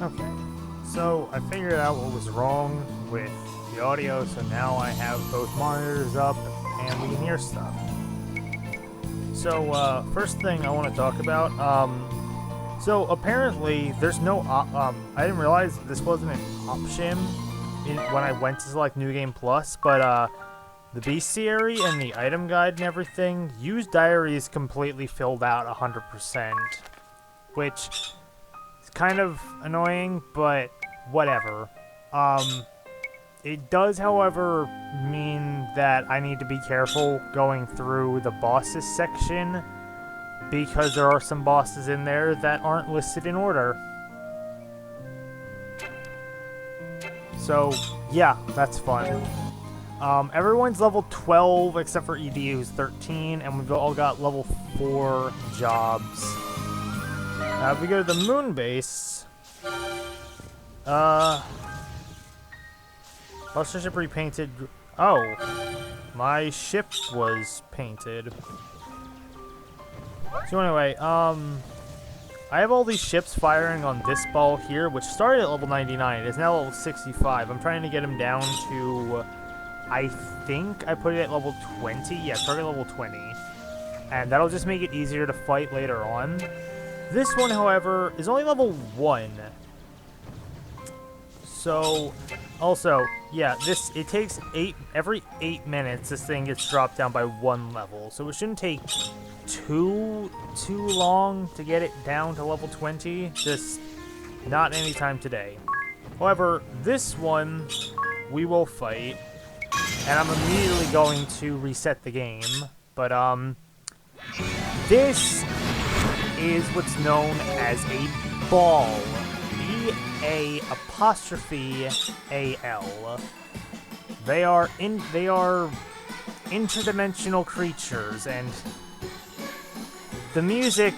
Okay, so I figured out what was wrong with the audio, so now I have both monitors up and we can hear stuff. So, first thing I want to talk about, so apparently there's no, I didn't realize this wasn't an option when I went to select New Game Plus, but, the bestiary and the item guide and everything, use diary is completely filled out 100%, which is kind of annoying, but whatever. It does, however, mean that I need to be careful going through the bosses section because there are some bosses in there that aren't listed in order. So, yeah, that's fun. Everyone's level 12 except for ED, who's 13, and we've all got level 4 jobs. Now, if we go to the moon base, Buster ship repainted. Oh, my ship was painted. So anyway, I have all these ships firing on this ball here, which started at level 99. It is now level 65. I'm trying to get him down to, I think I put it at level 20. Yeah, target level 20. And that'll just make it easier to fight later on. This one, however, is only level 1. So, also, yeah, it takes every 8 minutes, this thing gets dropped down by 1 level. So it shouldn't take too long to get it down to level 20, just not anytime today. However, this one we will fight, and I'm immediately going to reset the game, but this is what's known as a ball. B-A-apostrophe-A-L. They are interdimensional creatures, and the music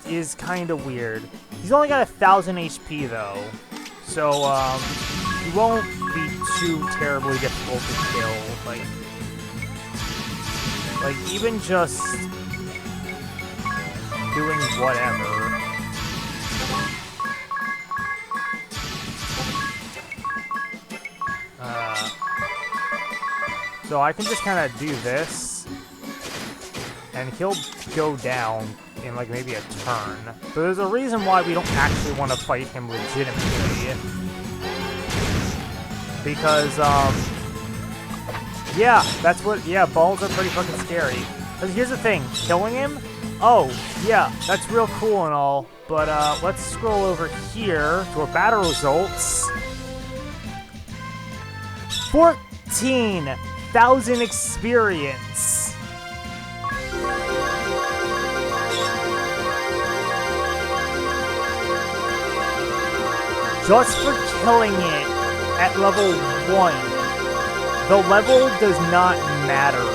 is kind of weird. He's only got 1,000 HP though, so he won't be too terribly difficult to kill. Like even just doing whatever. So I can just kind of do this, and he'll go down in like maybe a turn. But there's a reason why we don't actually want to fight him legitimately. Because, yeah, balls are pretty fucking scary. But here's the thing, killing him? Oh, yeah, that's real cool and all, but let's scroll over here to our battle results. 14,000 experience. Just for killing it at level 1. The level does not matter.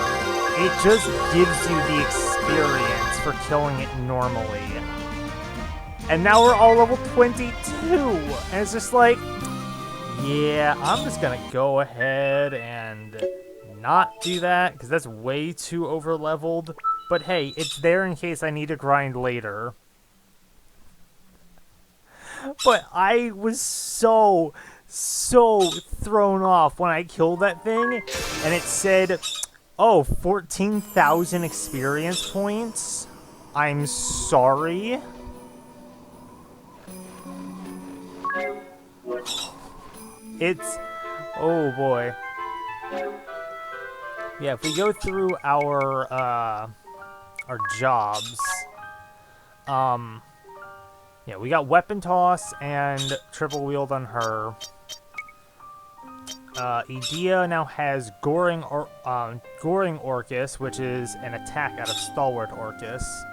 It just gives you the experience for killing it normally. And now we're all level 22. And it's just like, yeah, I'm just gonna go ahead and not do that, because that's way too over-leveled. But hey, it's there in case I need to grind later. But I was so thrown off when I killed that thing, and it said, oh, 14,000 experience points? I'm sorry? It's... oh boy. Yeah, if we go through our jobs, yeah, we got weapon toss and triple wield on her. Edea now has Goring Orcus, which is an attack out of Stalwart Orcus.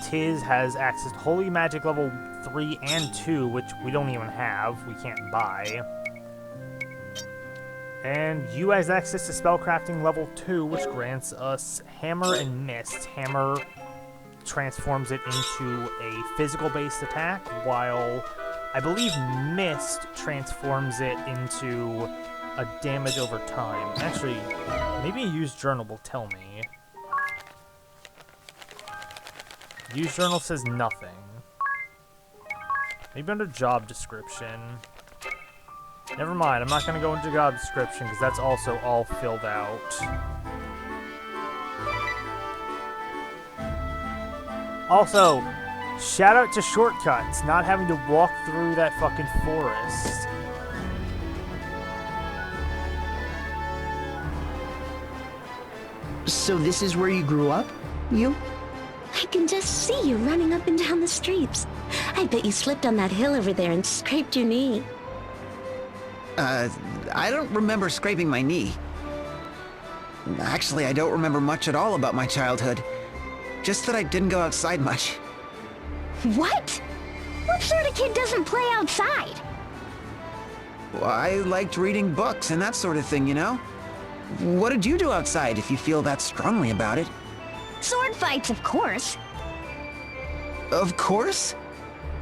Tiz has access to Holy Magic level 3 and 2, which we don't even have. We can't buy. And Yu has access to Spellcrafting level 2, which grants us Hammer and Mist. Hammer transforms it into a physical-based attack, while I believe Mist transforms it into a damage over time. Actually, maybe a Use Journal will tell me. Use Journal says nothing. Maybe under job description. Never mind, I'm not gonna go into job description because that's also all filled out. Also, shout out to shortcuts, not having to walk through that fucking forest. So this is where you grew up? You? I can just see you running up and down the streets. I bet you slipped on that hill over there and scraped your knee. I don't remember scraping my knee. Actually, I don't remember much at all about my childhood. Just that I didn't go outside much. What? What sort of kid doesn't play outside? Well, I liked reading books and that sort of thing, you know? What did you do outside if you feel that strongly about it? Sword fights, of course. Of course?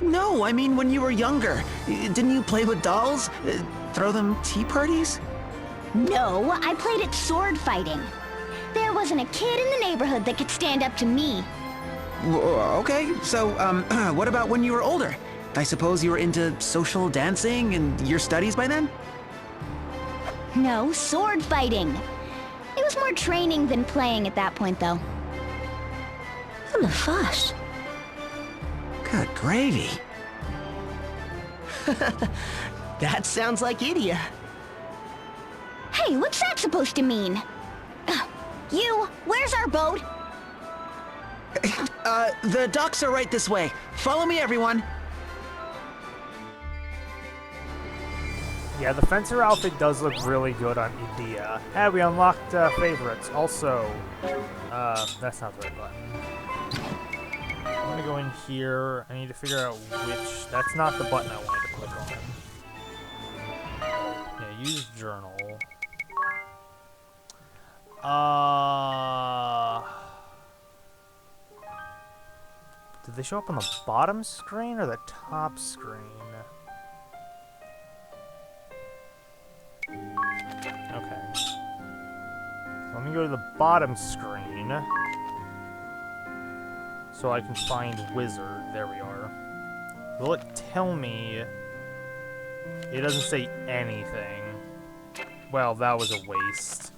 No, I mean when you were younger. Didn't you play with dolls? Throw them tea parties? No, I played at sword fighting. There wasn't a kid in the neighborhood that could stand up to me. Okay, so, what about when you were older? I suppose you were into social dancing and your studies by then? No, sword fighting. It was more training than playing at that point, though. I'm a fuss. Good gravy. That sounds like Idia. Hey, what's that supposed to mean? You, where's our boat? The docks are right this way. Follow me, everyone. Yeah, the fencer outfit does look really good on Idia. Hey, we unlocked favorites. Also, that's not the right button. I'm gonna go in here. I need to figure out which. That's not the button I wanted to click on. Yeah, use journal. Did they show up on the bottom screen or the top screen? Okay. Let me go to the bottom screen so I can find wizard. There we are. Will it tell me? It doesn't say anything. Well, that was a waste.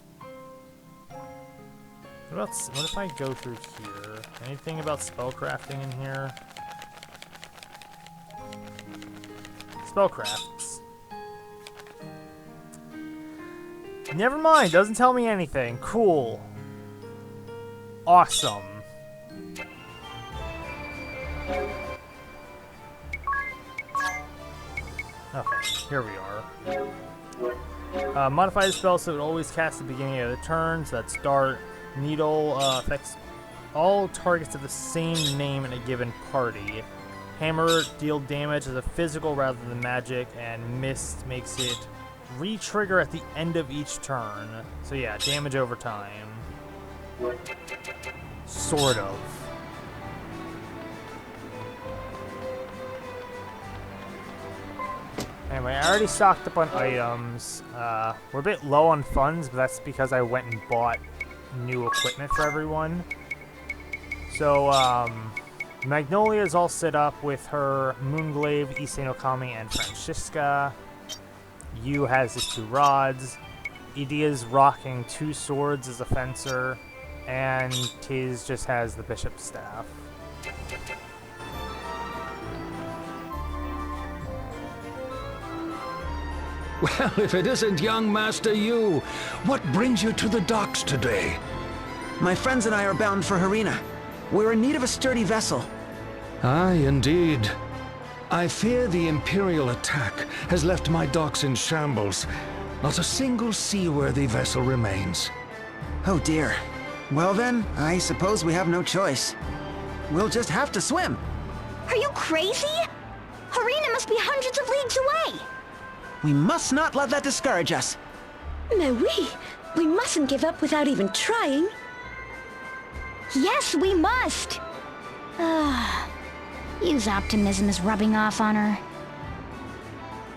What if I go through here? Anything about spellcrafting in here? Spellcrafts. Never mind, doesn't tell me anything. Cool. Awesome. Okay, here we are. Modify the spell so it always casts at the beginning of the turn, so that's Dart. Needle affects all targets of the same name in a given party. Hammer deal damage as a physical rather than magic, and Mist makes it re-trigger at the end of each turn. So yeah, damage over time. Sort of. Anyway, I already stocked up on items. We're a bit low on funds, but that's because I went and bought new equipment for everyone. So, Magnolia's all set up with her Moonglaive, Issei Okami, and Francisca. Yu has his 2 rods. Idia's rocking 2 swords as a fencer. And Tiz just has the bishop's staff. Well, if it isn't young Master Yu, what brings you to the docks today? My friends and I are bound for Harina. We're in need of a sturdy vessel. Aye, indeed. I fear the Imperial attack has left my docks in shambles. Not a single seaworthy vessel remains. Oh dear. Well then, I suppose we have no choice. We'll just have to swim. Are you crazy? Harina must be hundreds of leagues away. We must not let that discourage us. No, we mustn't give up without even trying. Yes, we must. Yu's optimism is rubbing off on her.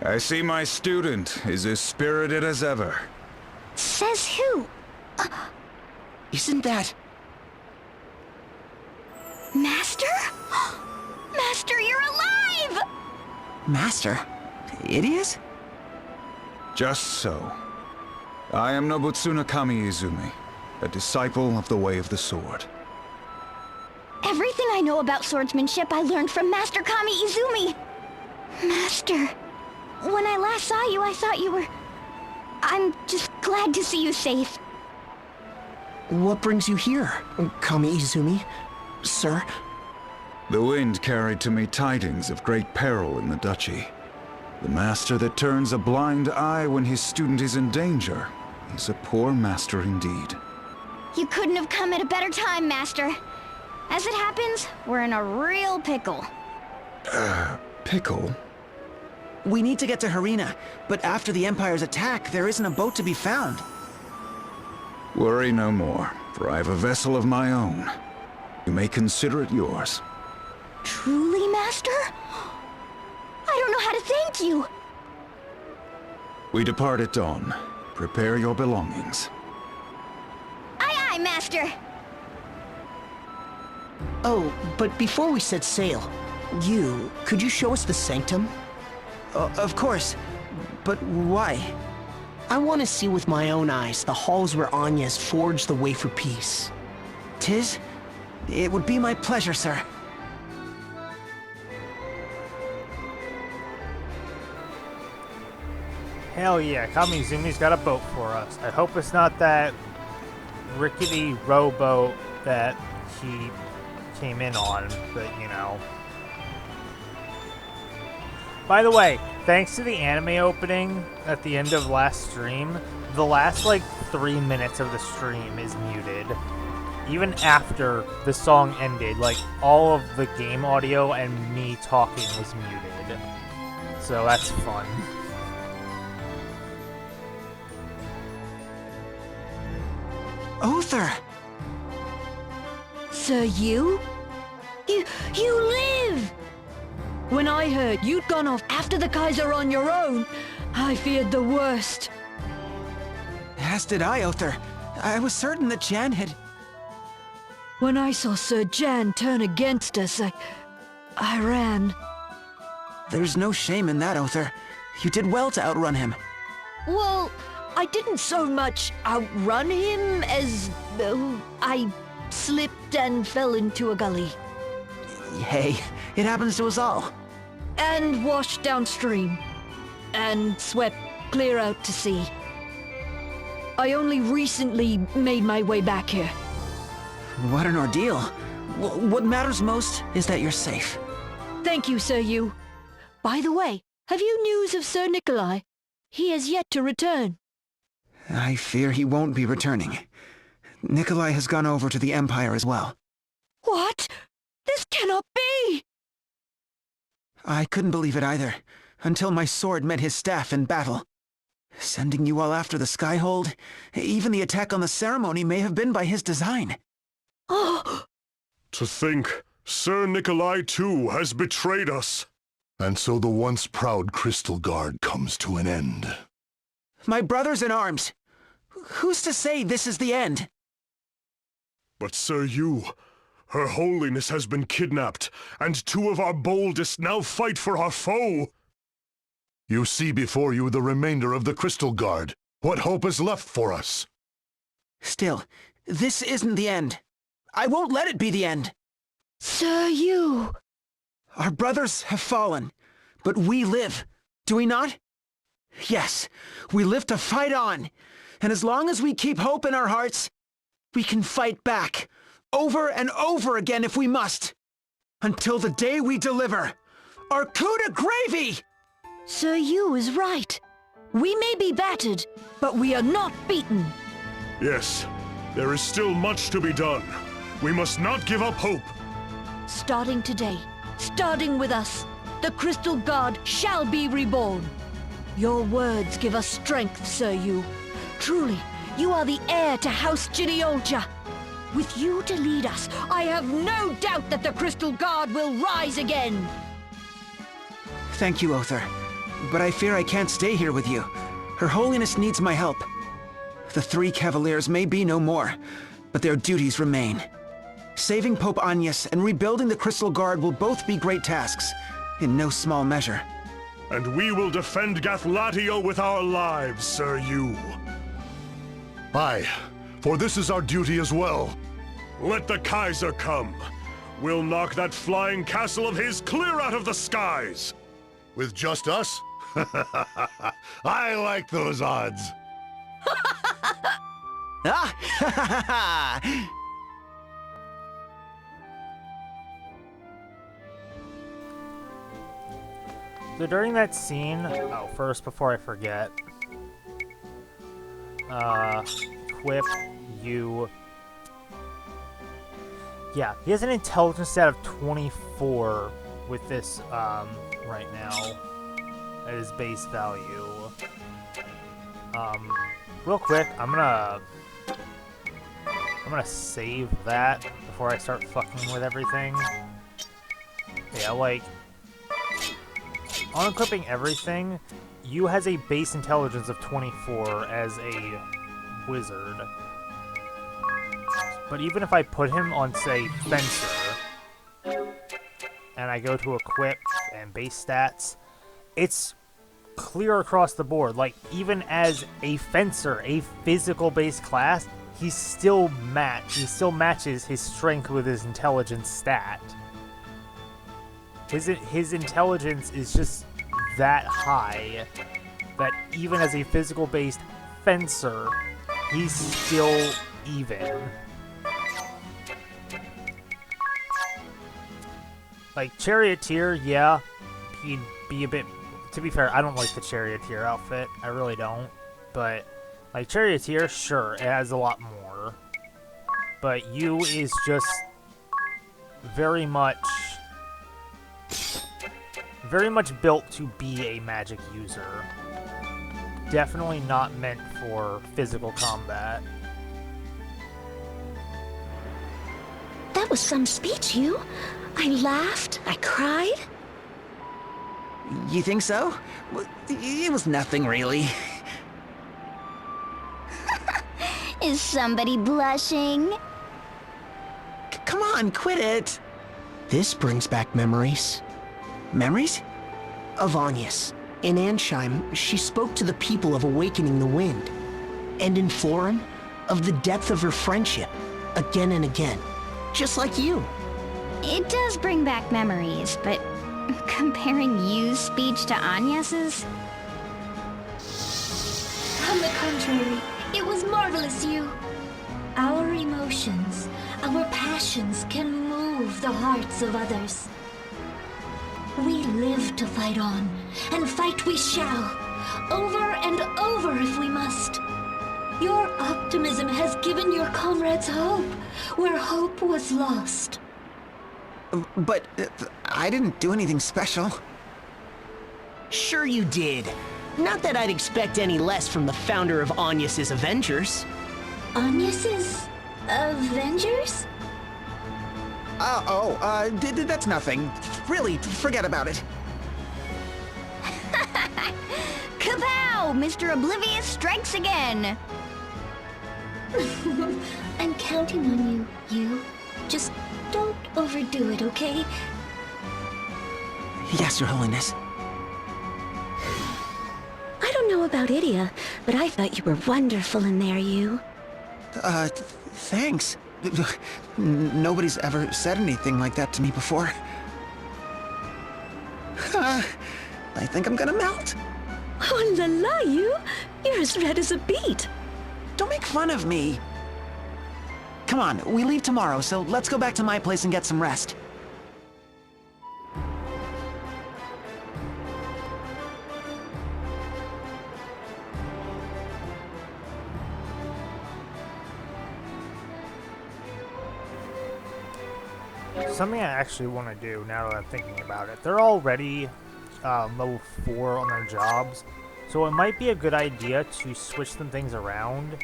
I see my student is as spirited as ever. Says who? Isn't that... Master? Master, you're alive! Master? Idiot? Just so. I am Nobutsuna Kami Izumi, a disciple of the Way of the Sword. Everything I know about swordsmanship I learned from Master Kami Izumi. Master, when I last saw you, I thought you were... I'm just glad to see you safe. What brings you here, Kami Izumi? Sir? The wind carried to me tidings of great peril in the duchy. The master that turns a blind eye when his student is in danger is a poor master indeed. You couldn't have come at a better time, Master. As it happens, we're in a real pickle. Pickle? We need to get to Harina, but after the Empire's attack, there isn't a boat to be found. Worry no more, for I have a vessel of my own. You may consider it yours. Truly, Master? I don't know how to thank you. We depart at dawn. Prepare your belongings. Aye, aye, Master. Oh, but before we set sail, could you show us the sanctum? Of course. But why? I want to see with my own eyes the halls where Anya has forged the way for peace. Tis? It would be my pleasure, sir. Hell yeah, Kamizumi's got a boat for us. I hope it's not that rickety rowboat that he came in on, but you know. By the way, thanks to the anime opening at the end of last stream, the last like 3 minutes of the stream is muted. Even after the song ended, like all of the game audio and me talking was muted. So that's fun. Uther! Sir, you? You live! When I heard you'd gone off after the Kaiser on your own, I feared the worst. As did I, Uther. I was certain that Jan had... When I saw Sir Jan turn against us, I ran. There's no shame in that, Uther. You did well to outrun him. Well, I didn't so much outrun him as I slipped and fell into a gully. Hey, it happens to us all. And washed downstream. And swept clear out to sea. I only recently made my way back here. What an ordeal. What matters most is that you're safe. Thank you, Sir Yu. By the way, have you news of Sir Nikolai? He has yet to return. I fear he won't be returning. Nikolai has gone over to the Empire as well. What? This cannot be! I couldn't believe it either, until my sword met his staff in battle. Sending you all after the Skyhold, even the attack on the ceremony may have been by his design. Oh! To think, Sir Nikolai too has betrayed us. And so the once proud Crystal Guard comes to an end. My brothers in arms! Who's to say this is the end? But Sir Yu, Her Holiness has been kidnapped, and 2 of our boldest now fight for our foe. You see before you the remainder of the Crystal Guard. What hope is left for us? Still, this isn't the end. I won't let it be the end. Sir Yu! Our brothers have fallen, but we live, do we not? Yes, we live to fight on, and as long as we keep hope in our hearts, we can fight back, over and over again if we must, until the day we deliver our coup de gravy! Sir Yu is right. We may be battered, but we are not beaten. Yes, there is still much to be done. We must not give up hope. Starting today, starting with us, the Crystal Guard shall be reborn. Your words give us strength, Sir Yu. Truly, you are the heir to House Jinnyolja. With you to lead us, I have no doubt that the Crystal Guard will rise again. Thank you, Uther. But I fear I can't stay here with you. Her Holiness needs my help. The 3 Cavaliers may be no more, but their duties remain. Saving Pope Agnes and rebuilding the Crystal Guard will both be great tasks, in no small measure. and we will defend Gathlatio with our lives, Sir Yu. Aye, for this is our duty as well. Let the Kaiser come. We'll knock that flying castle of his clear out of the skies. With just us? I like those odds. Ah! So during that scene, oh, first, before I forget, Quip, you... Yeah, he has an intelligence stat of 24 with this, right now, at his base value. Real quick, I'm gonna save that before I start fucking with everything. Yeah, like, on equipping everything, Yu has a base intelligence of 24 as a wizard. But even if I put him on, say, Fencer, and I go to equip and base stats, it's clear across the board. Like, even as a Fencer, a physical-based class, he still matches his strength with his intelligence stat. His intelligence is just that high that even as a physical-based Fencer, he's still even. Like, Charioteer, yeah, he'd be a bit... To be fair, I don't like the Charioteer outfit. I really don't. But, like, Charioteer, sure, it has a lot more. But Yu is just very much built to be a magic user. Definitely not meant for physical combat. That was some speech, Yu. I laughed, I cried. You think so? Well, it was nothing, really. Is somebody blushing? Come on, quit it. This brings back memories. Memories? Of Agnes. In Ansheim, she spoke to the people of Awakening the Wind. And in Florim, of the depth of her friendship, again and again. Just like you. It does bring back memories, but comparing Yu's speech to Agnes's? On the contrary, it was marvelous, Yu. Our emotions, our passions can move the hearts of others. We live to fight on, and fight we shall, over and over if we must. Your optimism has given your comrades hope, where hope was lost. But I didn't do anything special. Sure you did. Not that I'd expect any less from the founder of Agnes's Avengers. Agnes's Avengers? That's nothing. Really, forget about it. Kapow! Mr. Oblivious strikes again! I'm counting on you, Yu. Just don't overdo it, okay? Yes, Your Holiness. I don't know about Idia, but I thought you were wonderful in there, Yu. Thanks. Nobody's ever said anything like that to me before. I think I'm gonna melt. Oh la la, Yu! You're as red as a beet! Don't make fun of me. Come on, we leave tomorrow, so let's go back to my place and get some rest. Something I actually want to do now that I'm thinking about it. They're already level 4 on their jobs, so it might be a good idea to switch some things around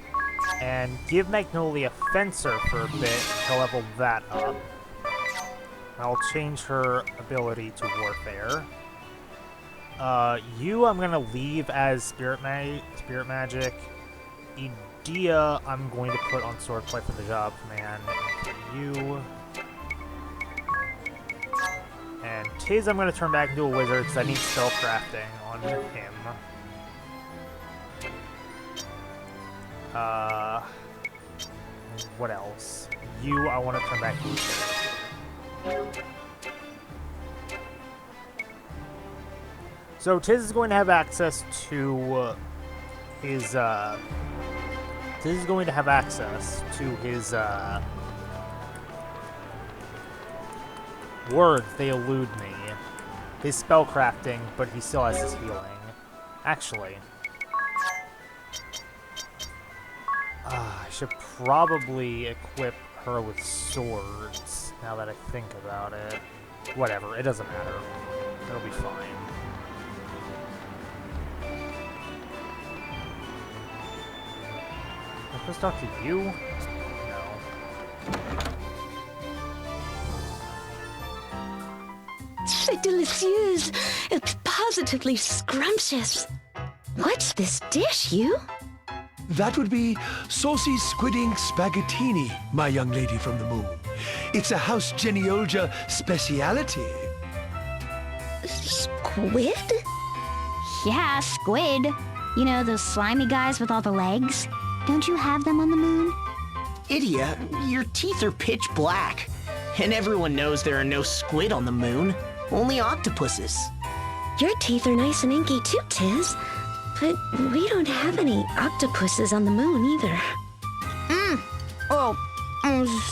and give Magnolia Fencer for a bit to level that up. I'll change her ability to Warfare. Yu I'm going to leave as Spirit Magic. Idia I'm going to put on Swordplay for the job command. And you... And Tiz, I'm going to turn back into a wizard because I need spell crafting on him. What else? You, I want to turn back into a wizard. So Tiz is going to have access to his, Tiz is going to have access to his, words, they elude me. His spellcrafting, but he still has his healing. Actually. I should probably equip her with swords, now that I think about it. Whatever, it doesn't matter. It'll be fine. Am I supposed to talk to you? No. C'est délicieuse. It's positively scrumptious. What's this dish, you? That would be saucy squidding spaghettini, my young lady from the moon. It's a House Geniolja speciality. Squid? Yeah, squid. You know, those slimy guys with all the legs? Don't you have them on the moon? Idia, your teeth are pitch black. And everyone knows there are no squid on the moon. Only octopuses. Your teeth are nice and inky too, Tiz. But we don't have any octopuses on the moon either. Oh,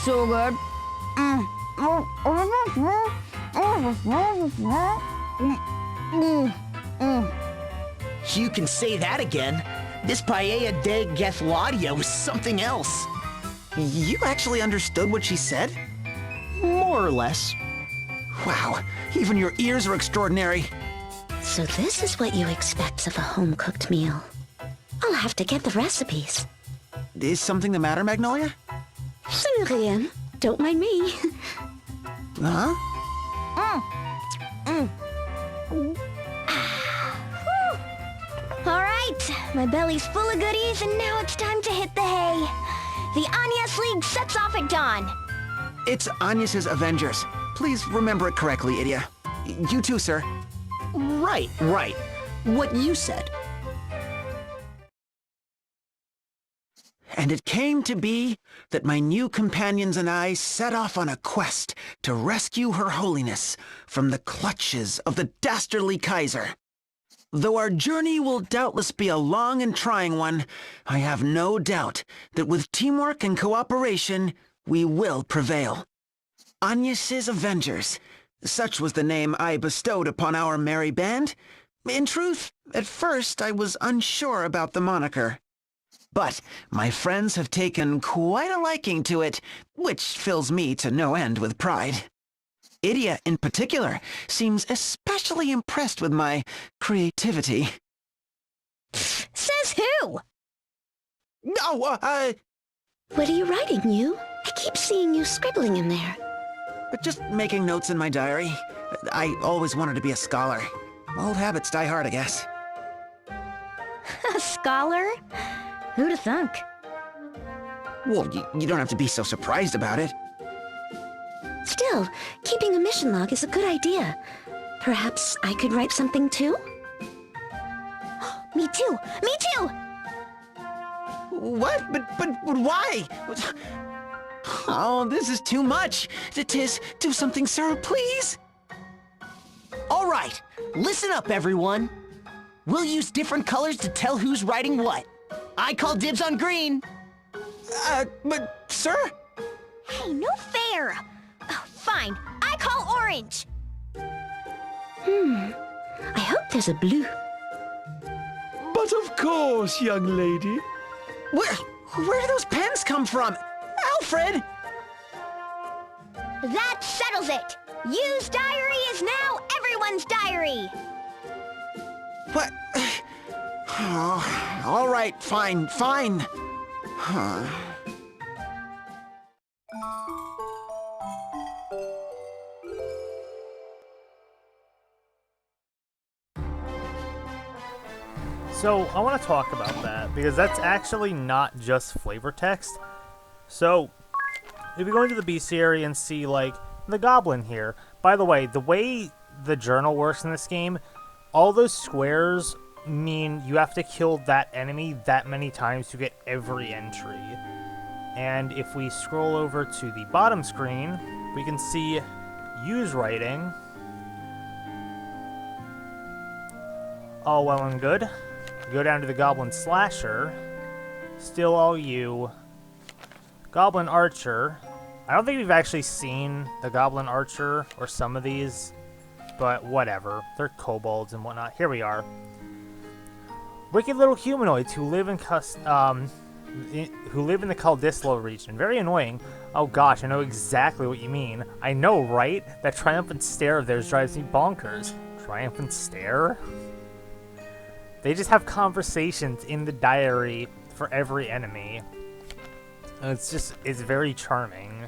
so good. You can say that again. This paella de Gethladia was something else. You actually understood what she said? More or less. Wow, even your ears are extraordinary. So this is what you expect of a home-cooked meal. I'll have to get the recipes. Is something the matter, Magnolia? Ce n'est rien. Don't mind me. Huh? All right, my belly's full of goodies, and now it's time to hit the hay. The Agnes League sets off at dawn. It's Agnes's Avengers. Please remember it correctly, Idia. You too, sir. Right. What you said. And it came to be that my new companions and I set off on a quest to rescue Her Holiness from the clutches of the dastardly Kaiser. Though our journey will doubtless be a long and trying one, I have no doubt that with teamwork and cooperation, we will prevail. Agnes's Avengers. Such was the name I bestowed upon our merry band. In truth, at first I was unsure about the moniker. But my friends have taken quite a liking to it, which fills me to no end with pride. Idia, in particular, seems especially impressed with my creativity. Says who? No, What are you writing, you? I keep seeing you scribbling in there. just making notes in my diary. I always wanted to be a scholar. Old habits die hard, I guess. A scholar? Who'da thunk? Well, you don't have to be so surprised about it. Still, keeping a mission log is a good idea. Perhaps I could write something too? Me too! Me too! What? But why? Oh, this is too much. Tiz, do something, sir, please. All right, listen up, everyone. We'll use different colors to tell who's writing what. I call dibs on green. But, sir? Hey, no fair! Oh, fine, I call orange! I hope there's a blue. But of course, young lady. Where do those pens come from? Alfred! That settles it! Yu's diary is now everyone's diary! What? Oh, all right, fine. Huh. So, I want to talk about that, because that's actually not just flavor text. So, if you go into the bestiary and see, like, the goblin here, by the way the journal works in this game, all those squares mean you have to kill that enemy that many times to get every entry. And if we scroll over to the bottom screen, we can see use writing. All well and good. Go down to the Goblin Slasher. Still all you. Goblin Archer. I don't think we've actually seen the Goblin Archer or some of these, but whatever. They're kobolds and whatnot. Here we are. Wicked little humanoids who live in the Kaldislo region. Very annoying. Oh gosh, I know exactly what you mean. I know, right? That triumphant stare of theirs drives me bonkers. Triumphant stare? They just have conversations in the diary for every enemy. And it's very charming.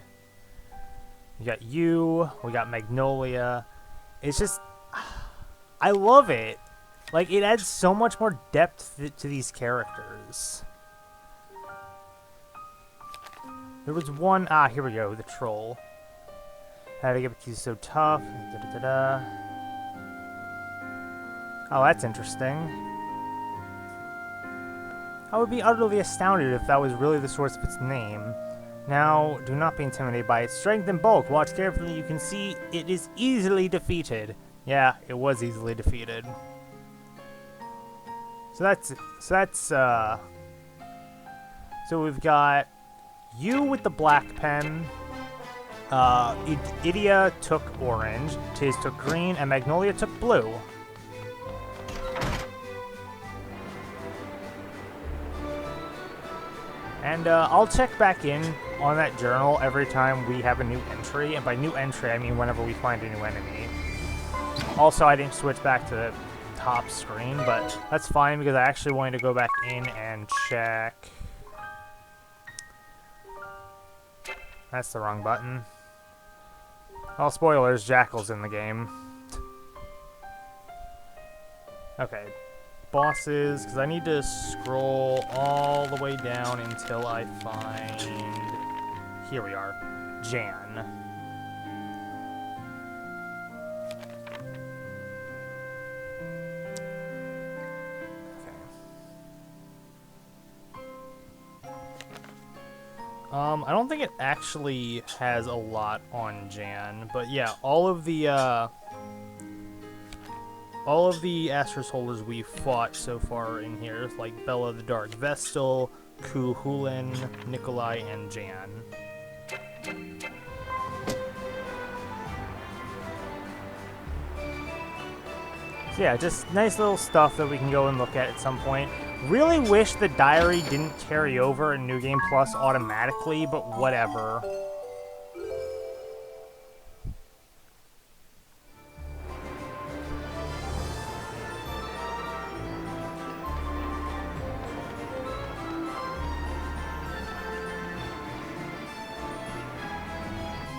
We got you, we got Magnolia. It's just, I love it. Like, it adds so much more depth to these characters. There was one, here we go, the troll. How to get he's so tough. Oh, that's interesting. I would be utterly astounded if that was really the source of its name. Now, do not be intimidated by its strength and bulk. Watch carefully, you can see it is easily defeated. Yeah, it was easily defeated. So we've got you with the black pen. Idia took orange, Tiz took green, and Magnolia took blue. And I'll check back in on that journal every time we have a new entry. And by new entry, I mean whenever we find a new enemy. Also, I didn't switch back to the top screen, but that's fine because I actually wanted to go back in and check. That's the wrong button. Well, spoilers, Jackal's in the game. Okay. Bosses, because I need to scroll all the way down until I find... Here we are. Jan. Okay. I don't think it actually has a lot on Jan, but yeah, all of the Asterisk holders we've fought so far in here, like Bella the Dark Vestal, Ku Hulin, Nikolai, and Jan. So yeah, just nice little stuff that we can go and look at some point. Really wish the diary didn't carry over in New Game Plus automatically, but whatever.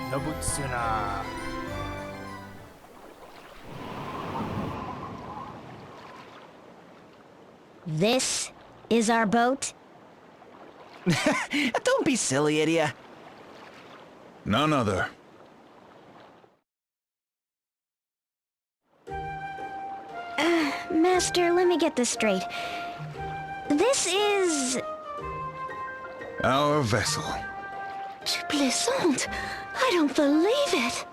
Nobutsuna. This is our boat? Don't be silly, Idia. None other. Master, let me get this straight. This is... Our vessel. Tu plaisantes! I don't believe it!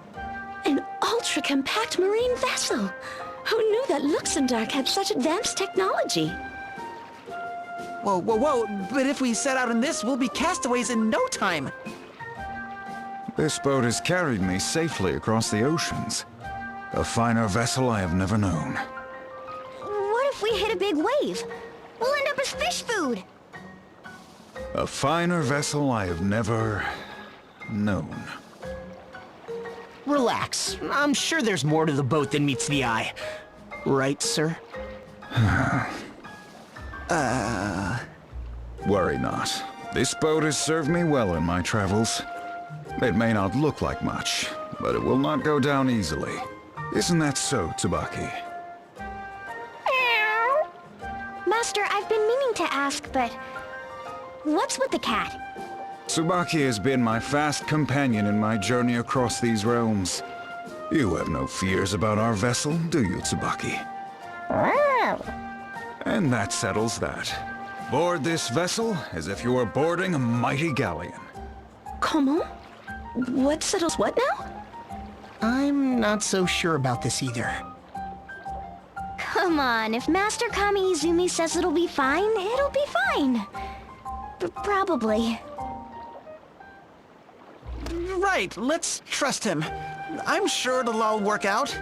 An ultra-compact marine vessel! Who knew that Luxemdark had such advanced technology? Whoa, whoa, whoa, but if we set out in this, we'll be castaways in no time. This boat has carried me safely across the oceans. A finer vessel I have never known. What if we hit a big wave? We'll end up as fish food! A finer vessel I have never known. Relax. I'm sure there's more to the boat than meets the eye. Right, sir? Worry not. This boat has served me well in my travels. It may not look like much, but it will not go down easily. Isn't that so, Tsubaki? Master, I've been meaning to ask, but... what's with the cat? Tsubaki has been my fast companion in my journey across these realms. You have no fears about our vessel, do you, Tsubaki? And that settles that. Board this vessel as if you were boarding a mighty galleon. Comment? What settles what now? I'm not so sure about this either. Come on, if Master Kami Izumi says it'll be fine, it'll be fine. Probably. Right, let's trust him. I'm sure it'll all work out.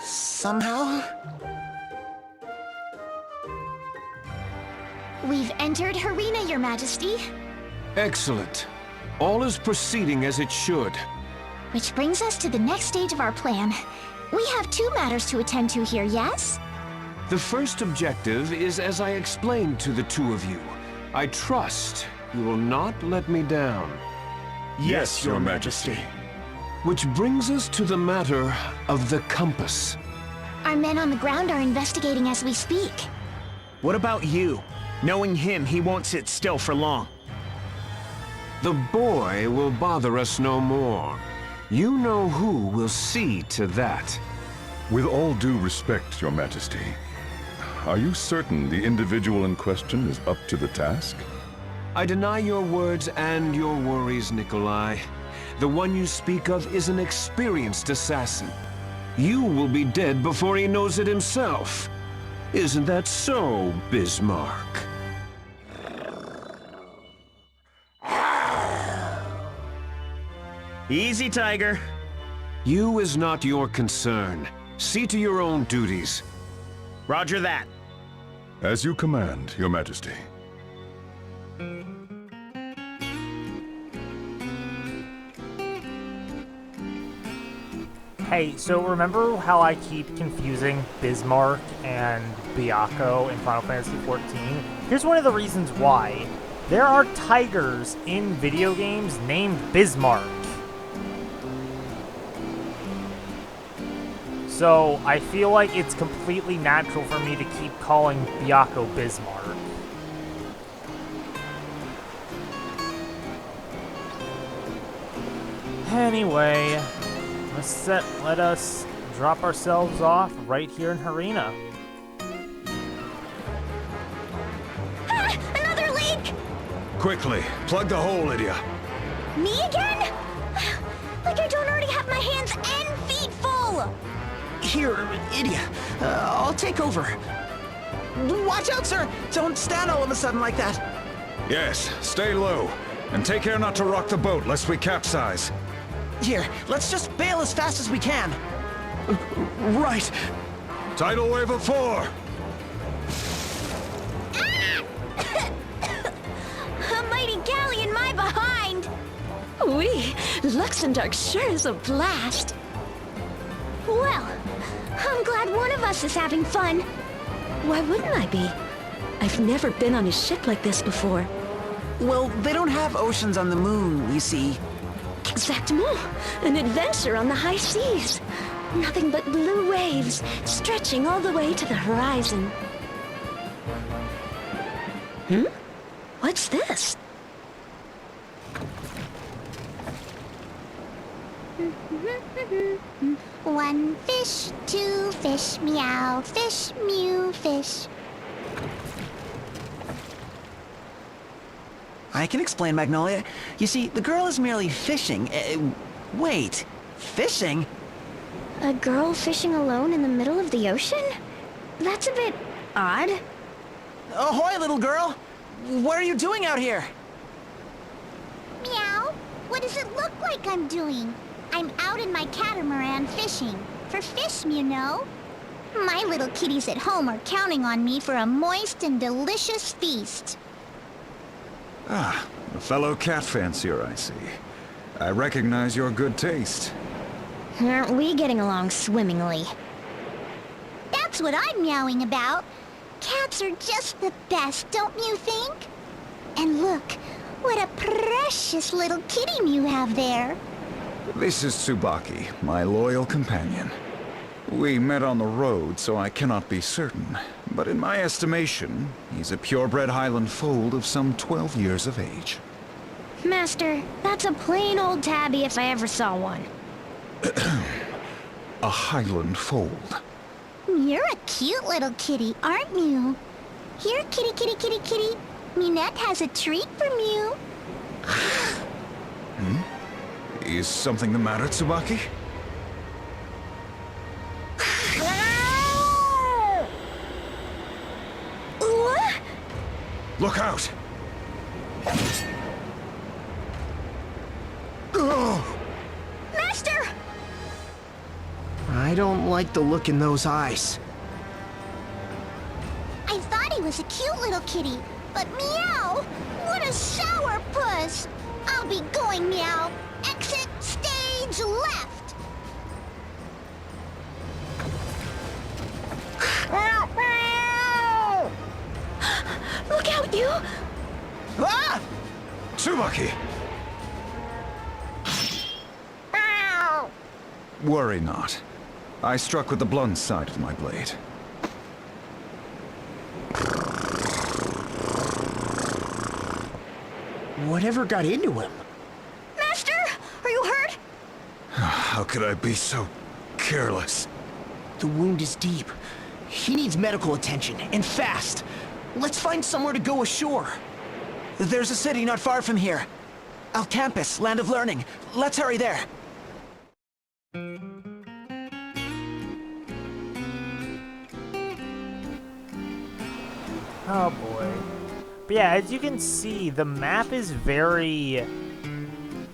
Somehow. We've entered Harina, Your Majesty. Excellent. All is proceeding as it should. Which brings us to the next stage of our plan. We have 2 matters to attend to here, yes? The first objective is as I explained to the 2 of you. I trust you will not let me down. Yes, Your Majesty. Which brings us to the matter of the compass. Our men on the ground are investigating as we speak. What about you? Knowing him, he won't sit still for long. The boy will bother us no more. You know who will see to that. With all due respect, Your Majesty, are you certain the individual in question is up to the task? I deny your words and your worries, Nikolai. The one you speak of is an experienced assassin. You will be dead before he knows it himself. Isn't that so, Bismarck? Easy, Tiger. You is not your concern. See to your own duties. Roger that. As you command, Your Majesty. Hey, so remember how I keep confusing Bismarck and Byakko in Final Fantasy XIV? Here's one of the reasons why. There are tigers in video games named Bismarck. So I feel like it's completely natural for me to keep calling Byakko Bismarck. Anyway, let us drop ourselves off right here in Harina. Ah, another leak! Quickly, plug the hole, Lydia. Me again? Like I don't already have my hands and feet full! Here, Idia. I'll take over. Watch out, sir! Don't stand all of a sudden like that. Yes, stay low. And take care not to rock the boat, lest we capsize. Here, let's just bail as fast as we can. Right. Tidal wave of 4! A mighty galleon my behind! Oui, Luxembourg sure is a blast. Well, I'm glad one of us is having fun. Why wouldn't I be? I've never been on a ship like this before. Well, they don't have oceans on the moon, you see. Exactement. An adventure on the high seas. Nothing but blue waves, stretching all the way to the horizon. What's this? One fish, 2 fish, meow, fish, mew, fish. I can explain, Magnolia. You see, the girl is merely fishing. Wait, fishing? A girl fishing alone in the middle of the ocean? That's a bit odd. Ahoy, little girl! What are you doing out here? Meow. What does it look like I'm doing? I'm out in my catamaran fishing. For fish, you know. My little kitties at home are counting on me for a moist and delicious feast. Ah, a fellow cat fancier, I see. I recognize your good taste. Aren't we getting along swimmingly? That's what I'm meowing about. Cats are just the best, don't you think? And look, what a precious little kitty you have there. This is Tsubaki, my loyal companion. We met on the road, so I cannot be certain. But in my estimation, he's a purebred Highland foal of some 12 years of age. Master, that's a plain old tabby if I ever saw one. a Highland fold. You're a cute little kitty, aren't you? Here, kitty, kitty, kitty, kitty. Minette has a treat from you. Is something the matter, Tsubaki? What? Look out! Master! I don't like the look in those eyes. I thought he was a cute little kitty, but meow! What a sourpuss! I'll be going, meow. Exit stage left. Look out, you! Ah! Tsubaki! Worry not. I struck with the blunt side of my blade. Whatever got into him? Master, are you hurt? How could I be so careless? The wound is deep. He needs medical attention, and fast. Let's find somewhere to go ashore. There's a city not far from here. Alcampus, Land of Learning. Let's hurry there. Oh boy. But yeah, as you can see, the map is very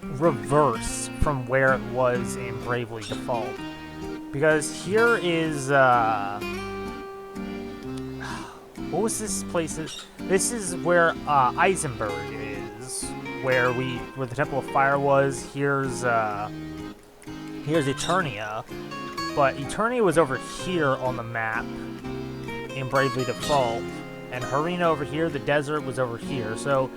reverse from where it was in Bravely Default. Because here is, what was this place? This is where Eisenberg is, where the Temple of Fire was. Here's Eternia, but Eternia was over here on the map in Bravely Default, and Harina over here. The desert was over here. So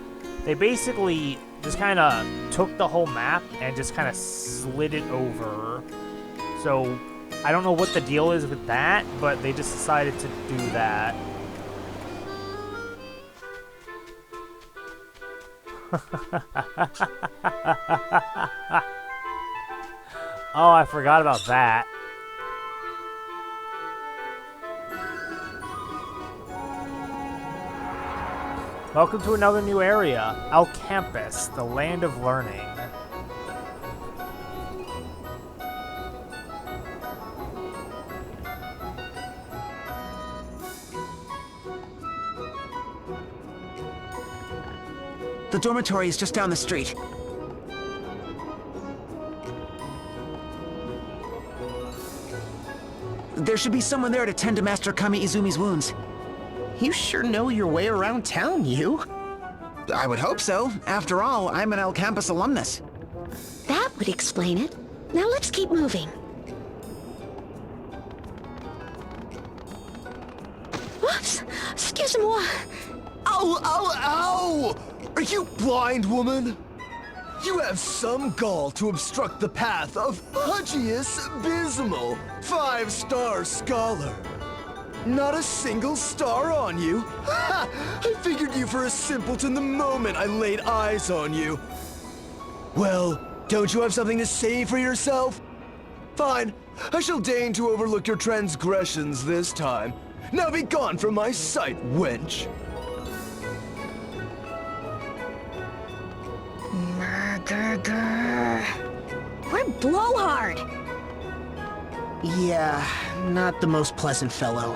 they basically just kind of took the whole map and just kind of slid it over. So I don't know what the deal is with that, but they just decided to do that. Oh, I forgot about that. Welcome to another new area, Alcampus, the Land of Learning. The dormitory is just down the street. There should be someone there to tend to Master Kami Izumi's wounds. You sure know your way around town, you. I would hope so. After all, I'm an Alcampus alumnus. That would explain it. Now let's keep moving. Whoops! Excuse-moi. Ow, ow, ow! Are you blind, woman? You have some gall to obstruct the path of Pudgius Bismal, 5-star scholar. Not a single star on you? Ha! I figured you for a simpleton the moment I laid eyes on you. Well, don't you have something to say for yourself? Fine, I shall deign to overlook your transgressions this time. Now be gone from my sight, wench. We're blowhard. Yeah, not the most pleasant fellow.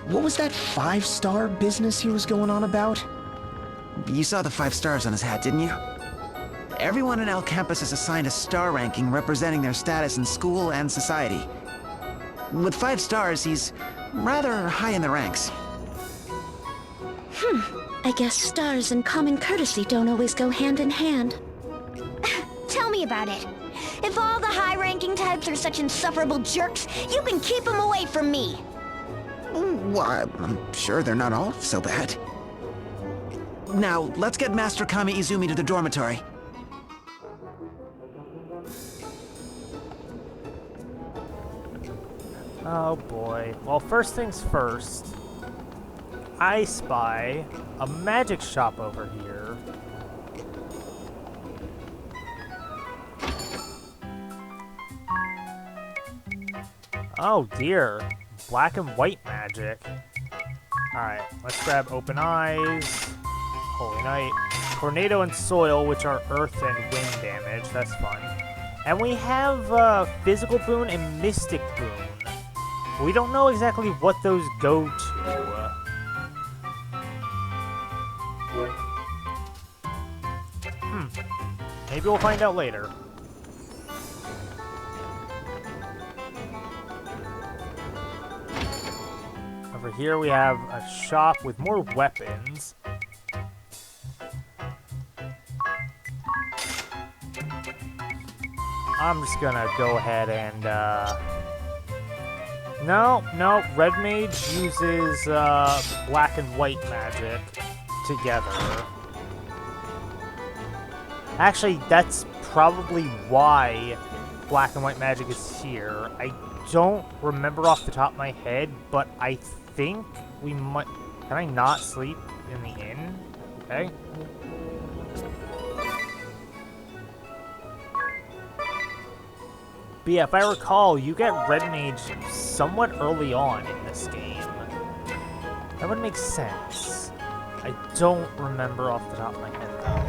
What was that 5-star business he was going on about? You saw the 5 stars on his hat, didn't you? Everyone in Alcampus is assigned a star ranking representing their status in school and society. With 5 stars, he's rather high in the ranks. I guess stars and common courtesy don't always go hand in hand. Tell me about it. If all the high-ranking types are such insufferable jerks, you can keep them away from me. Well, I'm sure they're not all so bad. Now, let's get Master Kami Izumi to the dormitory. Oh boy. Well, first things first. I spy a magic shop over here. Oh dear. Black and white magic. Alright, let's grab Open Eyes, Holy Night, Tornado and Soil, which are earth and wind damage. That's fun. And we have Physical Boon and Mystic Boon. We don't know exactly what those go to. Maybe we'll find out later. Over here we have a shop with more weapons. I'm just gonna go ahead and, No, Red Mage uses, black and white magic together. Actually, that's probably why black and white magic is here. I don't remember off the top of my head, but I think we might... Can I not sleep in the inn? Okay. But yeah, if I recall, you get Red Mage somewhat early on in this game. That would make sense. I don't remember off the top of my head, though.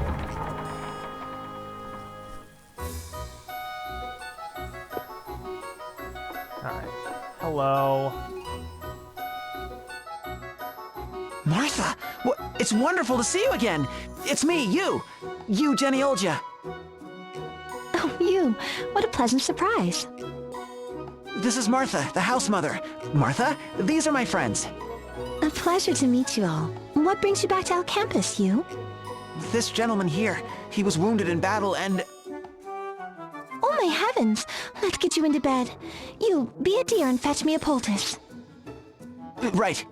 Alright. Hello. Martha! It's wonderful to see you again! It's me, you! You, Jenny Olja. Oh, you. What a pleasant surprise. This is Martha, the house mother. Martha, these are my friends. A pleasure to meet you all. What brings you back to Alcampus, you? This gentleman here, he was wounded in battle and... Oh my heavens! Let's get you into bed. You, be a dear and fetch me a poultice. Right.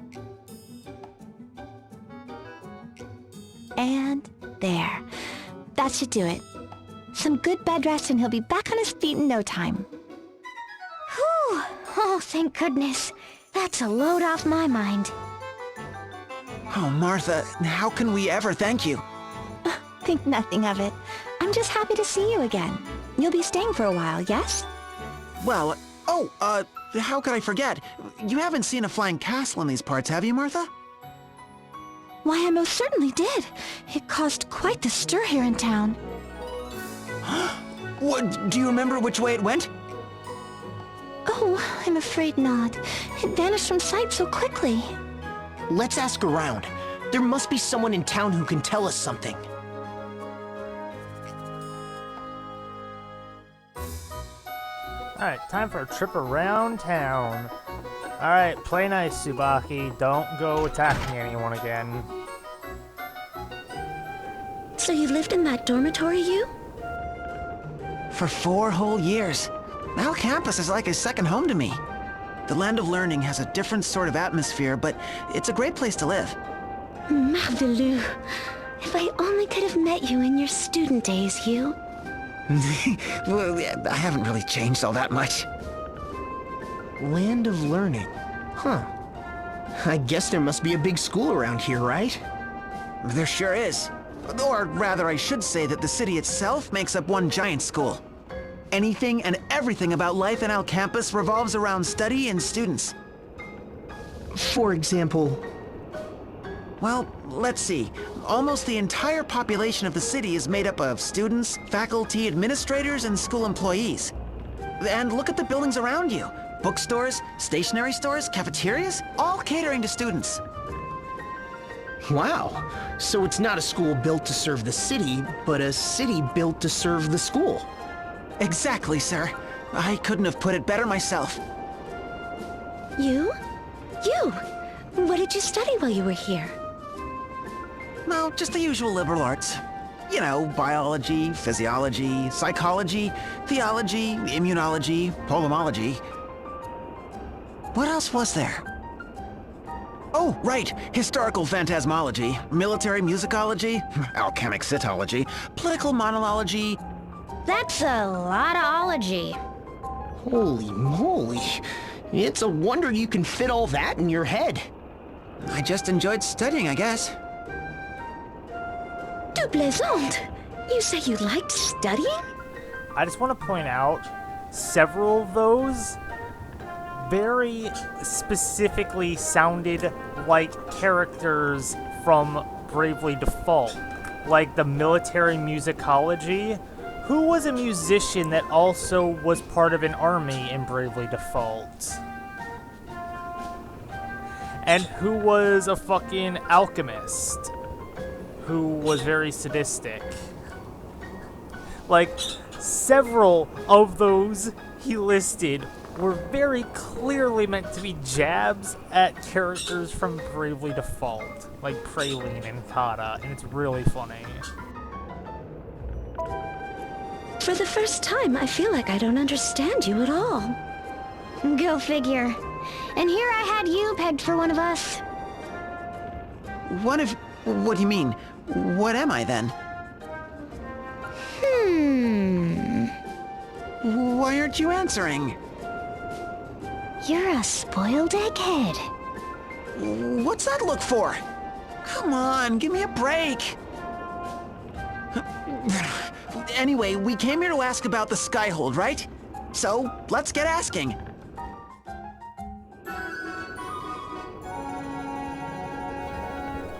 And there. That should do it. Some good bed rest and he'll be back on his feet in no time. Whew! Oh, thank goodness. That's a load off my mind. Oh, Martha, how can we ever thank you? Think nothing of it. I'm just happy to see you again. You'll be staying for a while, yes? Well, how could I forget? You haven't seen a flying castle in these parts, have you, Martha? Why, I most certainly did. It caused quite the stir here in town. What, do you remember which way it went? Oh, I'm afraid not. It vanished from sight so quickly. Let's ask around. There must be someone in town who can tell us something. Alright, time for a trip around town. Alright, play nice, Tsubaki. Don't go attacking anyone again. So you lived in that dormitory, you? For 4 whole years. Now campus is like a second home to me. The Land of Learning has a different sort of atmosphere, but it's a great place to live. Marvelous. If I only could have met you in your student days, Hugh. Well, I haven't really changed all that much. Land of Learning. Huh. I guess there must be a big school around here, right? There sure is. Or rather, I should say that the city itself makes up one giant school. Anything and everything about life in Alcampus revolves around study and students. For example... Well, let's see. Almost the entire population of the city is made up of students, faculty, administrators, and school employees. And look at the buildings around you. Bookstores, stationery stores, cafeterias, all catering to students. Wow. So it's not a school built to serve the city, but a city built to serve the school. Exactly, sir. I couldn't have put it better myself. You? You! What did you study while you were here? Well, just the usual liberal arts. You know, biology, physiology, psychology, theology, immunology, polemology. What else was there? Oh, right! Historical phantasmology, military musicology, alchemic cytology, political monology. That's a lot of ology. Holy moly. It's a wonder you can fit all that in your head. I just enjoyed studying, I guess. Tu plaisantes! You say you liked studying? I just want to point out, several of those very specifically sounded like characters from Bravely Default, like the military musicology. Who was a musician that also was part of an army in Bravely Default? And who was a fucking alchemist who was very sadistic? Like, several of those he listed were very clearly meant to be jabs at characters from Bravely Default, like Praline and Kata, and it's really funny. For the first time, I feel like I don't understand you at all. Go figure. And here I had you pegged for one of us. What do you mean? What am I then? Why aren't you answering? You're a spoiled egghead. What's that look for? Come on, give me a break. Anyway, we came here to ask about the Skyhold, right? So, let's get asking.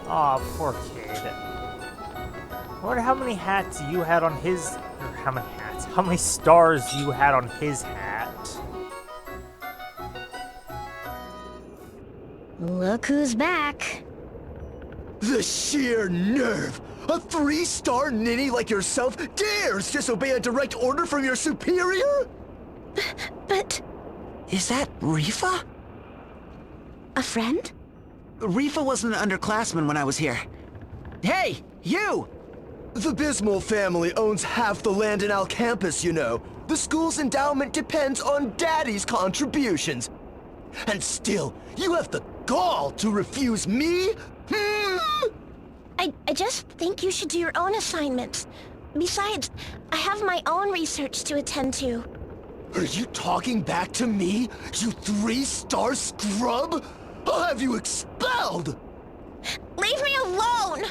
Aw, poor kid. I wonder how many hats you had on his... Or how many hats? How many stars you had on his hat? Look who's back. The sheer nerve! A 3-star ninny like yourself dares disobey a direct order from your superior? But... Is that Rifa? a friend? Rifa wasn't an underclassman when I was here. Hey, you! The Bismol family owns half the land in Alcampus, you know. The school's endowment depends on Daddy's contributions. And still, you have the gall to refuse me? I just think you should do your own assignments. Besides, I have my own research to attend to. Are you talking back to me, you 3-star scrub? I'll have you expelled! Leave me alone!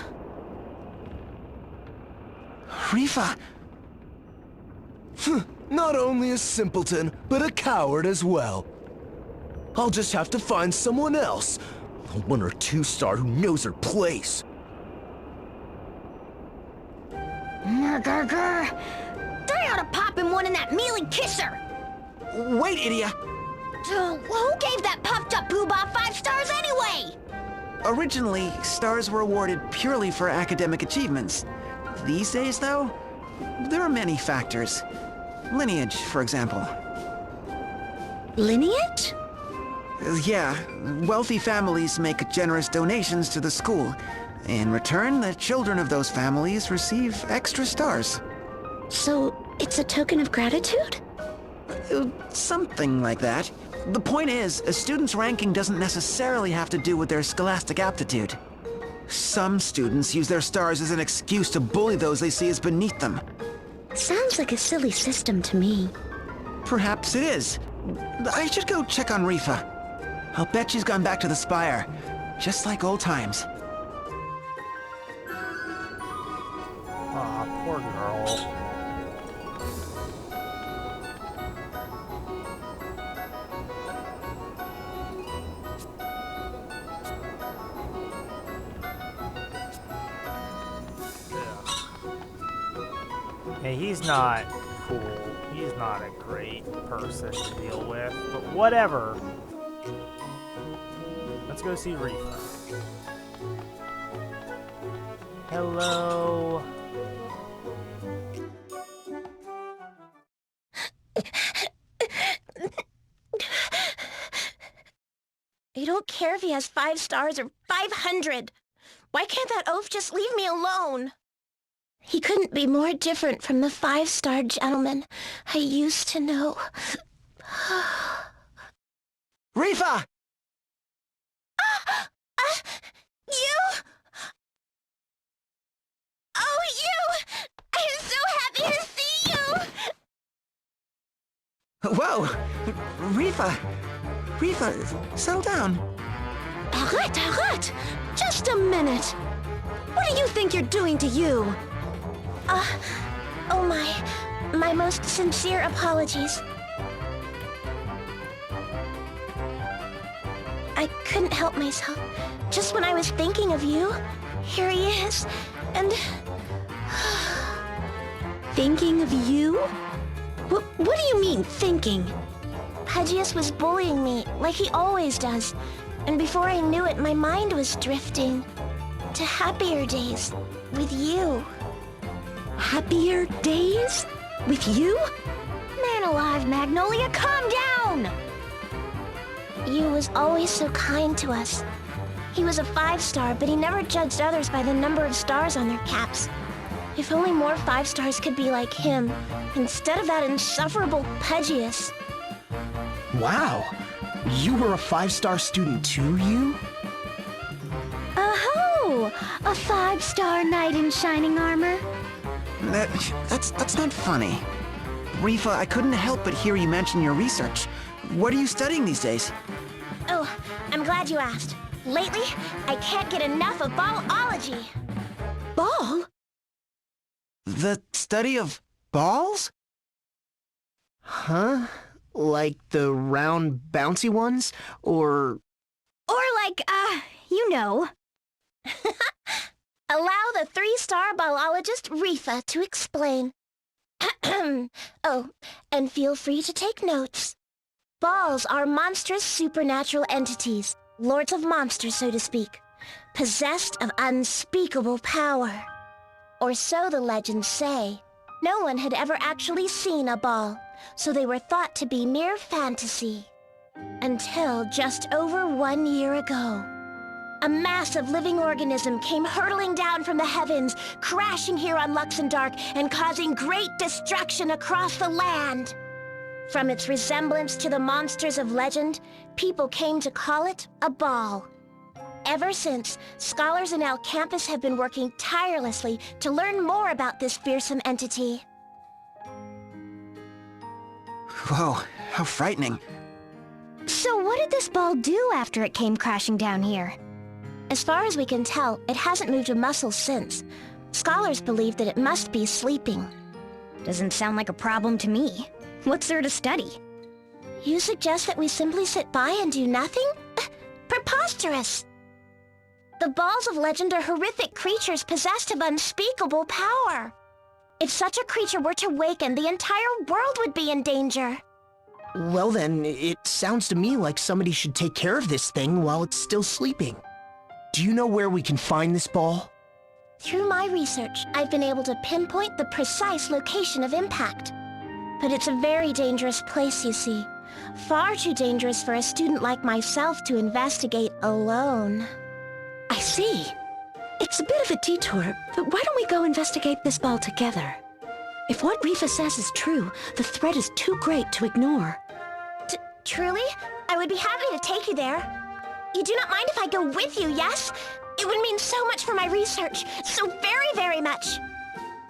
Rifa! Not only a simpleton, but a coward as well. I'll just have to find someone else. A 1 or 2-star who knows her place. They ought to pop him one in that mealy kisser! Wait, idiot! So, who gave that puffed-up poobah 5 stars anyway? Originally, stars were awarded purely for academic achievements. These days, though, there are many factors. Lineage, for example. Lineage? Yeah, wealthy families make generous donations to the school. In return, the children of those families receive extra stars. So, it's a token of gratitude? Something like that. The point is, a student's ranking doesn't necessarily have to do with their scholastic aptitude. Some students use their stars as an excuse to bully those they see as beneath them. Sounds like a silly system to me. Perhaps it is. I should go check on Rifa. I'll bet she's gone back to the Spire, just like old times. Aw, poor girl. Hey, he's not cool. He's not a great person to deal with, but whatever. Let's go see Rifa. Hello. I don't care if he has 5 stars or 500. Why can't that oaf just leave me alone? He couldn't be more different from the 5-star gentleman I used to know. Rifa! You? Oh, you! I'm so happy to see you! Whoa! Rifa! Rifa, settle down. Arrête! Just a minute! What do you think you're doing to you? Oh my most sincere apologies. I couldn't help myself. Just when I was thinking of you, here he is, and... Thinking of you? What do you mean, thinking? Pudgius was bullying me, like he always does. And before I knew it, my mind was drifting to happier days with you. Happier days? With you? Man alive, Magnolia, calm down! You was always so kind to us. He was a 5-star, but he never judged others by the number of stars on their caps. If only more 5-stars could be like him, instead of that insufferable Pudgius. Wow. You were a 5-star student too, you? Oh, a 5-star knight in shining armor? That's not funny. Rifa, I couldn't help but hear you mention your research. What are you studying these days? Oh, I'm glad you asked. Lately, I can't get enough of ballology. Ball? The study of balls? Huh? Like the round, bouncy ones? Or... Or like, you know. Allow the 3-star ballologist Rifa to explain. Oh, and feel free to take notes. Balls are monstrous supernatural entities, lords of monsters, so to speak, possessed of unspeakable power. Or so the legends say. No one had ever actually seen a ball, so they were thought to be mere fantasy. Until just over 1 year ago. A massive living organism came hurtling down from the heavens, crashing here on Luxendark and causing great destruction across the land. From its resemblance to the monsters of legend, people came to call it a ball. Ever since, scholars in Alcampus have been working tirelessly to learn more about this fearsome entity. Whoa, how frightening. So what did this ball do after it came crashing down here? As far as we can tell, it hasn't moved a muscle since. Scholars believe that it must be sleeping. Doesn't sound like a problem to me. What's there to study? You suggest that we simply sit by and do nothing? Preposterous! The balls of legend are horrific creatures possessed of unspeakable power. If such a creature were to waken, the entire world would be in danger. Well then, it sounds to me like somebody should take care of this thing while it's still sleeping. Do you know where we can find this ball? Through my research, I've been able to pinpoint the precise location of impact. But it's a very dangerous place, you see. Far too dangerous for a student like myself to investigate alone. I see. It's a bit of a detour, but why don't we go investigate this ball together? If what Rifa says is true, the threat is too great to ignore. Truly? I would be happy to take you there. You do not mind if I go with you, yes? It would mean so much for my research. So very, very much.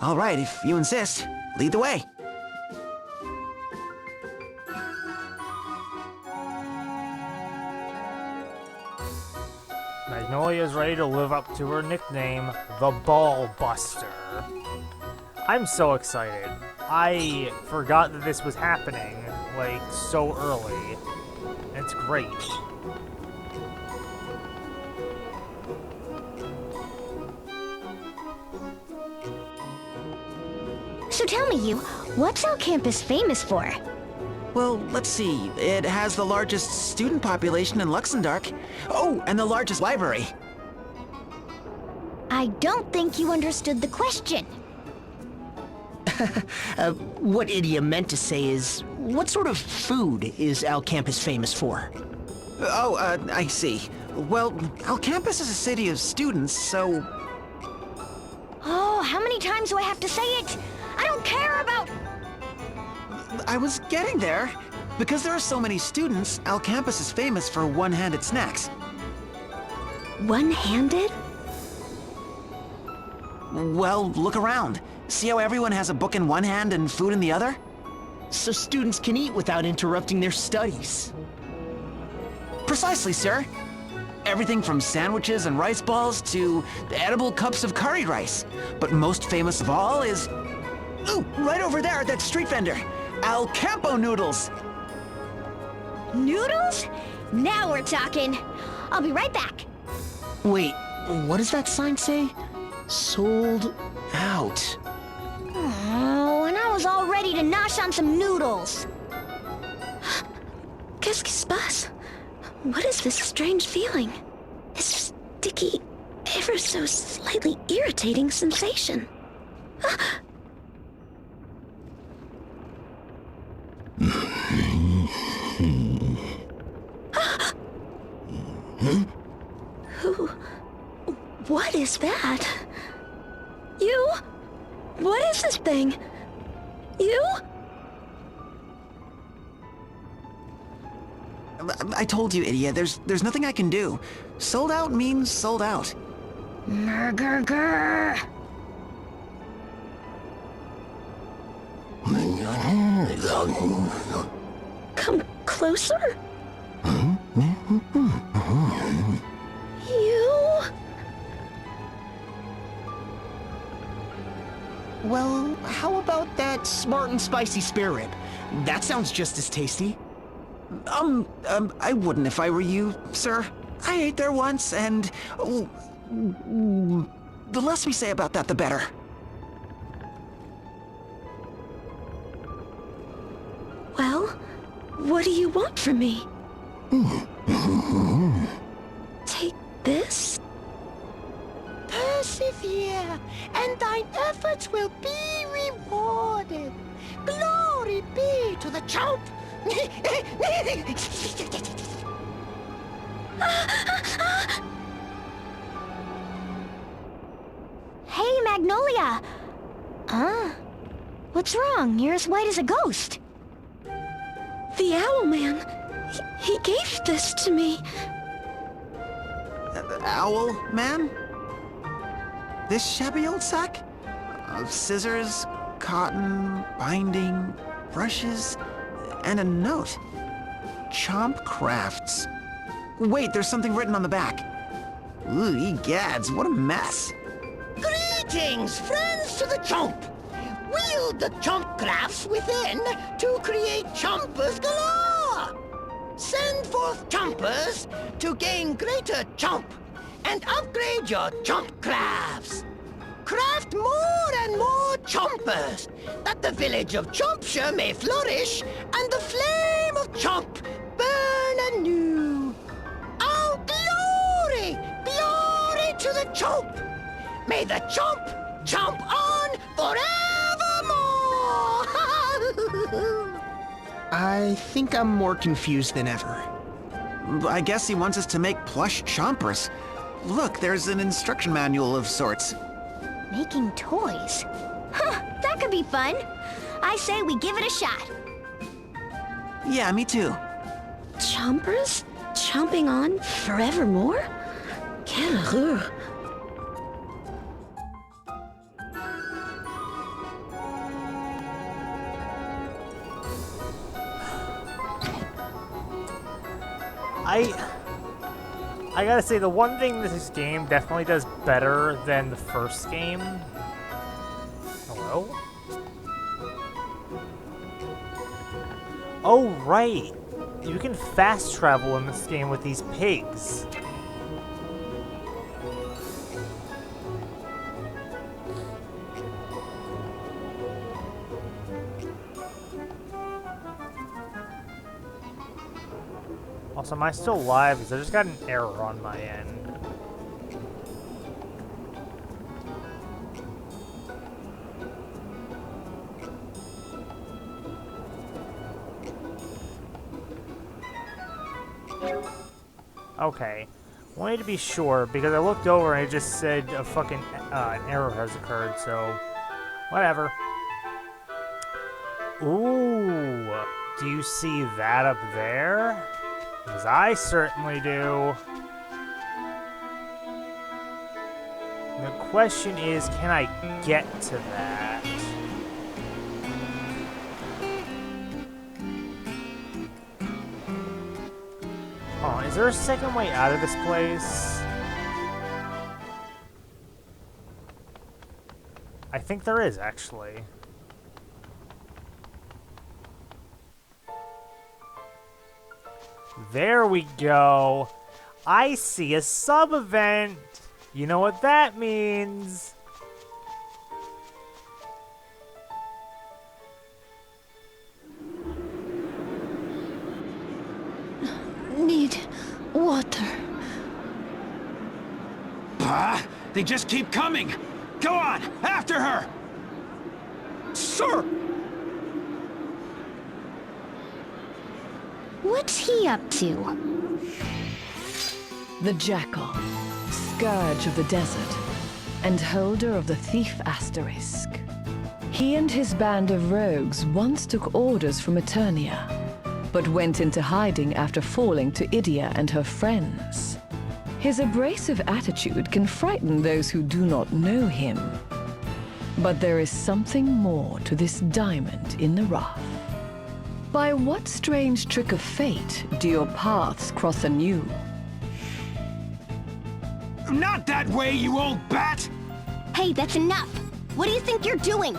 All right, if you insist, lead the way. Magnolia is ready to live up to her nickname, the Ball Buster. I'm so excited. I forgot that this was happening, like, so early. It's great. So tell me, you, what's Alcampus famous for? Well, let's see. It has the largest student population in Luxendark. Oh, and the largest library. I don't think you understood the question. What Idia meant to say is, what sort of food is Alcampus famous for? Oh, I see. Well, Alcampus is a city of students, so... Oh, how many times do I have to say it? I don't care about... I was getting there. Because there are so many students, Alcampus is famous for one-handed snacks. One-handed? Well, look around. See how everyone has a book in one hand and food in the other? So students can eat without interrupting their studies. Precisely, sir. Everything from sandwiches and rice balls to edible cups of curry rice. But most famous of all is... Ooh, right over there, that street vendor. Al Campo noodles. Noodles? Now we're talking. I'll be right back. Wait, what does that sign say? Sold out. Oh, and I was all ready to nosh on some noodles. Qu'est-ce qui se passe? What is this strange feeling? This sticky, ever so slightly irritating sensation. Who? What is that? You? What is this thing? You? I told you, idiot. There's nothing I can do. Sold out means sold out. Grr. Come closer? You? Well, how about that smart and spicy spare rib? That sounds just as tasty. I wouldn't if I were you, sir. I ate there once, and the less we say about that, the better. Well, what do you want from me? Take this? Persevere, and thine efforts will be rewarded. Glory be to the chomp! Hey, Magnolia! What's wrong? You're as white as a ghost. The Owl Man. He gave this to me. Owl man? This shabby old sack? Of scissors, cotton, binding, brushes, and a note. Chomp Crafts. Wait, there's something written on the back. Ooh, egads, what a mess. Greetings, friends to the chomp! Wield the chomp crafts within to create chompers galore! Send forth chompers to gain greater chomp and upgrade your chomp crafts! Craft more and more chompers, that the village of Chompshire may flourish and the flame of chomp burn anew! Oh, glory! Glory to the chomp! May the chomp chomp on forevermore! I think I'm more confused than ever. I guess he wants us to make plush chompers. Look, there's an instruction manual of sorts. Making toys? Huh, that could be fun. I say we give it a shot. Yeah, me too. Chompers? Chomping on forevermore? Quelle horreur. I gotta say, the one thing this game definitely does better than the first game... Hello? Oh, right! You can fast travel in this game with these pigs. Also, am I still live? Because I just got an error on my end. Okay. Wanted to be sure, because I looked over and it just said a fucking an error has occurred, so... Whatever. Ooh! Do you see that up there? Because I certainly do. The question is, can I get to that? Oh, is there a second way out of this place? I think there is, actually. There we go. I see a sub-event. You know what that means. Need water. Bah! They just keep coming! Go on! After her! Sir! What's he up to? The Jackal, scourge of the desert, and holder of the Thief Asterisk. He and his band of rogues once took orders from Eternia, but went into hiding after falling to Idia and her friends. His abrasive attitude can frighten those who do not know him. But there is something more to this diamond in the rough. By what strange trick of fate do your paths cross anew? Not that way, you old bat! Hey, that's enough! What do you think you're doing?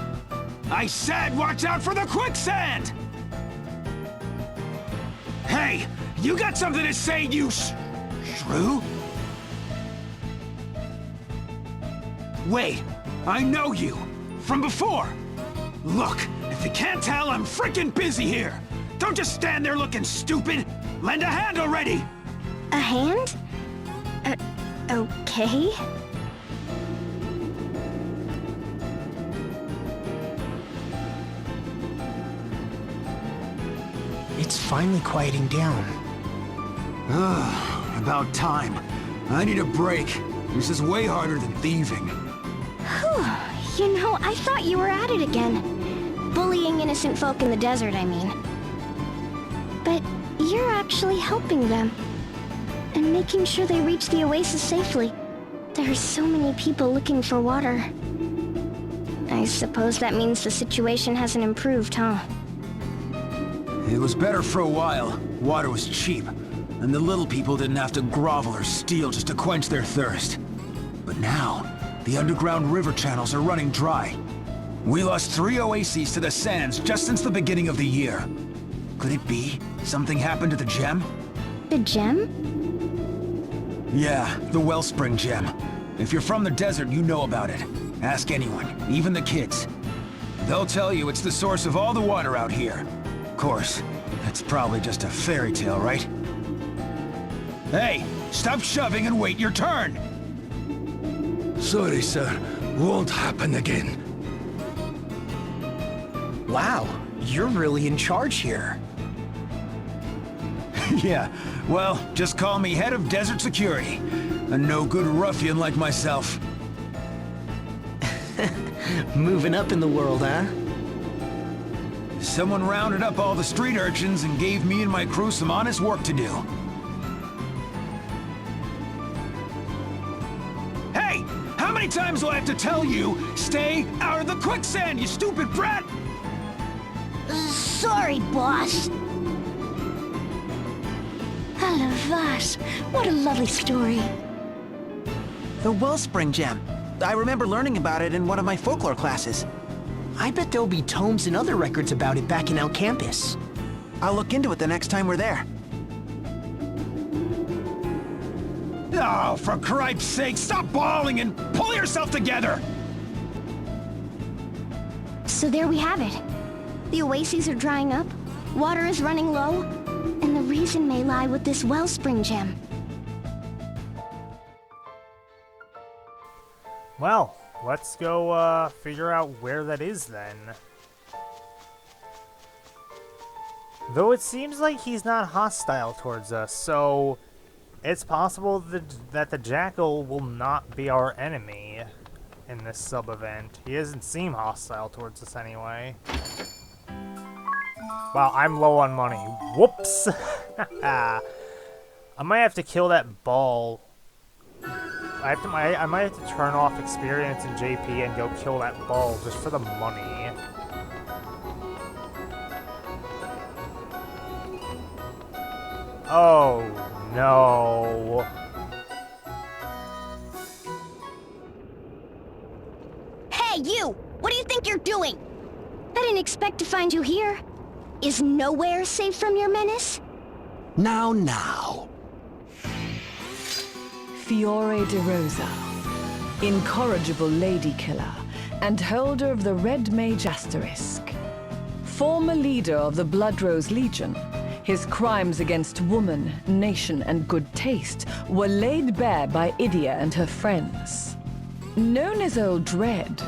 I said watch out for the quicksand! Hey, you got something to say, you shrew? Wait, I know you. From before. Look, if you can't tell, I'm freaking busy here. Don't just stand there looking stupid. Lend a hand already. A hand? Okay. It's finally quieting down. Ugh, about time. I need a break. This is way harder than thieving. Whew. You know, I thought you were at it again. Bullying innocent folk in the desert, I mean. But you're actually helping them. And making sure they reach the oasis safely. There are so many people looking for water. I suppose that means the situation hasn't improved, huh? It was better for a while. Water was cheap, and the little people didn't have to grovel or steal just to quench their thirst. But now, the underground river channels are running dry. We lost 3 oases to the sands just since the beginning of the year. Could it be something happened to the gem? The gem? Yeah, the Wellspring Gem. If you're from the desert, you know about it. Ask anyone, even the kids. They'll tell you it's the source of all the water out here. Of course, that's probably just a fairy tale, right? Hey, stop shoving and wait your turn! Sorry, sir. Won't happen again. Wow, you're really in charge here. Yeah, well, just call me head of desert security. A no-good ruffian like myself. Moving up in the world, huh? Someone rounded up all the street urchins and gave me and my crew some honest work to do. Hey! How many times do I have to tell you, stay out of the quicksand, you stupid brat? Sorry, boss. Alavas, what a lovely story. The Wellspring Gem. I remember learning about it in one of my folklore classes. I bet there'll be tomes and other records about it back in El Campus. I'll look into it the next time we're there. Oh, for cripe's sake, stop bawling and pull yourself together! So there we have it. The oases are drying up, water is running low, and the reason may lie with this Wellspring Gem. Well, let's go figure out where that is then. Though it seems like he's not hostile towards us, so it's possible that the Jackal will not be our enemy in this sub-event. He doesn't seem hostile towards us anyway. Wow, I'm low on money. Whoops! I might have to kill that ball. I might have to turn off experience in JP and go kill that ball just for the money. Oh no. Hey, you! What do you think you're doing? I didn't expect to find you here. Is nowhere safe from your menace? Now. Fiore de Rosa, incorrigible lady killer and holder of the Red Mage Asterisk. Former leader of the Bloodrose Legion, his crimes against woman, nation, and good taste were laid bare by Idia and her friends. Known as Old Dread,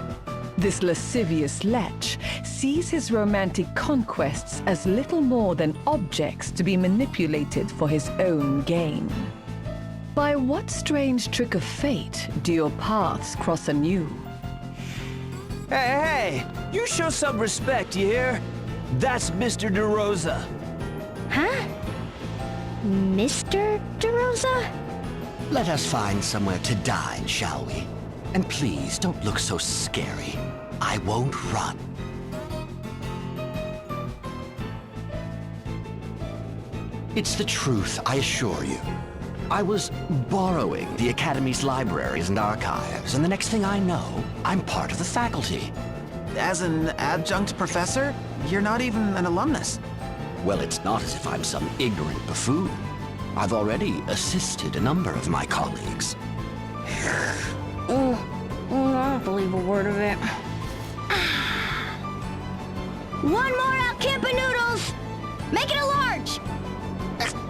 this lascivious lech sees his romantic conquests as little more than objects to be manipulated for his own gain. By what strange trick of fate do your paths cross anew? Hey, you show some respect, you hear? That's Mr. De Rosa. Huh? Mr. De Rosa? Let us find somewhere to dine, shall we? And please, don't look so scary. I won't run. It's the truth, I assure you. I was borrowing the Academy's libraries and archives, and the next thing I know, I'm part of the faculty. As an adjunct professor, you're not even an alumnus. Well, it's not as if I'm some ignorant buffoon. I've already assisted a number of my colleagues. I don't believe a word of it. One more Alcampa noodles! Make it a large!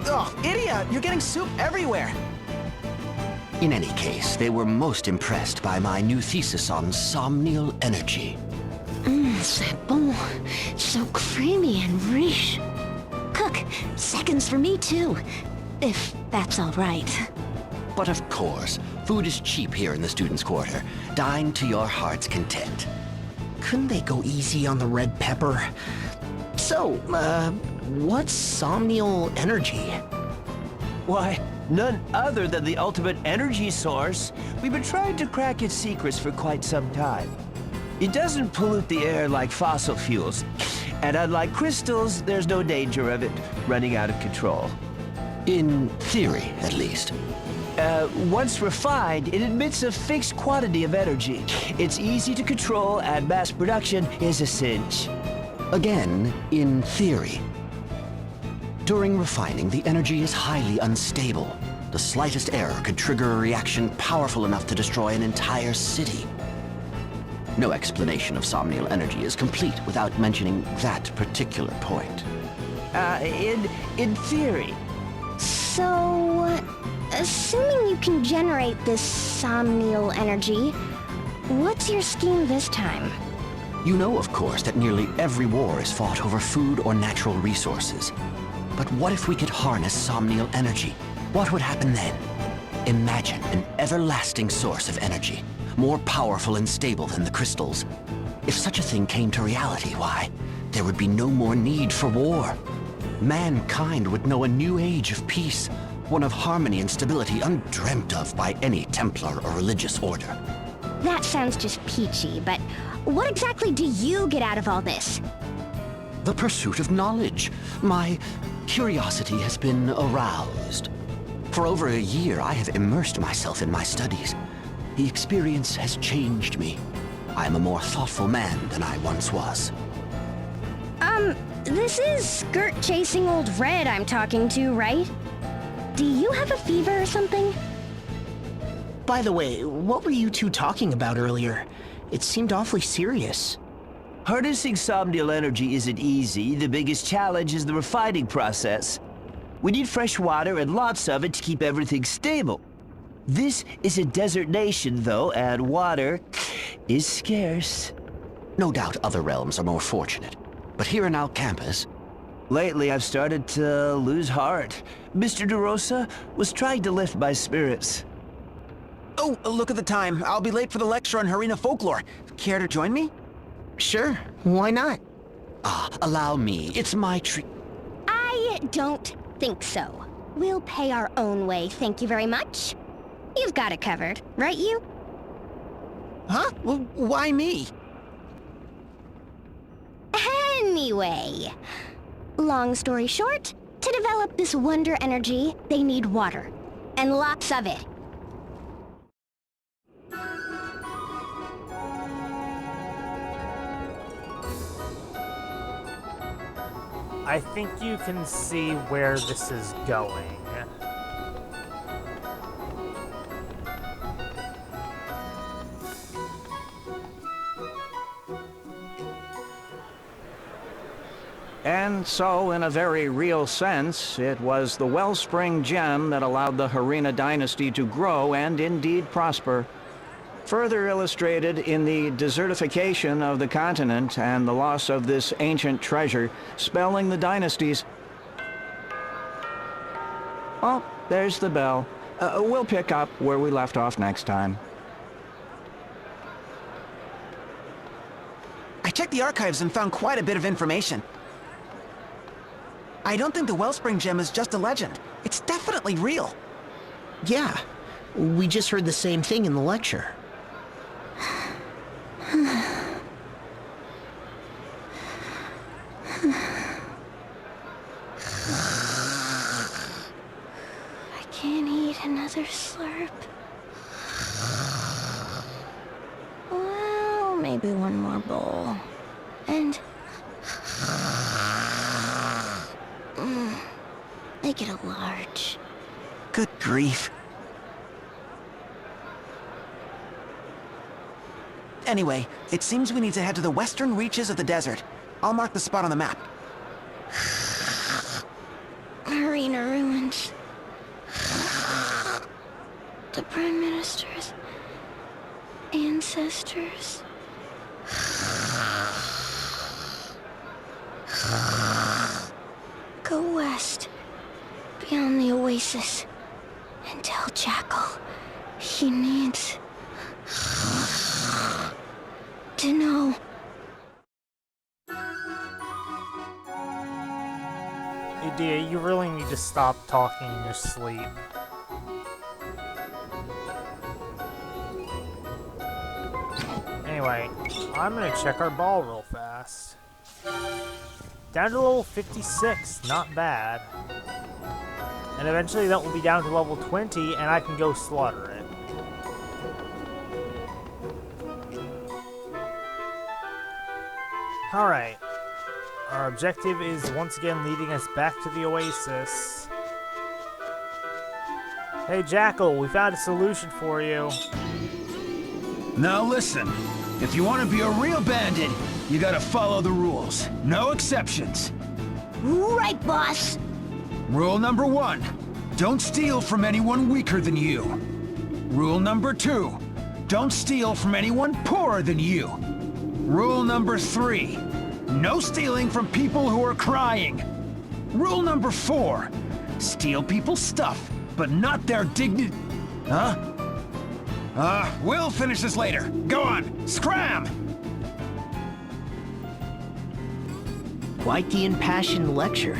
Oh, idiot! You're getting soup everywhere! In any case, they were most impressed by my new thesis on somnial energy. C'est bon. So creamy and rich. Cook, seconds for me too. If that's all right. But of course, food is cheap here in the students' quarter. Dine to your heart's content. Couldn't they go easy on the red pepper? So, what's somnial energy? Why, none other than the ultimate energy source. We've been trying to crack its secrets for quite some time. It doesn't pollute the air like fossil fuels, and unlike crystals, there's no danger of it running out of control. In theory, at least. Once refined, it emits a fixed quantity of energy. It's easy to control, and mass production is a cinch. Again, in theory. During refining, the energy is highly unstable. The slightest error could trigger a reaction powerful enough to destroy an entire city. No explanation of somnial energy is complete without mentioning that particular point. In theory. So, assuming you can generate this somnial energy, what's your scheme this time? You know, of course, that nearly every war is fought over food or natural resources. But what if we could harness somnial energy? What would happen then? Imagine an everlasting source of energy, more powerful and stable than the crystals. If such a thing came to reality, why, there would be no more need for war. Mankind would know a new age of peace, one of harmony and stability undreamt of by any Templar or religious order. That sounds just peachy, but what exactly do you get out of all this? The pursuit of knowledge. My curiosity has been aroused. For over a year, I have immersed myself in my studies. The experience has changed me. I am a more thoughtful man than I once was. This is skirt-chasing Old Red I'm talking to, right? Do you have a fever or something? By the way, what were you two talking about earlier? It seemed awfully serious. Harnessing somnial energy isn't easy. The biggest challenge is the refining process. We need fresh water and lots of it to keep everything stable. This is a desert nation, though, and water is scarce. No doubt other realms are more fortunate. But here in Alcampus... Lately, I've started to lose heart. Mr. De Rosa was trying to lift my spirits. Oh, look at the time. I'll be late for the lecture on Harina folklore. Care to join me? Sure, why not? Allow me. It's my treat. I don't think so. We'll pay our own way, thank you very much. You've got it covered, right you? Huh? Well, why me? Anyway, long story short, to develop this wonder energy, they need water. And lots of it. I think you can see where this is going. And so, in a very real sense, it was the Wellspring Gem that allowed the Harina dynasty to grow and indeed prosper. Further illustrated in the desertification of the continent and the loss of this ancient treasure, spelling the dynasties. Oh, there's the bell. We'll pick up where we left off next time. I checked the archives and found quite a bit of information. I don't think the Wellspring Gem is just a legend. It's definitely real. Yeah, we just heard the same thing in the lecture. I can't eat another slurp. Well, maybe one more bowl. And... make it a large. Good grief. Anyway, it seems we need to head to the western reaches of the desert. I'll mark the spot on the map. Harina ruins. The Prime Minister's ancestors. Go west, beyond the oasis, and tell Jackal he needs to know. Idia, you really need to stop talking in your sleep. Anyway, I'm gonna check our ball real fast. Down to level 56, not bad. And eventually that will be down to level 20 and I can go slaughter it. Alright. Our objective is once again leading us back to the oasis. Hey Jackal, we found a solution for you. Now listen, if you want to be a real bandit, you gotta follow the rules. No exceptions. Right, boss. Rule number 1, don't steal from anyone weaker than you. Rule number 2, don't steal from anyone poorer than you. Rule number 3, no stealing from people who are crying. Rule number 4, steal people's stuff, but not their dignity. Huh? We'll finish this later. Go on, scram! Quite the impassioned lecture.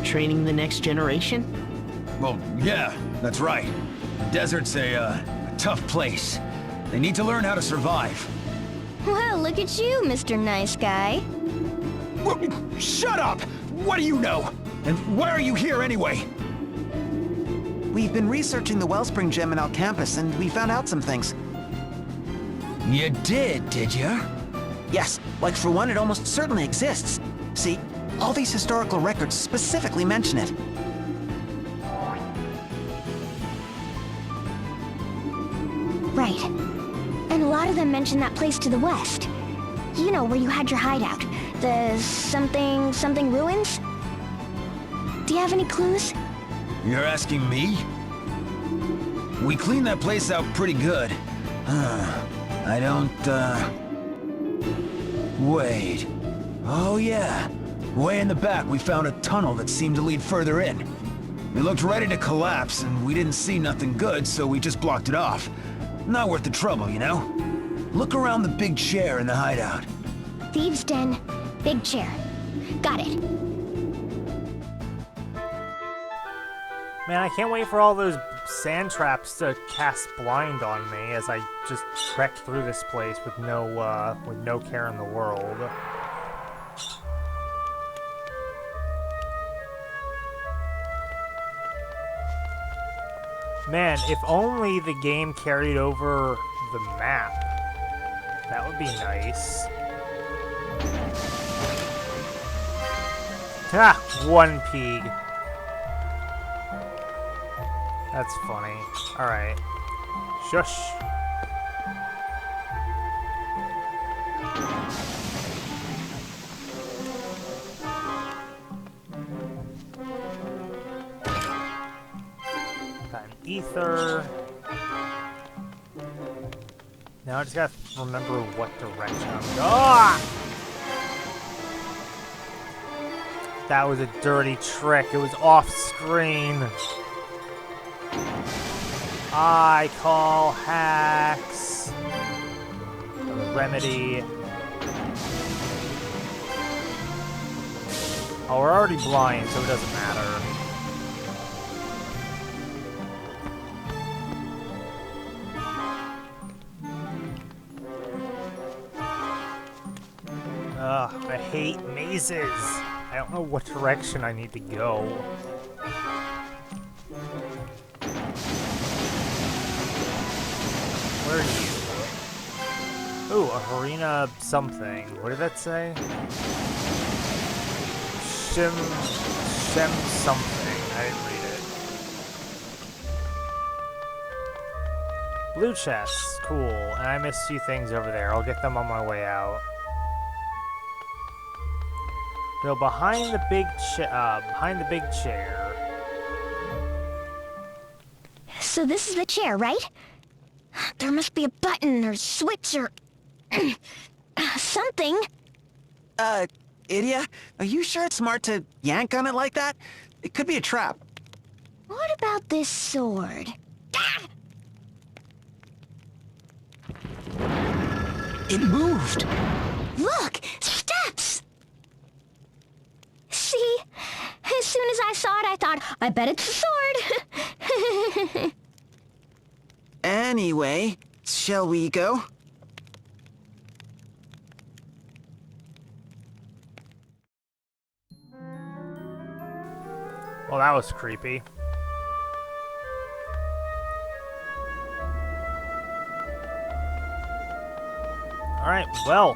Training the next generation? Well, yeah, that's right. Desert's a tough place. They need to learn how to survive. Well, look at you, Mr. Nice Guy. Shut up! What do you know? And why are you here anyway? We've been researching the Wellspring Gem in Alcampus, and we found out some things. You did you? Yes, like for one, it almost certainly exists. See, all these historical records specifically mention it. Right. And a lot of them mention that place to the west. You know, where you had your hideout. The something ruins? Do you have any clues? You're asking me? We cleaned that place out pretty good. I don't, Wait. Oh yeah. Way in the back, we found a tunnel that seemed to lead further in. It looked ready to collapse, and we didn't see nothing good, so we just blocked it off. Not worth the trouble, you know? Look around the big chair in the hideout. Thieves' Den, big chair. Got it. Man, I can't wait for all those sand traps to cast blind on me as I just trek through this place with no care in the world. Man, if only the game carried over the map. That would be nice. Ha! One pig. That's funny. Alright. Shush. Got an ether. Now I just gotta remember what direction I'm going. Ah! That was a dirty trick. It was off screen. I call hacks. The remedy. Oh, we're already blind, so it doesn't matter. Ugh, I hate mazes. I don't know what direction I need to go. Where are you? Ooh, a Harina something. What did that say? Shem something. I didn't read it. Blue chests. Cool. And I missed 2 things over there. I'll get them on my way out. Go behind the big chair. So this is the chair, right? There must be a button or switch or something. Idia, are you sure it's smart to yank on it like that? It could be a trap. What about this sword? It moved. Look, steps. See? As soon as I saw it, I thought, I bet it's a sword. Anyway, shall we go? Well, that was creepy. Alright, well.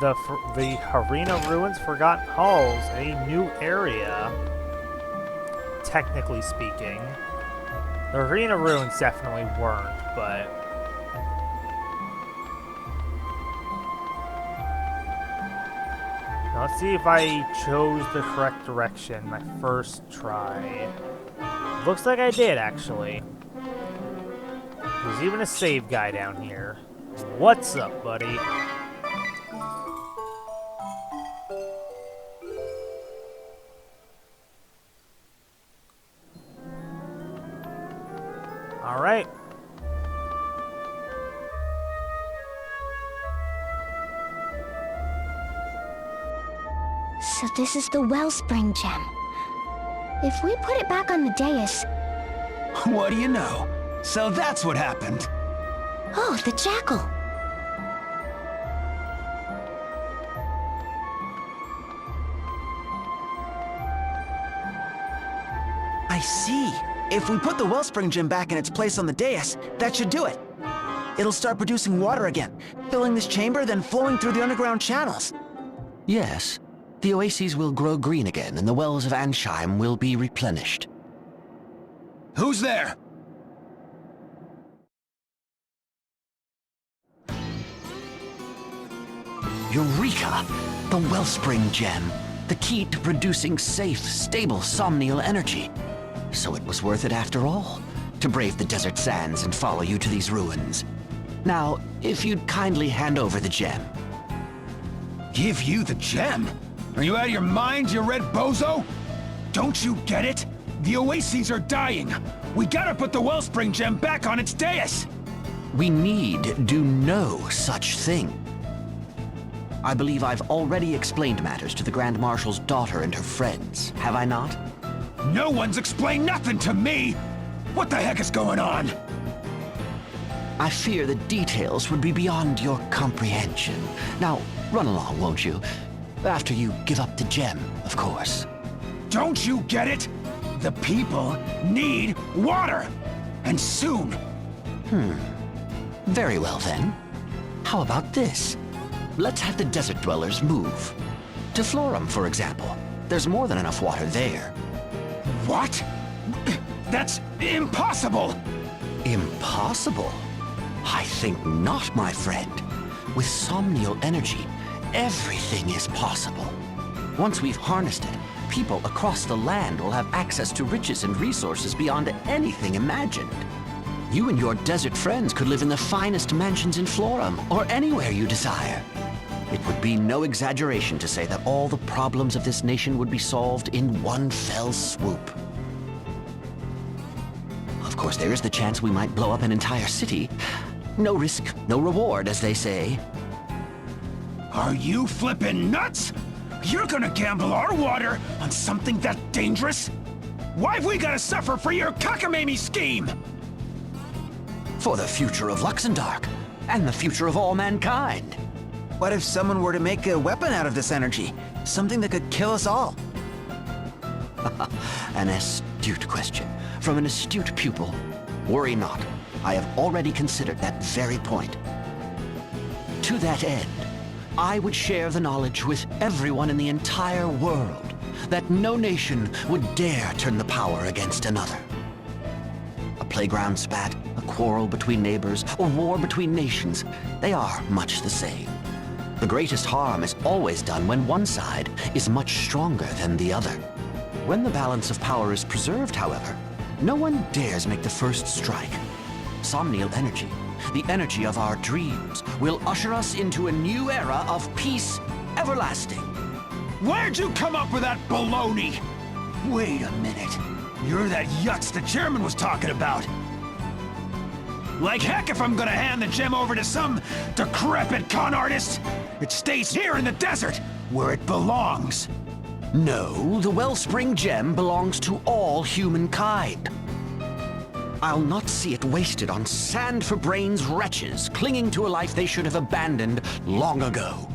The Harina Ruins Forgotten Halls, a new area, technically speaking. The Harina Ruins definitely weren't, but... Now let's see if I chose the correct direction my first try. Looks like I did, actually. There's even a save guy down here. What's up, buddy? Alright. So this is the Wellspring Gem. If we put it back on the dais... What do you know? So that's what happened. Oh, the jackal. I see. If we put the Wellspring Gem back in its place on the dais, that should do it. It'll start producing water again, filling this chamber, then flowing through the underground channels. Yes. The oases will grow green again, and the wells of Ansheim will be replenished. Who's there? Eureka! The Wellspring Gem. The key to producing safe, stable, somnial energy. So it was worth it after all, to brave the desert sands and follow you to these ruins. Now, if you'd kindly hand over the gem. Give you the gem? Are you out of your mind, you red bozo? Don't you get it? The oases are dying. We gotta put the Wellspring Gem back on its dais. We need do no such thing. I believe I've already explained matters to the Grand Marshal's daughter and her friends, have I not? No one's explained nothing to me! What the heck is going on? I fear the details would be beyond your comprehension. Now, run along, won't you? After you give up the gem, of course. Don't you get it? The people need water! And soon! Very well then. How about this? Let's have the desert dwellers move. To Florum, for example. There's more than enough water there. What? That's impossible! Impossible? I think not, my friend. With somnial energy, everything is possible. Once we've harnessed it, people across the land will have access to riches and resources beyond anything imagined. You and your desert friends could live in the finest mansions in Florum, or anywhere you desire. It would be no exaggeration to say that all the problems of this nation would be solved in one fell swoop. Of course, there is the chance we might blow up an entire city. No risk, no reward, as they say. Are you flippin' nuts? You're gonna gamble our water on something that dangerous? Why've we gotta suffer for your cockamamie scheme? For the future of Luxendark, and the future of all mankind. What if someone were to make a weapon out of this energy? Something that could kill us all? An astute question, from an astute pupil. Worry not, I have already considered that very point. To that end, I would share the knowledge with everyone in the entire world that no nation would dare turn the power against another. A playground spat, a quarrel between neighbors, a war between nations, they are much the same. The greatest harm is always done when one side is much stronger than the other. When the balance of power is preserved, however, no one dares make the first strike. Somnial energy, the energy of our dreams, will usher us into a new era of peace everlasting. Where'd you come up with that baloney? Wait a minute. You're that Yutz the chairman was talking about. Like heck if I'm gonna hand the gem over to some decrepit con artist. It stays here in the desert, where it belongs. No, the Wellspring Gem belongs to all humankind. I'll not see it wasted on sand-for-brains wretches clinging to a life they should have abandoned long ago.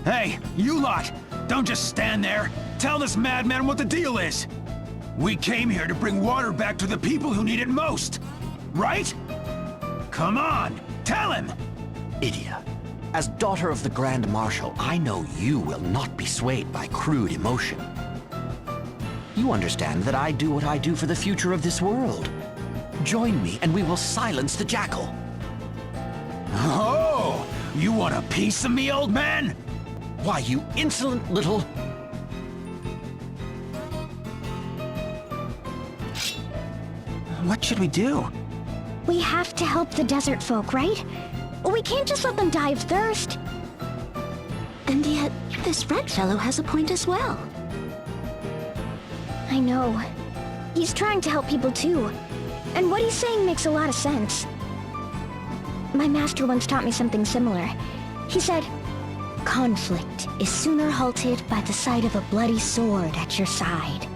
Hey, you lot! Don't just stand there. Tell this madman what the deal is. We came here to bring water back to the people who need it most. Right? Come on, tell him! Idia, as daughter of the Grand Marshal, I know you will not be swayed by crude emotion. You understand that I do what I do for the future of this world. Join me and we will silence the Jackal. Oh! You want a piece of me, old man? Why, you insolent little... What should we do? We have to help the desert folk, right? We can't just let them die of thirst. And yet, this red fellow has a point as well. I know. He's trying to help people too. And what he's saying makes a lot of sense. My master once taught me something similar. He said, conflict is sooner halted by the sight of a bloody sword at your side.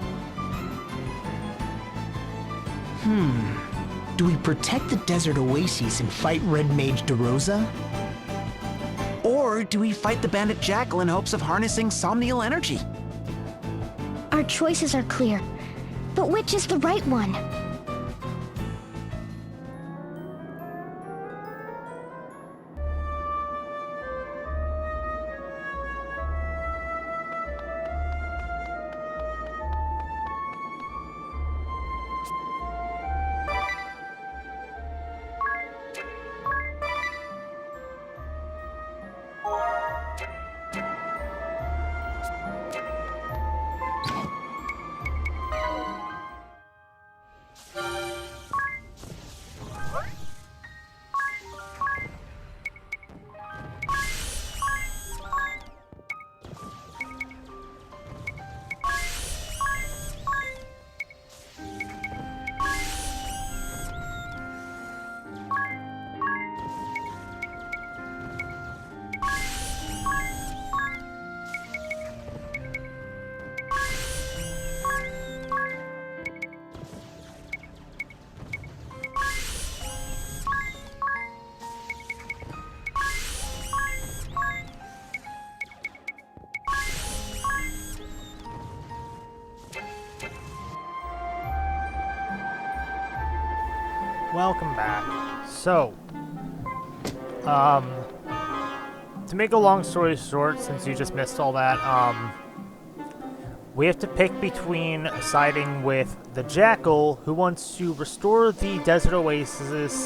Do we protect the desert oases and fight Red Mage DeRosa? Or do we fight the bandit Jackal in hopes of harnessing somnial energy? Our choices are clear, but which is the right one? Welcome back. So, to to make a long story short, since you just missed all that, we have to pick between siding with the Jackal, who wants to restore the desert oases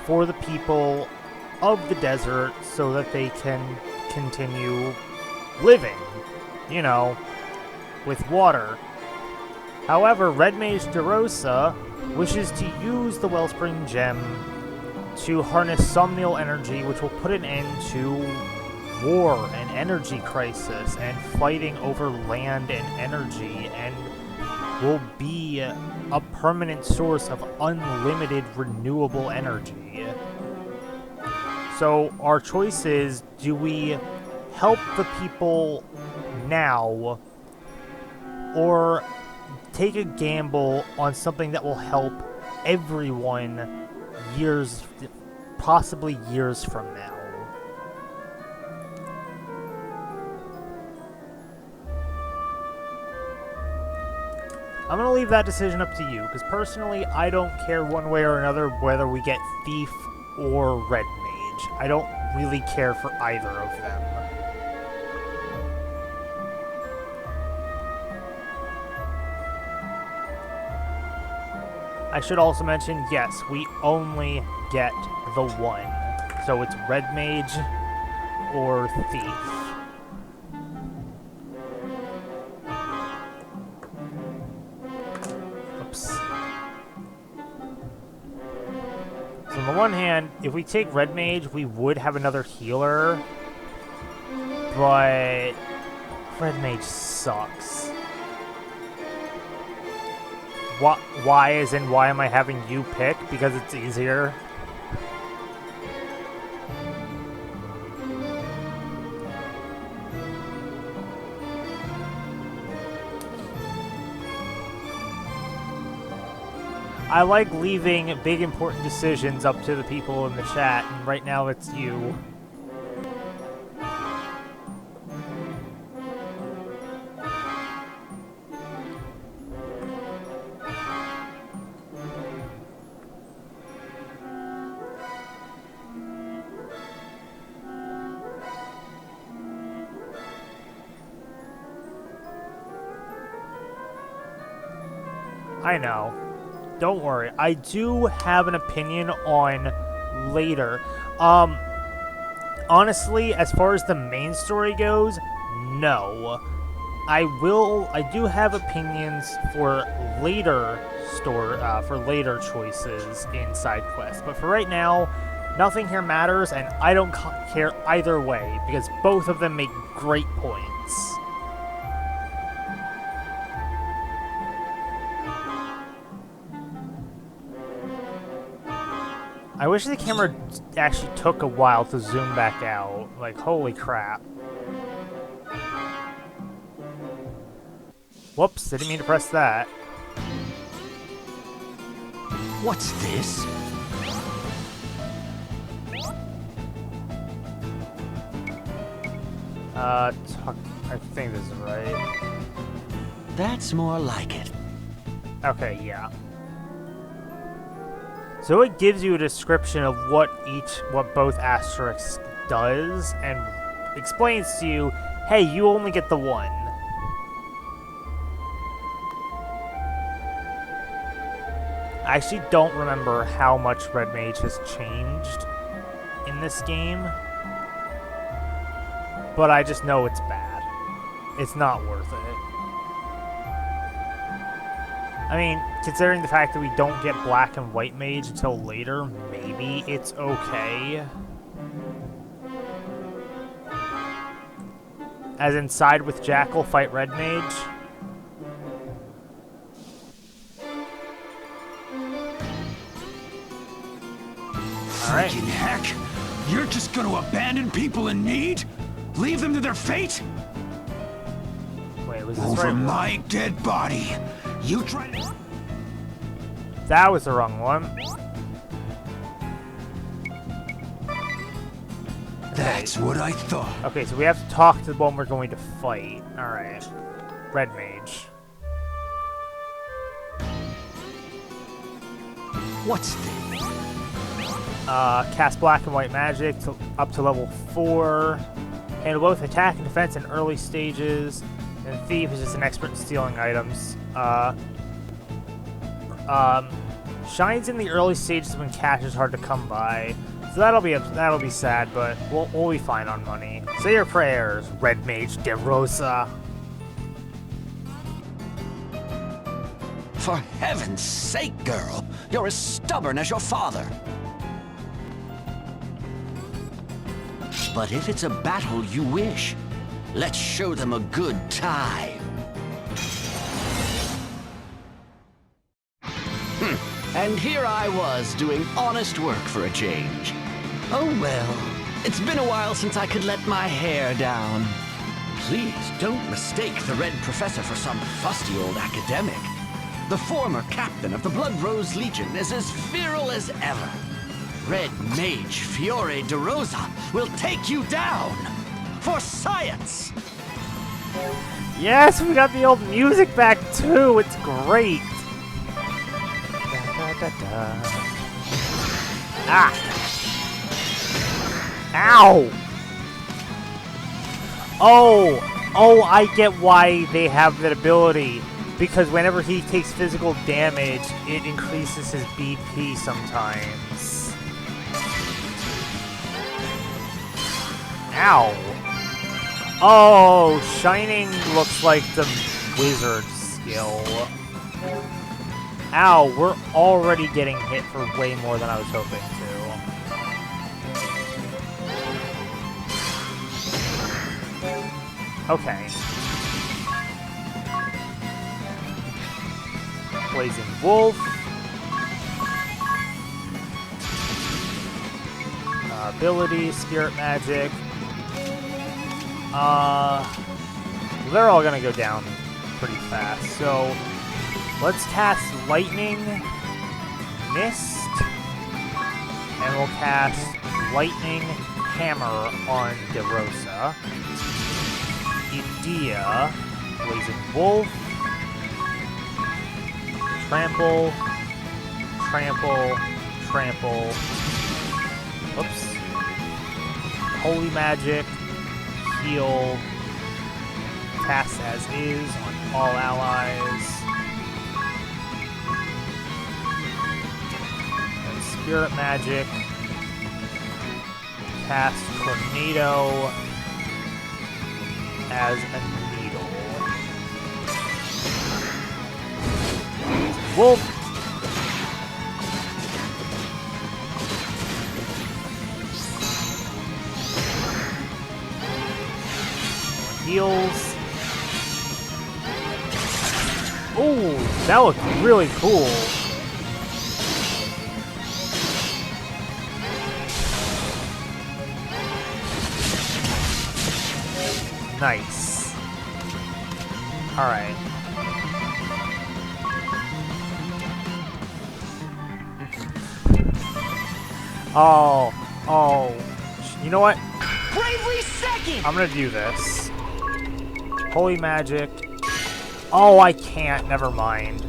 for the people of the desert so that they can continue living, you know, with water. However, Red Mage DeRosa wishes to use the Wellspring Gem to harness Somnial energy, which will put an end to war and energy crisis and fighting over land and energy, and will be a permanent source of unlimited renewable energy. So our choice is, do we help the people now, or take a gamble on something that will help everyone years, possibly years from now? I'm going to leave that decision up to you, because personally, I don't care one way or another whether we get Thief or Red Mage. I don't really care for either of them. I should also mention, yes, we only get the one. So it's Red Mage or Thief. Oops. So on the one hand, if we take Red Mage, we would have another healer. But Red Mage sucks. Why am I having you pick? Because it's easier? I like leaving big important decisions up to the people in the chat, and right now it's you. I know. Don't worry. I do have an opinion on later. Honestly, as far as the main story goes, no. I do have opinions for later choices in side quests, but for right now, nothing here matters, and I don't care either way, because both of them make great points. I wish the camera actually took a while to zoom back out. Like, holy crap. Whoops, I didn't mean to press that. What's this? I think this is right. That's more like it. Okay, yeah. So it gives you a description of what both asterisks does, and explains to you, hey, you only get the one. I actually don't remember how much Red Mage has changed in this game, but I just know it's bad. It's not worth it. I mean, considering the fact that we don't get Black and White Mage until later, maybe it's okay. As in, side with Jackal, fight Red Mage. Freaking heck! You're just gonna abandon people in need? Leave them to their fate? Wait, was this Over right? my dead body. You try to... That was the wrong one. That's what I thought. Okay, so we have to talk to the one we're going to fight. Alright. Red Mage. What's this? Cast black and white magic up to level 4. Handle both attack and defense in early stages. And Thief is just an expert in stealing items. Shines in the early stages when cash is hard to come by. So that'll be sad, but we'll be fine on money. Say your prayers, Red Mage De Rosa. For heaven's sake, girl, you're as stubborn as your father. But if it's a battle you wish, let's show them a good time. And here I was doing honest work for a change. Oh well, it's been a while since I could let my hair down. Please don't mistake the Red Professor for some fusty old academic. The former captain of the Blood Rose Legion is as feral as ever. Red Mage Fiore De Rosa will take you down for science. Yes, we got the old music back too. It's great. Da, da, da. Ah! Ow! Oh, I get why they have that ability. Because whenever he takes physical damage, it increases his BP sometimes. Ow! Oh, Shining looks like the wizard skill. Ow, we're already getting hit for way more than I was hoping to. Okay. Blazing Wolf. Ability, Spirit Magic. They're all gonna go down pretty fast, so let's cast Lightning, Mist, and we'll cast Lightning Hammer on De Rosa. Idea, Blazing Wolf, Trample, Trample, Trample. Oops. Holy Magic, Heal, cast as is on all allies. And Spirit Magic, cast Tornado as a needle. Wolf. Heals. Oh, that looked really cool. Nice. All right. Oh. You know what? Bravely second! I'm gonna do this. Holy Magic. Oh, I can't. Never mind.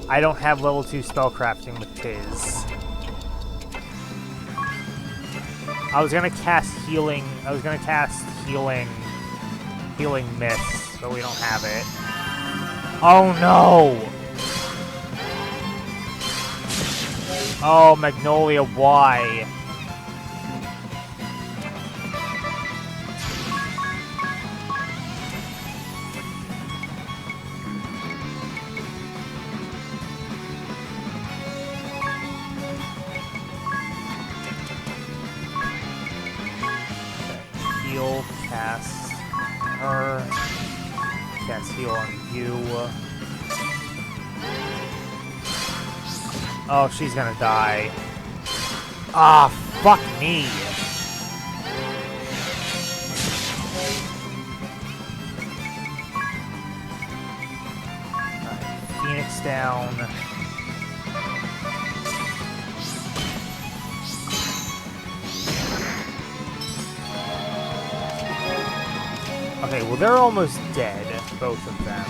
I don't have level 2 spellcrafting with Tiz. I was gonna cast healing. I was gonna cast healing mist, but we don't have it. Oh no! Oh, Magnolia, why? Heal, cast her, cast heal on you. Oh, she's gonna die. Ah, fuck me. Right, Phoenix down. Okay, well they're almost dead, both of them.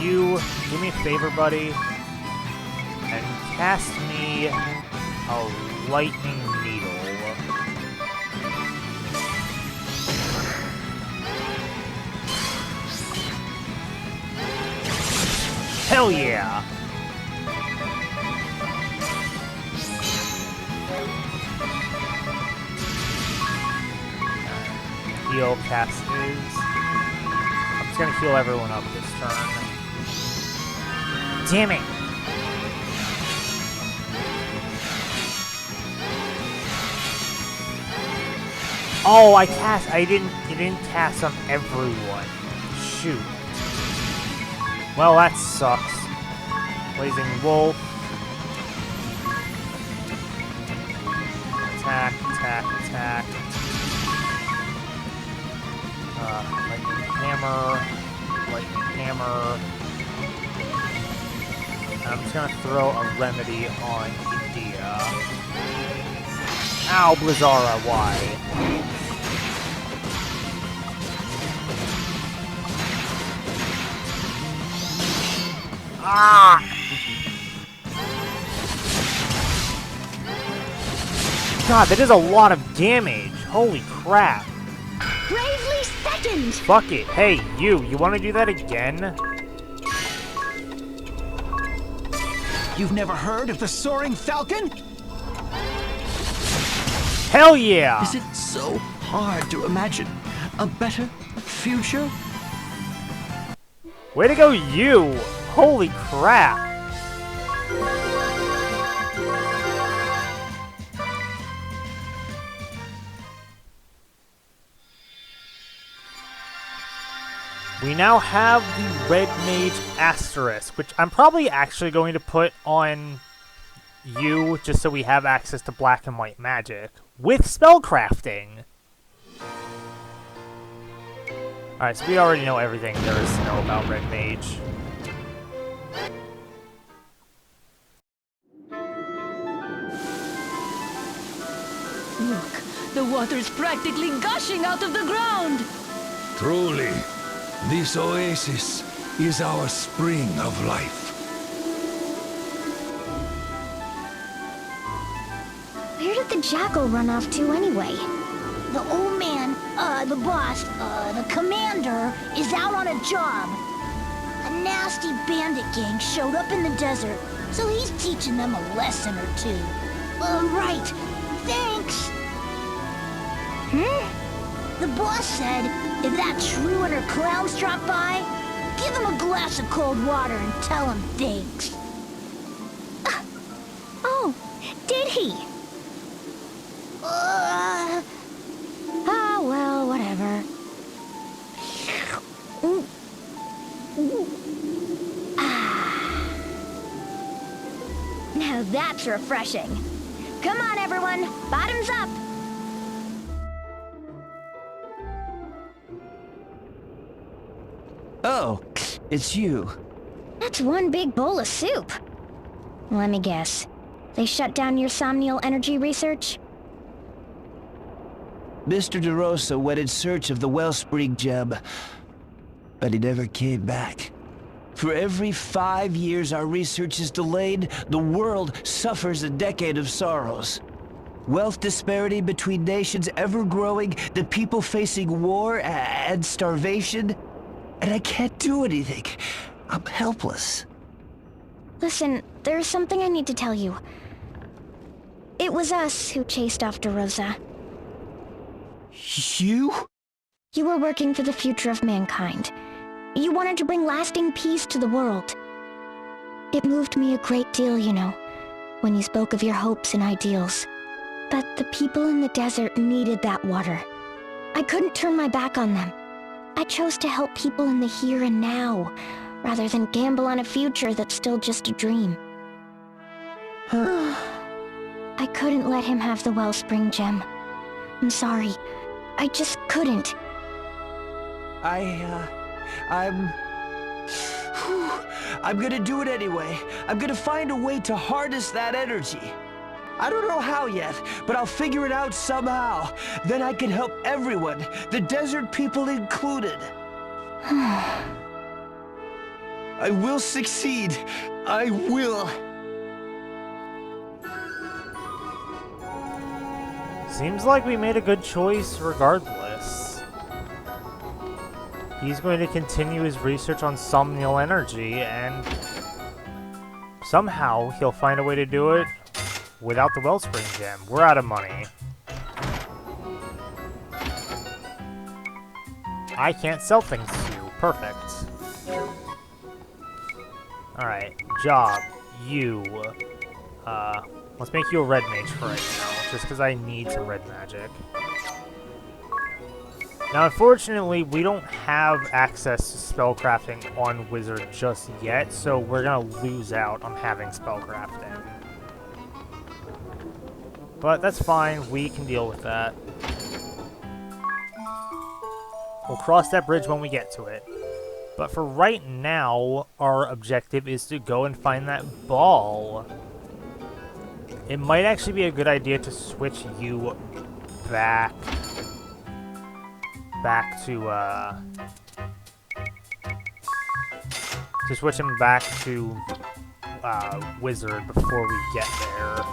You, do me a favor, buddy. and cast me a lightning needle. Hell yeah! Heal cast is. I'm just gonna heal everyone up this turn. Damn it! Oh, I didn't cast on everyone. Shoot. Well, that sucks. Blazing Wolf. Attack, attack, attack. Lightning Hammer. Lightning Hammer. I'm just gonna throw a remedy on Edea. Ow, Blizzara, why? Ah! God, that is a lot of damage. Holy crap. Bravely second! Fuck it. Hey, you want to do that again? You've never heard of the Soaring Falcon? Hell yeah! Is it so hard to imagine a better future? Way to go, you! Holy crap! We now have the Red Mage Asterisk, which I'm probably actually going to put on you, just so we have access to black and white magic, with spellcrafting! Alright, so we already know everything there is to know about Red Mage. Look, the water's practically gushing out of the ground! Truly, this oasis is our spring of life. Where did the jackal run off to anyway? The old man, the boss, the commander, is out on a job. A nasty bandit gang showed up in the desert, so he's teaching them a lesson or two. Right. Thanks. The boss said if that shrew and her clowns drop by, give them a glass of cold water and tell them thanks. Oh, did he? Oh, well, whatever. Now that's refreshing. Come on, everyone. Bottoms up. Oh, it's you. That's one big bowl of soup. Let me guess. They shut down your somnial energy research? Mr. DeRosa went in search of the Wellspring Gem, but he never came back. For every 5 years our research is delayed, the world suffers a decade of sorrows. Wealth disparity between nations ever growing, the people facing war and starvation, and I can't do anything. I'm helpless. Listen, there's something I need to tell you. It was us who chased off DeRosa. You? You were working for the future of mankind. You wanted to bring lasting peace to the world. It moved me a great deal, you know, when you spoke of your hopes and ideals. But the people in the desert needed that water. I couldn't turn my back on them. I chose to help people in the here and now, rather than gamble on a future that's still just a dream. I couldn't let him have the Wellspring Gem. I'm sorry. I just couldn't. I'm gonna do it anyway. I'm gonna find a way to harness that energy. I don't know how yet, but I'll figure it out somehow. Then I can help everyone, the desert people included. I will succeed. I will. Seems like we made a good choice regardless. He's going to continue his research on somnial energy, and somehow he'll find a way to do it without the Wellspring Gem. We're out of money. I can't sell things to you. Perfect. Alright, job. You. Let's make you a red mage for right now, just because I need some red magic. Now, unfortunately, we don't have access to spellcrafting on Wizard just yet, so we're gonna lose out on having spellcrafting. But that's fine, we can deal with that. We'll cross that bridge when we get to it. But for right now, our objective is to go and find that ball. It might actually be a good idea to switch you back to switch him back to Wizard before we get there.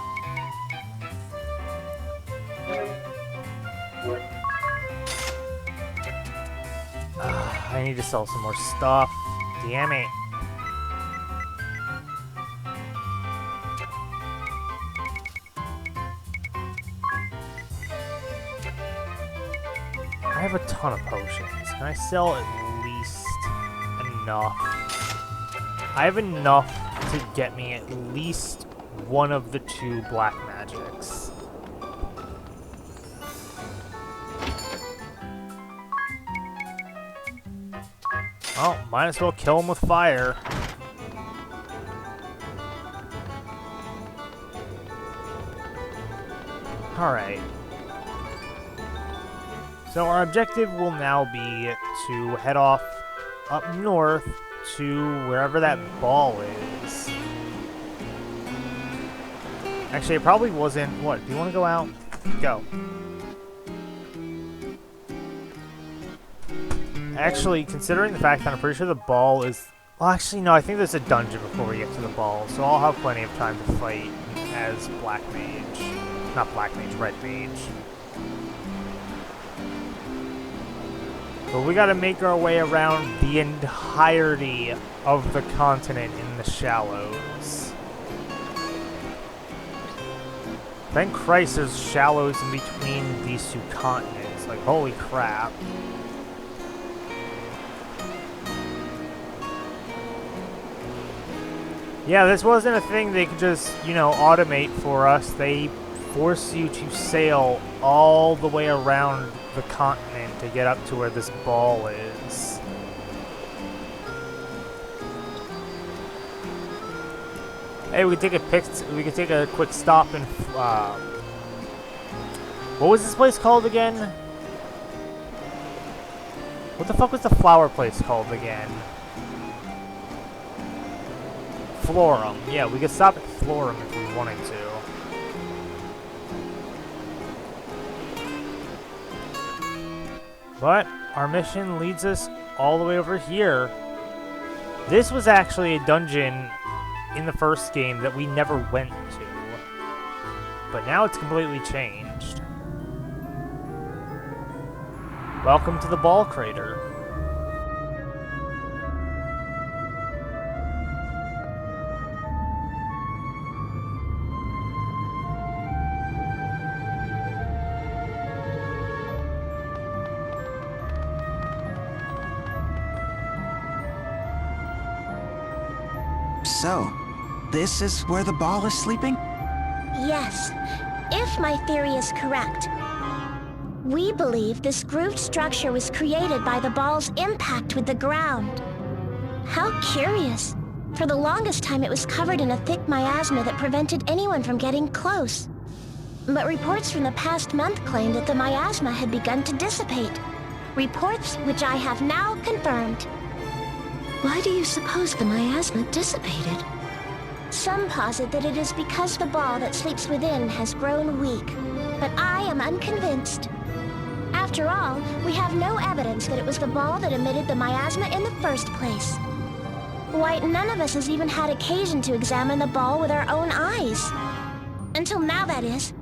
I need to sell some more stuff. Damn it. I have a ton of potions. Can I sell at least enough? I have enough to get me at least one of the 2 black magics. Oh, might as well kill him with fire. Alright. So our objective will now be to head off up north to wherever that ball is. Actually, it probably wasn't... What, do you want to go out? Go. Actually, considering the fact that I'm pretty sure the ball is... Well, actually, no, I think there's a dungeon before we get to the ball, so I'll have plenty of time to fight as Black Mage. Not Black Mage, Red Mage. But we gotta make our way around the entirety of the continent in the Shallows. Thank Christ there's shallows in between these 2 continents. Like, holy crap. Yeah, this wasn't a thing they could just, you know, automate for us. They force you to sail all the way around the continent to get up to where this ball is. Hey, we could take a quick stop in what was this place called again? What the fuck was the flower place called again? Florum. Yeah, we could stop at Florum if we wanted to. But our mission leads us all the way over here. This was actually a dungeon in the first game that we never went to. But now it's completely changed. Welcome to the Ball Crater. So, this is where the ball is sleeping? Yes, if my theory is correct. We believe this grooved structure was created by the ball's impact with the ground. How curious. For the longest time it was covered in a thick miasma that prevented anyone from getting close. But reports from the past month claimed that the miasma had begun to dissipate. Reports which I have now confirmed. Why do you suppose the miasma dissipated? Some posit that it is because the ball that sleeps within has grown weak, but I am unconvinced. After all, we have no evidence that it was the ball that emitted the miasma in the first place. Why, none of us has even had occasion to examine the ball with our own eyes. Until now, that is.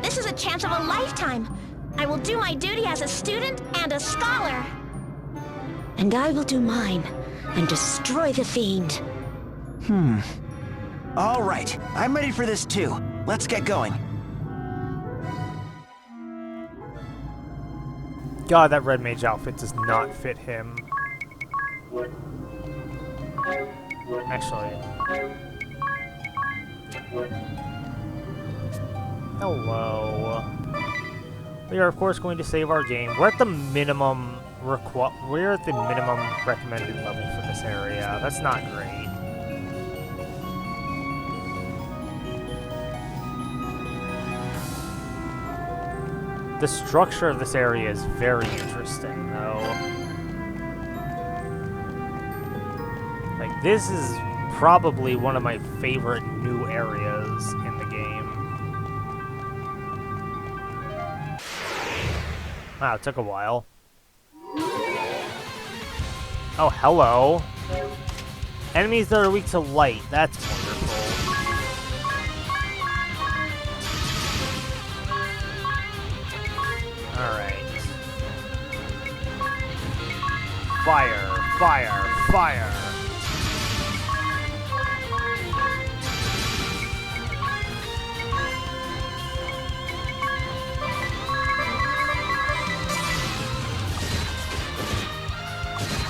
This is a chance of a lifetime. I will do my duty as a student and a scholar. And I will do mine and destroy the fiend. All right, I'm ready for this too. Let's get going. God, that red mage outfit does not fit him. Actually. Hello. We are of course going to save our game. We're at the minimum we're at the minimum recommended level for this area. That's not great. The structure of this area is very interesting, though. Like, this is probably one of my favorite new areas in the game. Wow, it took a while. Oh, hello. Enemies that are weak to light. That's wonderful. Alright. Fire, fire, fire.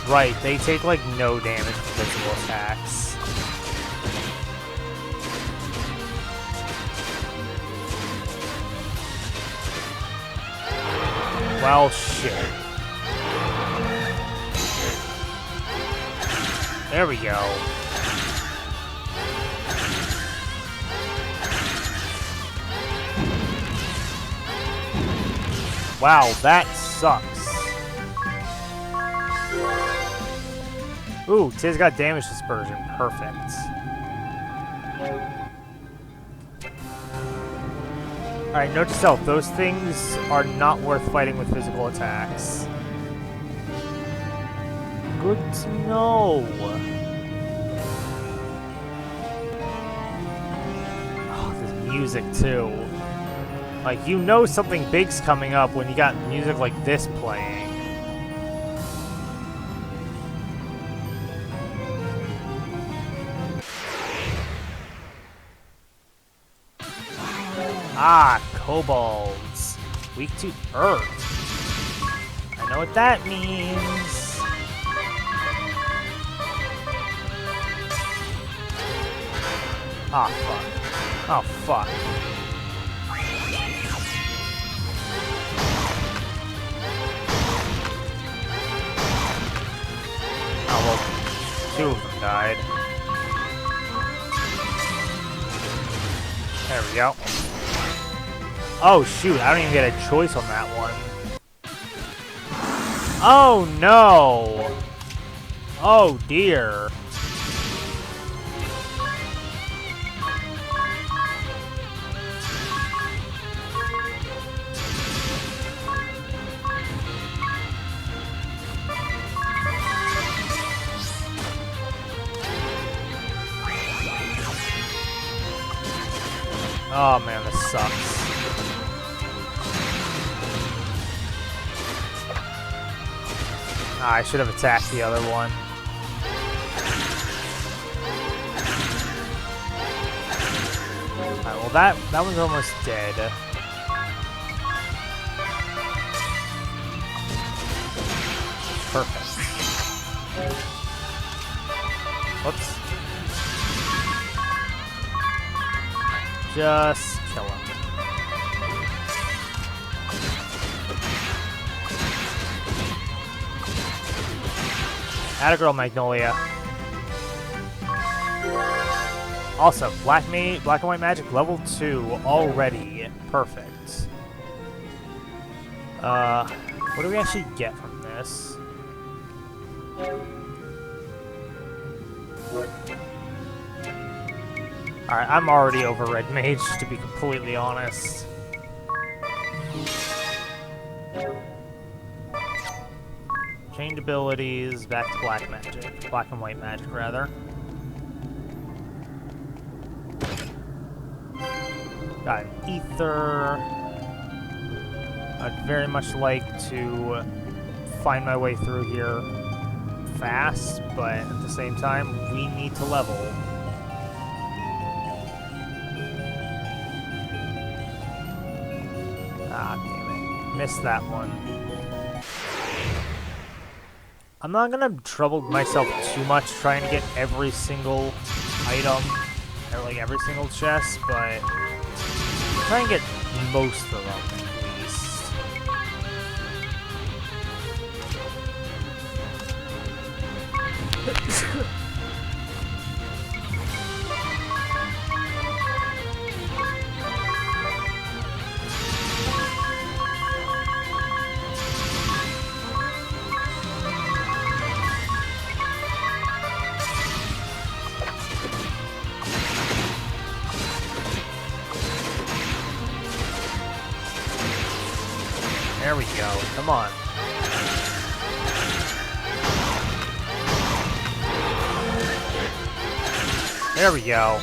Right, they take like no damage from physical attacks. Well, shit. There we go. Wow, that sucks. Ooh, Tiz got damage dispersion. Perfect. Alright, note to self, those things are not worth fighting with physical attacks. Good to know. Oh, there's music too. Like, you know something big's coming up when you got music like this playing. Ah, kobolds. Weak to earth. I know what that means. Ah, fuck. Oh, fuck. Oh, well, two of them died. There we go. Oh, shoot, I don't even get a choice on that one. Oh, no! Oh, dear. Oh, man, this sucks. I should have attacked the other one. Alright, well that one's almost dead. Perfect. Whoops. Just kill him. Atta girl, Magnolia. Also, Black and White Magic level 2 already. Perfect. What do we actually get from this? Alright, I'm already over Red Mage, to be completely honest. Chained abilities, back to Black Magic. Black and White Magic, rather. Got an Ether. I'd very much like to find my way through here fast, but at the same time, we need to level. Ah, damn it. Missed that one. I'm not gonna trouble myself too much trying to get every single item, or like every single chest, but try and get most of them at least. There we go. Come on. There we go.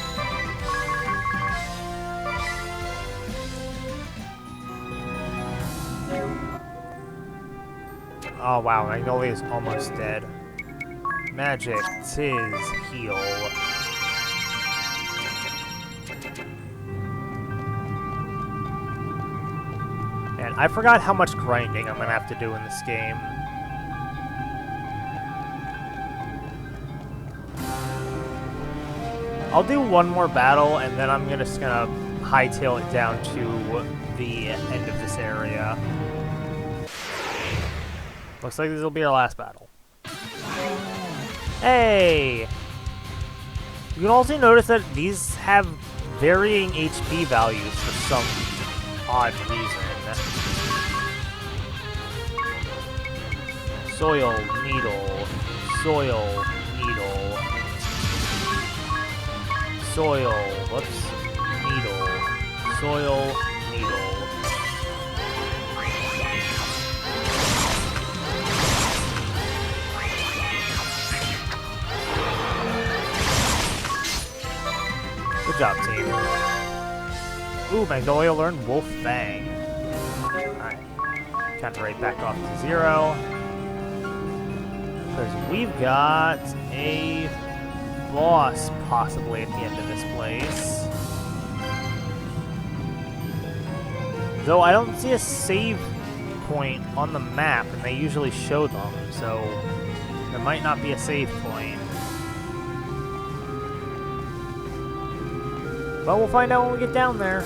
Oh wow, Magnolia is almost dead. Magic, tis, heal. Man, I forgot how much grinding I'm gonna have to do in this game. I'll do one more battle, and then I'm just gonna hightail it down to the end of this area. Looks like this will be our last battle. Hey! You can also notice that these have varying HP values for some odd reason. Soil, needle, soil, needle, soil, whoops, needle, soil, needle. Good job, team. Ooh, Magnolia learned Wolf Fang. Alright. Count right back off to 0. Because we've got a boss possibly at the end of this place. Though I don't see a save point on the map, and they usually show them, so there might not be a save point. But we'll find out when we get down there.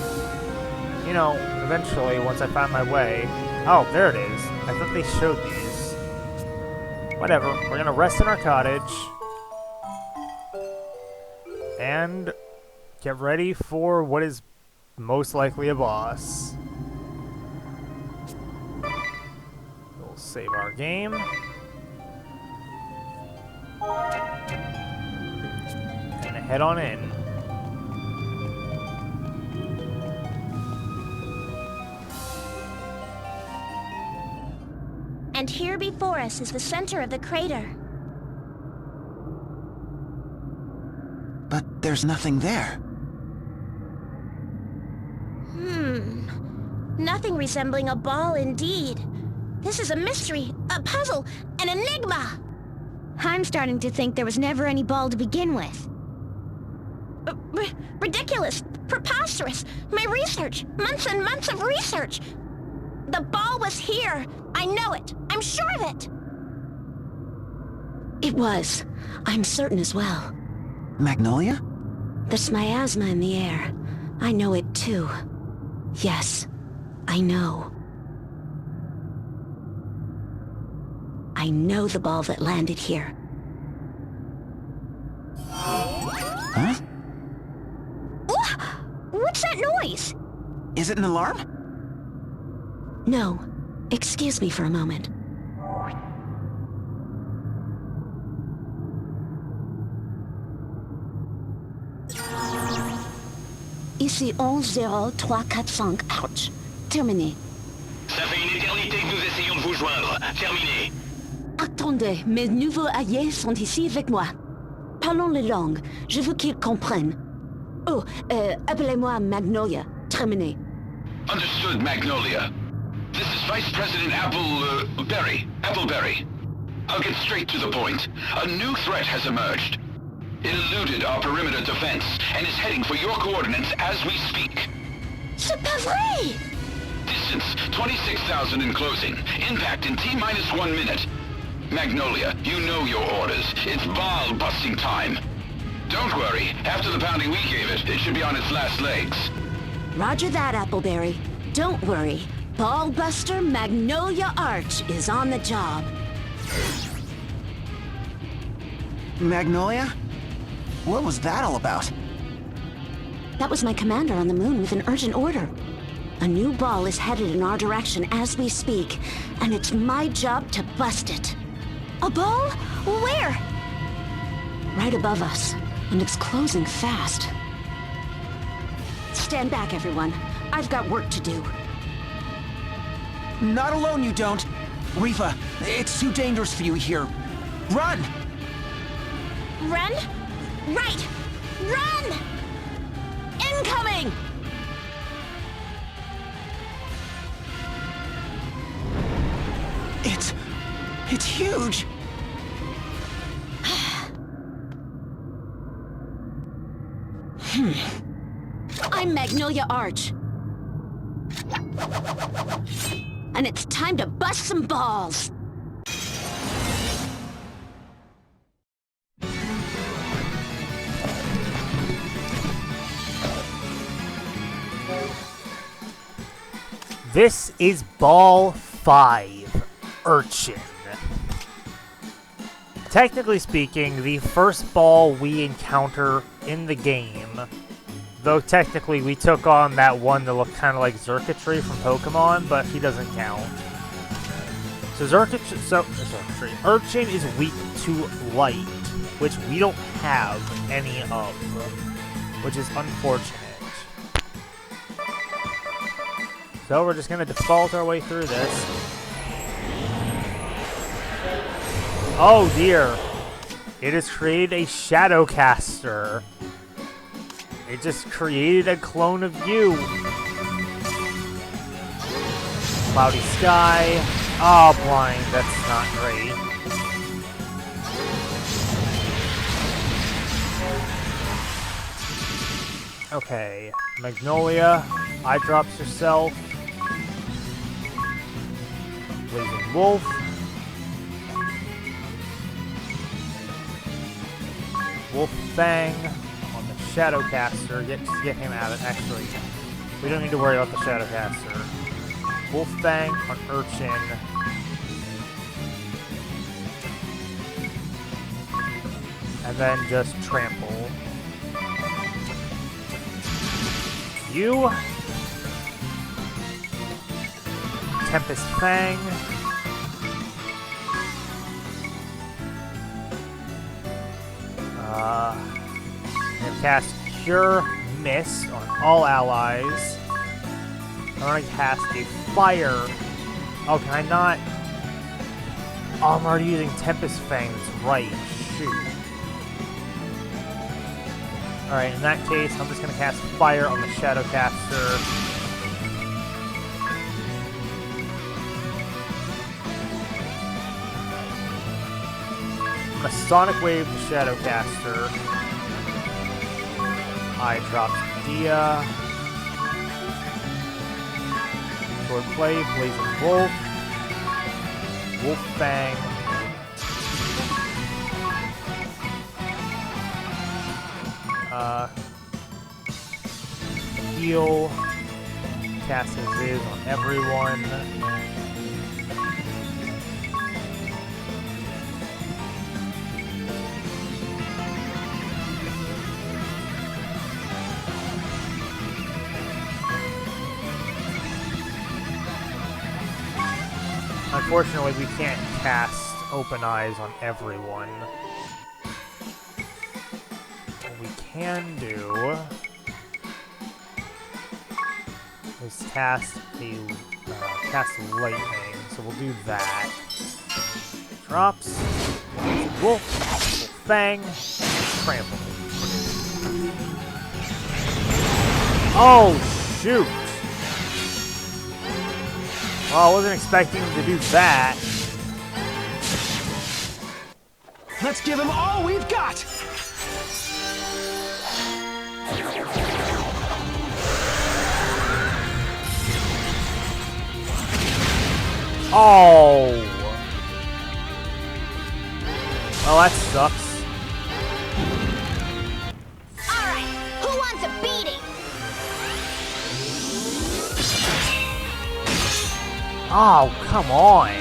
You know, eventually, once I find my way. Oh, there it is. I thought they showed these. Whatever, we're gonna rest in our cottage. And get ready for what is most likely a boss. We'll save our game. And head on in. And here before us is the center of the crater. But there's nothing there. Nothing resembling a ball indeed. This is a mystery, a puzzle, an enigma. I'm starting to think there was never any ball to begin with. Ridiculous, preposterous. My research, months and months of research. The ball was here. I know it. I'm sure of it. It was. I'm certain as well. Magnolia? There's miasma in the air. I know it too. Yes, I know. I know the ball that landed here. Huh? What's that noise? Is it an alarm? No. Excuse me for a moment. Ici 10345, ouch. Terminé. Ça fait une éternité que nous essayons de vous joindre. Terminé. Attendez, mes nouveaux alliés sont ici avec moi. Parlons les langues, je veux qu'ils comprennent. Oh, appelez-moi Magnolia. Terminé. Understood, Magnolia. This is Vice President Appleberry. I'll get straight to the point. A new threat has emerged. It eluded our perimeter defense and is heading for your coordinates as we speak. C'est pas vrai! Distance 26,000 in closing. Impact in T-minus 1 minute. Magnolia, you know your orders. It's ball busting time. Don't worry. After the pounding we gave it, it should be on its last legs. Roger that, Appleberry. Don't worry. Ballbuster Magnolia Arch is on the job. Magnolia? What was that all about? That was my commander on the moon with an urgent order. A new ball is headed in our direction as we speak, and it's my job to bust it. A ball? Where? Right above us, and it's closing fast. Stand back, everyone. I've got work to do. Not alone, you don't. Rifa, it's too dangerous for you here. Run! Run? Right! Run! Incoming! It's huge! I'm Magnolia Arch. And it's time to bust some balls! This is Ball 5, Urchin. Technically speaking, the first ball we encounter in the game, though technically we took on that one that looked kind of like Xurkitree from Pokemon, but he doesn't count. So Urchin is weak to light, which we don't have any of, which is unfortunate. So we're just gonna default our way through this. Oh dear! It has created a Shadowcaster. It just created a clone of you. Cloudy sky. Oh, blind. That's not great. Okay. Magnolia. Eye drops yourself. Blazing Wolf. Wolf Fang on the Shadowcaster. Get him out of it. Actually, we don't need to worry about the Shadowcaster. Wolf Fang on Urchin. And then just Trample. You. Tempest Fang. I'm gonna cast Cure Miss on all allies. I'm gonna cast a Fire. Oh, can I not? Oh, I'm already using Tempest Fang. That's right. Shoot. Alright, in that case, I'm just gonna cast Fire on the Shadowcaster. I'm gonna Sonic Wave the Shadowcaster. Eye drops Dia. Swordplay, Blazing Wolf. Wolf Fang. Heal. Cast Invis on everyone. Unfortunately, we can't cast Open Eyes on everyone. What we can do is cast lightning, so we'll do that. Drops, Wolf, Fang, Trample. Oh shoot! Well, I wasn't expecting him to do that. Let's give him all we've got! Oh! Well, that sucks. Alright, who wants a beating? Oh, come on.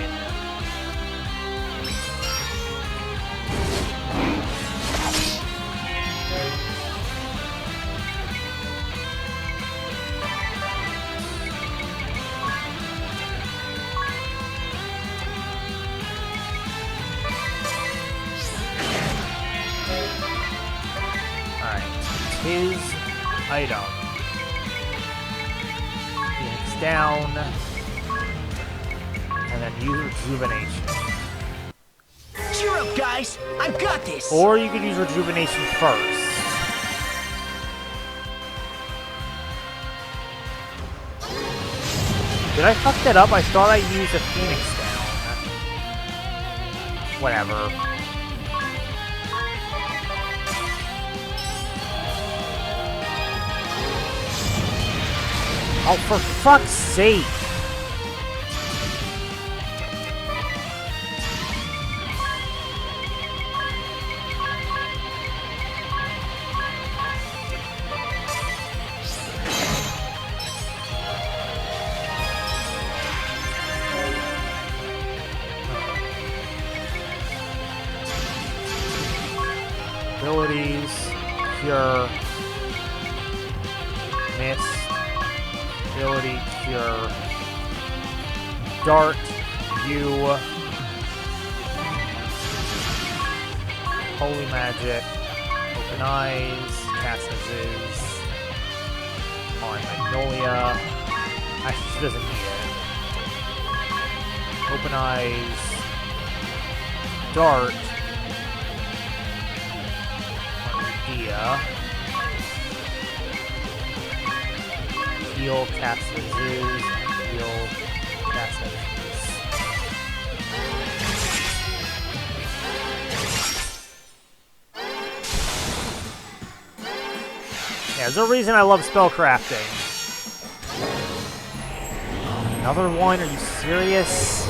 His item. Phoenix down. And then use Rejuvenation. Cheer up, guys! I've got this! Or you could use Rejuvenation first. Did I fuck that up? I thought I used a Phoenix down. Whatever. Oh, for fuck's sake! Abilities, Cure, Miss. Ability, Cure, Dart, you, Holy Magic, Open Eyes, Cast Aziz, on Magnolia. Actually, she doesn't need it. Open Eyes, Dart, on Medea. Heal, cast Aziz, heal, cast Aziz. Yeah, there's a reason I love spellcrafting. Another one? Are you serious?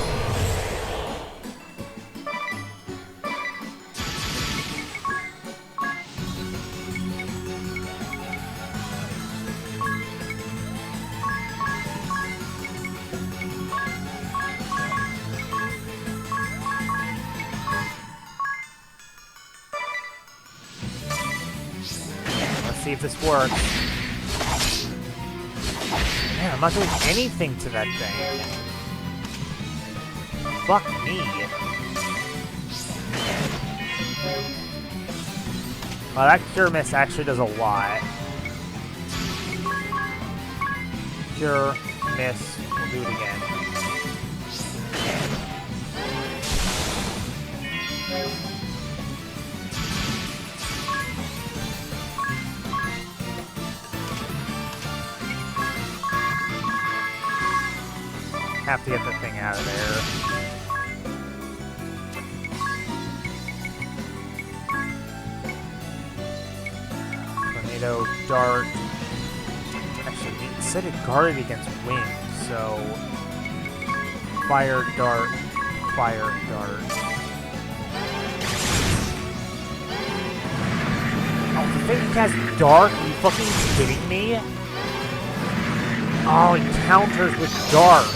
See if this works. Man, I'm not doing anything to that thing. Fuck me. Well, that Cure Miss actually does a lot. Cure Miss. We'll do it again. Have to get the thing out of there. Tornado, Dart. Actually, it said it guarded against wind, so Fire, Dart, Fire, Dart. Oh, the thing has Dark? Are you fucking kidding me? Oh, it counters with Dark.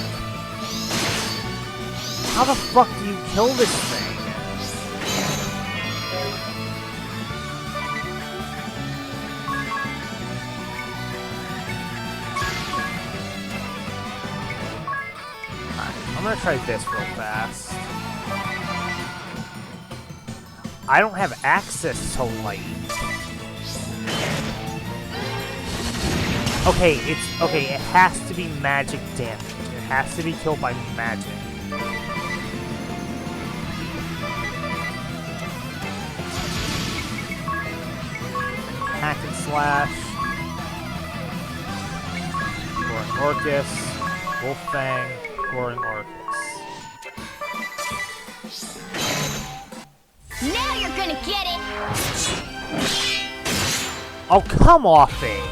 How the fuck do you kill this thing? Alright, I'm gonna try this real fast. I don't have access to light. Okay, it has to be magic damage. It has to be killed by magic. Hack and Slash. Or Orcus. Wolf Fang. exploring Arcus. Now you're gonna get it! Oh, come off it!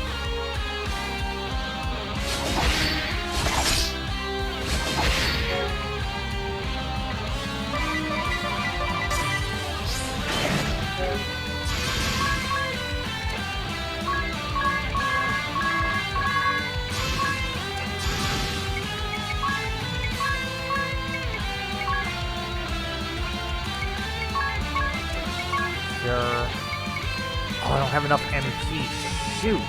Oh, I don't have enough MP. Shoot.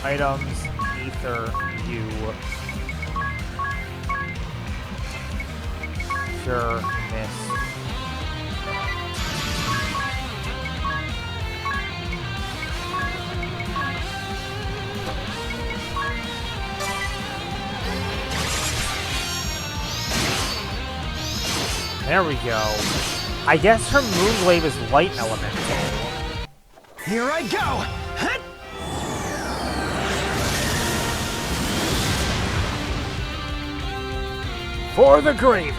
Items, ether, you. Sure, miss. There we go. I guess her Moonglaive is light elemental. Here I go! Hut! For the gravy!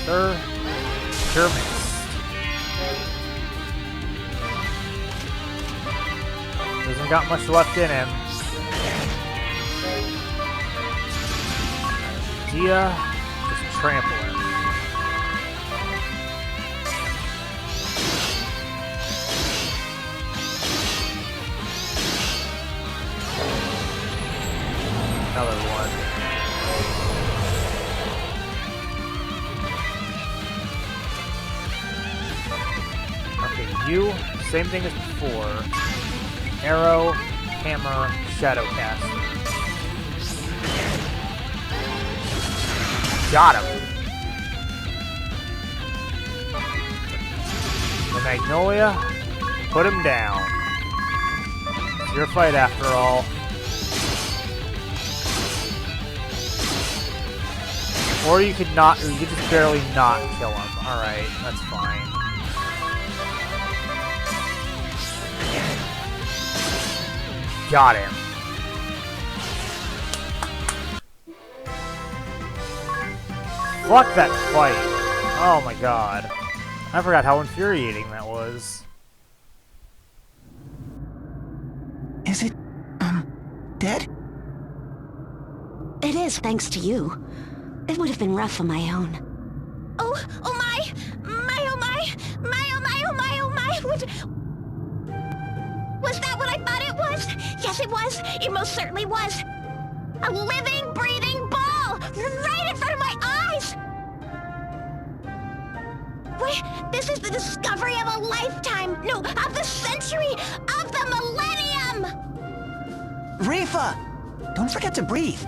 Sure missed. Hasn't got much left in him. Dia, just trample him. Another one. Okay, you, same thing as before. Arrow, hammer, Shadowcaster. Got him. The Magnolia, put him down. It's your fight after all. Or you could not, or you could just barely not kill him. Alright, that's fine. Got him. Fuck that fight. Oh my god. I forgot how infuriating that was. Is it, dead? It is, thanks to you. It would have been rough on my own. Oh my! My, oh my! My, oh my, oh my, oh my! Was that what I thought it was? Yes, it was! It most certainly was! A living, breathing ball! Right in front of my eyes! Wait, this is the discovery of a lifetime! No, of the century! Of the millennium! Rifa! Don't forget to breathe.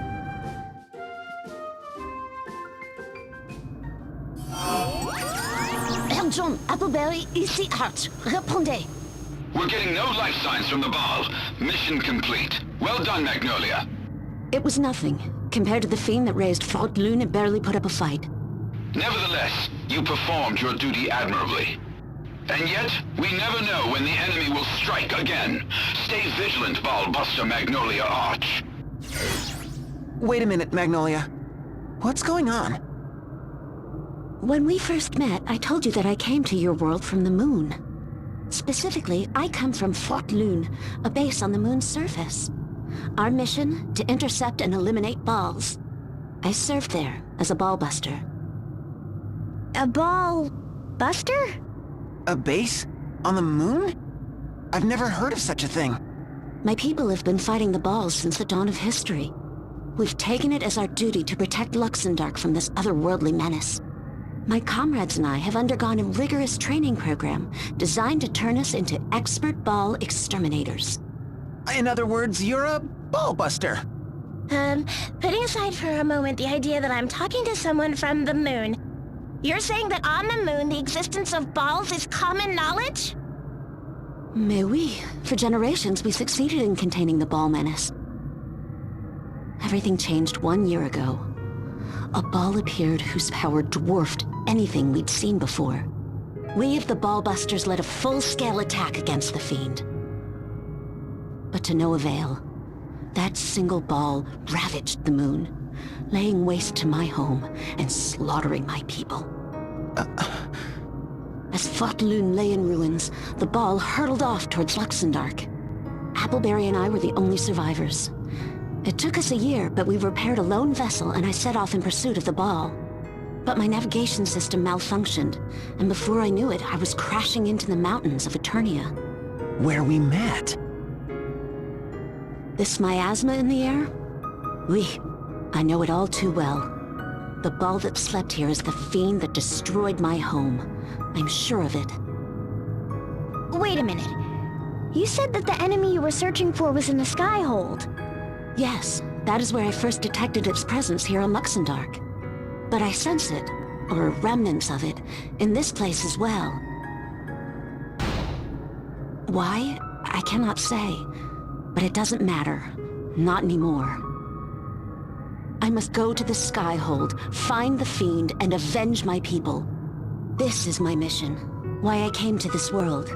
John, Appleberry, ici Hart. Répondez. We're getting no life signs from the ball. Mission complete. Well done, Magnolia. It was nothing. Compared to the fiend that raised Fort Lune and barely put up a fight. Nevertheless, you performed your duty admirably. And yet, we never know when the enemy will strike again. Stay vigilant, Ballbuster Magnolia Arch. Wait a minute, Magnolia. What's going on? When we first met, I told you that I came to your world from the moon. Specifically, I come from Fort Lune, a base on the moon's surface. Our mission, to intercept and eliminate balls. I served there as a ballbuster. A ball buster? A base? On the moon? I've never heard of such a thing. My people have been fighting the balls since the dawn of history. We've taken it as our duty to protect Luxendark from this otherworldly menace. My comrades and I have undergone a rigorous training program designed to turn us into expert ball exterminators. In other words, you're a ballbuster. Putting aside for a moment the idea that I'm talking to someone from the moon, you're saying that on the moon the existence of balls is common knowledge? Mais oui. For generations, we succeeded in containing the ball menace. Everything changed 1 year ago. A ball appeared whose power dwarfed anything we'd seen before. We of the Ballbusters led a full-scale attack against the fiend. But to no avail. That single ball ravaged the moon, laying waste to my home and slaughtering my people. As Fortlun lay in ruins, the ball hurtled off towards Luxendark. Appleberry and I were the only survivors. It took us a year, but we repaired a lone vessel and I set off in pursuit of the ball. But my navigation system malfunctioned, and before I knew it, I was crashing into the mountains of Eternia. Where we met. This miasma in the air? Oui, I know it all too well. The ball that slept here is the fiend that destroyed my home. I'm sure of it. Wait a minute. You said that the enemy you were searching for was in the Skyhold. Yes, that is where I first detected its presence here on Luxendark. But I sense it, or remnants of it, in this place as well. Why? I cannot say. But it doesn't matter. Not anymore. I must go to the Skyhold, find the fiend, and avenge my people. This is my mission. Why I came to this world.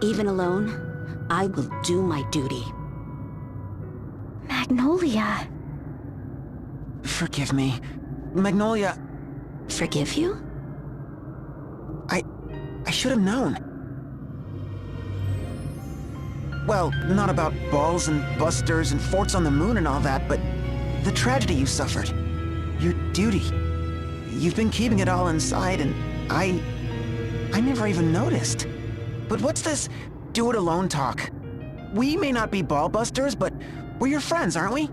Even alone, I will do my duty. Magnolia. Forgive me. Magnolia... Forgive you? I should have known. Well, not about balls and busters and forts on the moon and all that, but the tragedy you suffered. Your duty. You've been keeping it all inside, and I never even noticed. But what's this do-it-alone talk? We may not be ball busters, but we're your friends, aren't we?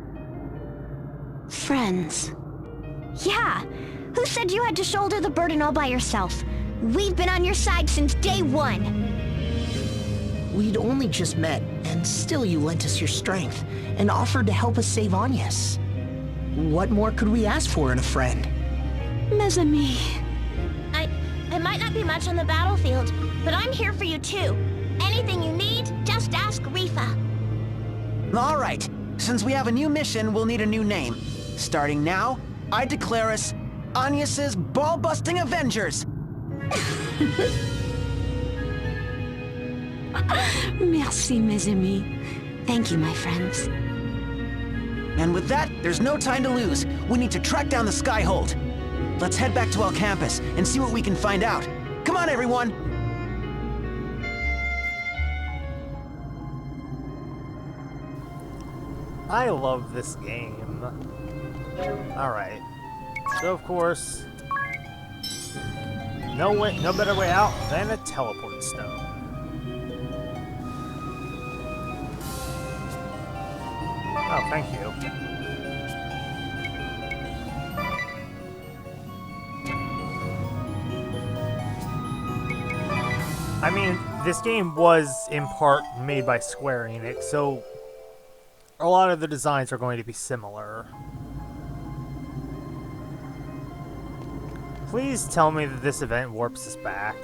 Friends. Yeah. Who said you had to shoulder the burden all by yourself? We've been on your side since day one. We'd only just met, and still you lent us your strength, and offered to help us save Agnes. What more could we ask for in a friend? Mes amis. I might not be much on the battlefield, but I'm here for you too. Anything you need, just ask Rifa. All right. Since we have a new mission, we'll need a new name. Starting now, I declare us Agnes's Ball-Busting Avengers! Merci, mes amis. Thank you, my friends. And with that, there's no time to lose. We need to track down the Skyhold. Let's head back to El Campus and see what we can find out. Come on, everyone! I love this game. Alright. So, of course, no better way out than a teleport stone. Oh, thank you. I mean, this game was, in part, made by Square Enix, so a lot of the designs are going to be similar. Please tell me that this event warps us back.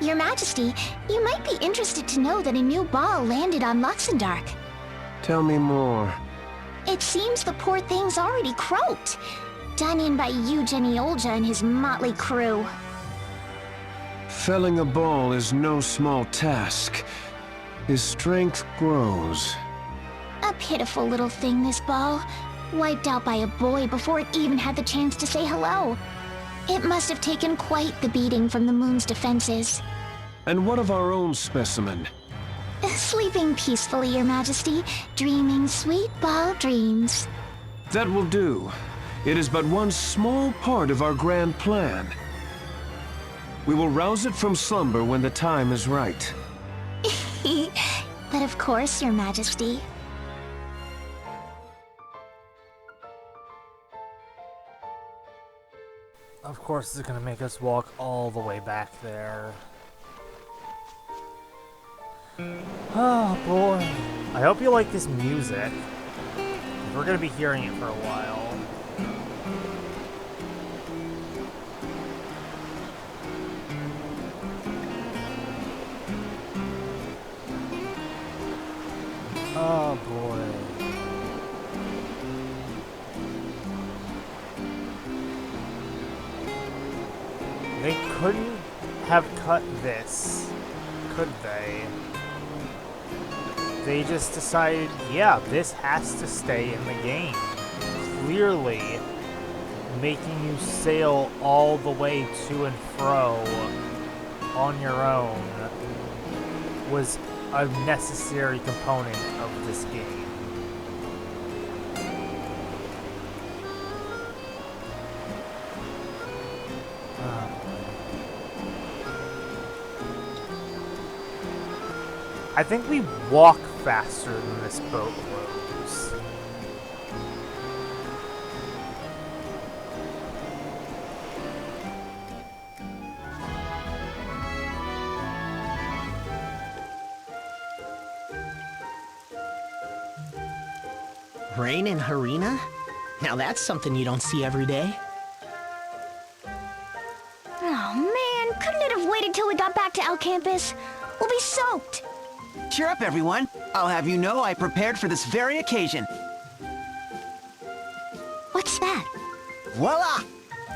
Your Majesty, you might be interested to know that a new ball landed on Luxendark. Tell me more. It seems the poor thing's already croaked. Done in by Eugenie Olja and his motley crew. Felling a ball is no small task. His strength grows. A pitiful little thing, this ball. Wiped out by a boy before it even had the chance to say hello. It must have taken quite the beating from the moon's defenses. And what of our own specimen? Sleeping peacefully, Your Majesty, dreaming sweet ball dreams. That will do. It is but one small part of our grand plan. We will rouse it from slumber when the time is right. But of course, Your Majesty. Of course, it's going to make us walk all the way back there. Oh boy. I hope you like this music. We're going to be hearing it for a while. Oh boy. They couldn't have cut this, could they? they just decided, yeah, this has to stay in the game. Clearly, making you sail all the way to and fro on your own was a necessary component of this game. I think we walk faster than this boat goes. Rain in Harina? Now that's something you don't see every day. Oh man, couldn't it have waited till we got back to El Campus? We'll be soaked. Cheer up, everyone. I'll have you know I prepared for this very occasion. What's that? Voila!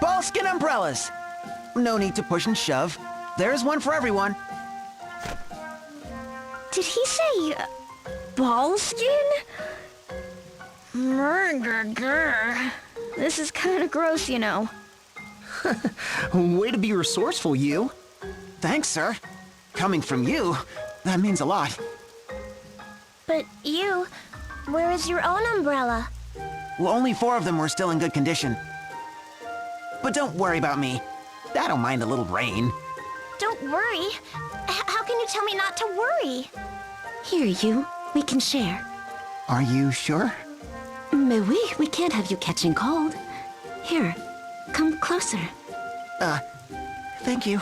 Ballskin umbrellas! No need to push and shove. There's one for everyone. Did he say ball skin? This is kind of gross, you know. Way to be resourceful, you. Thanks, sir. Coming from you, that means a lot. But you, where is your own umbrella? Well, only 4 of them were still in good condition. But don't worry about me. I don't mind a little rain. Don't worry. How can you tell me not to worry? Here, you. We can share. Are you sure? Mais oui, we can't have you catching cold. Here, come closer. Thank you.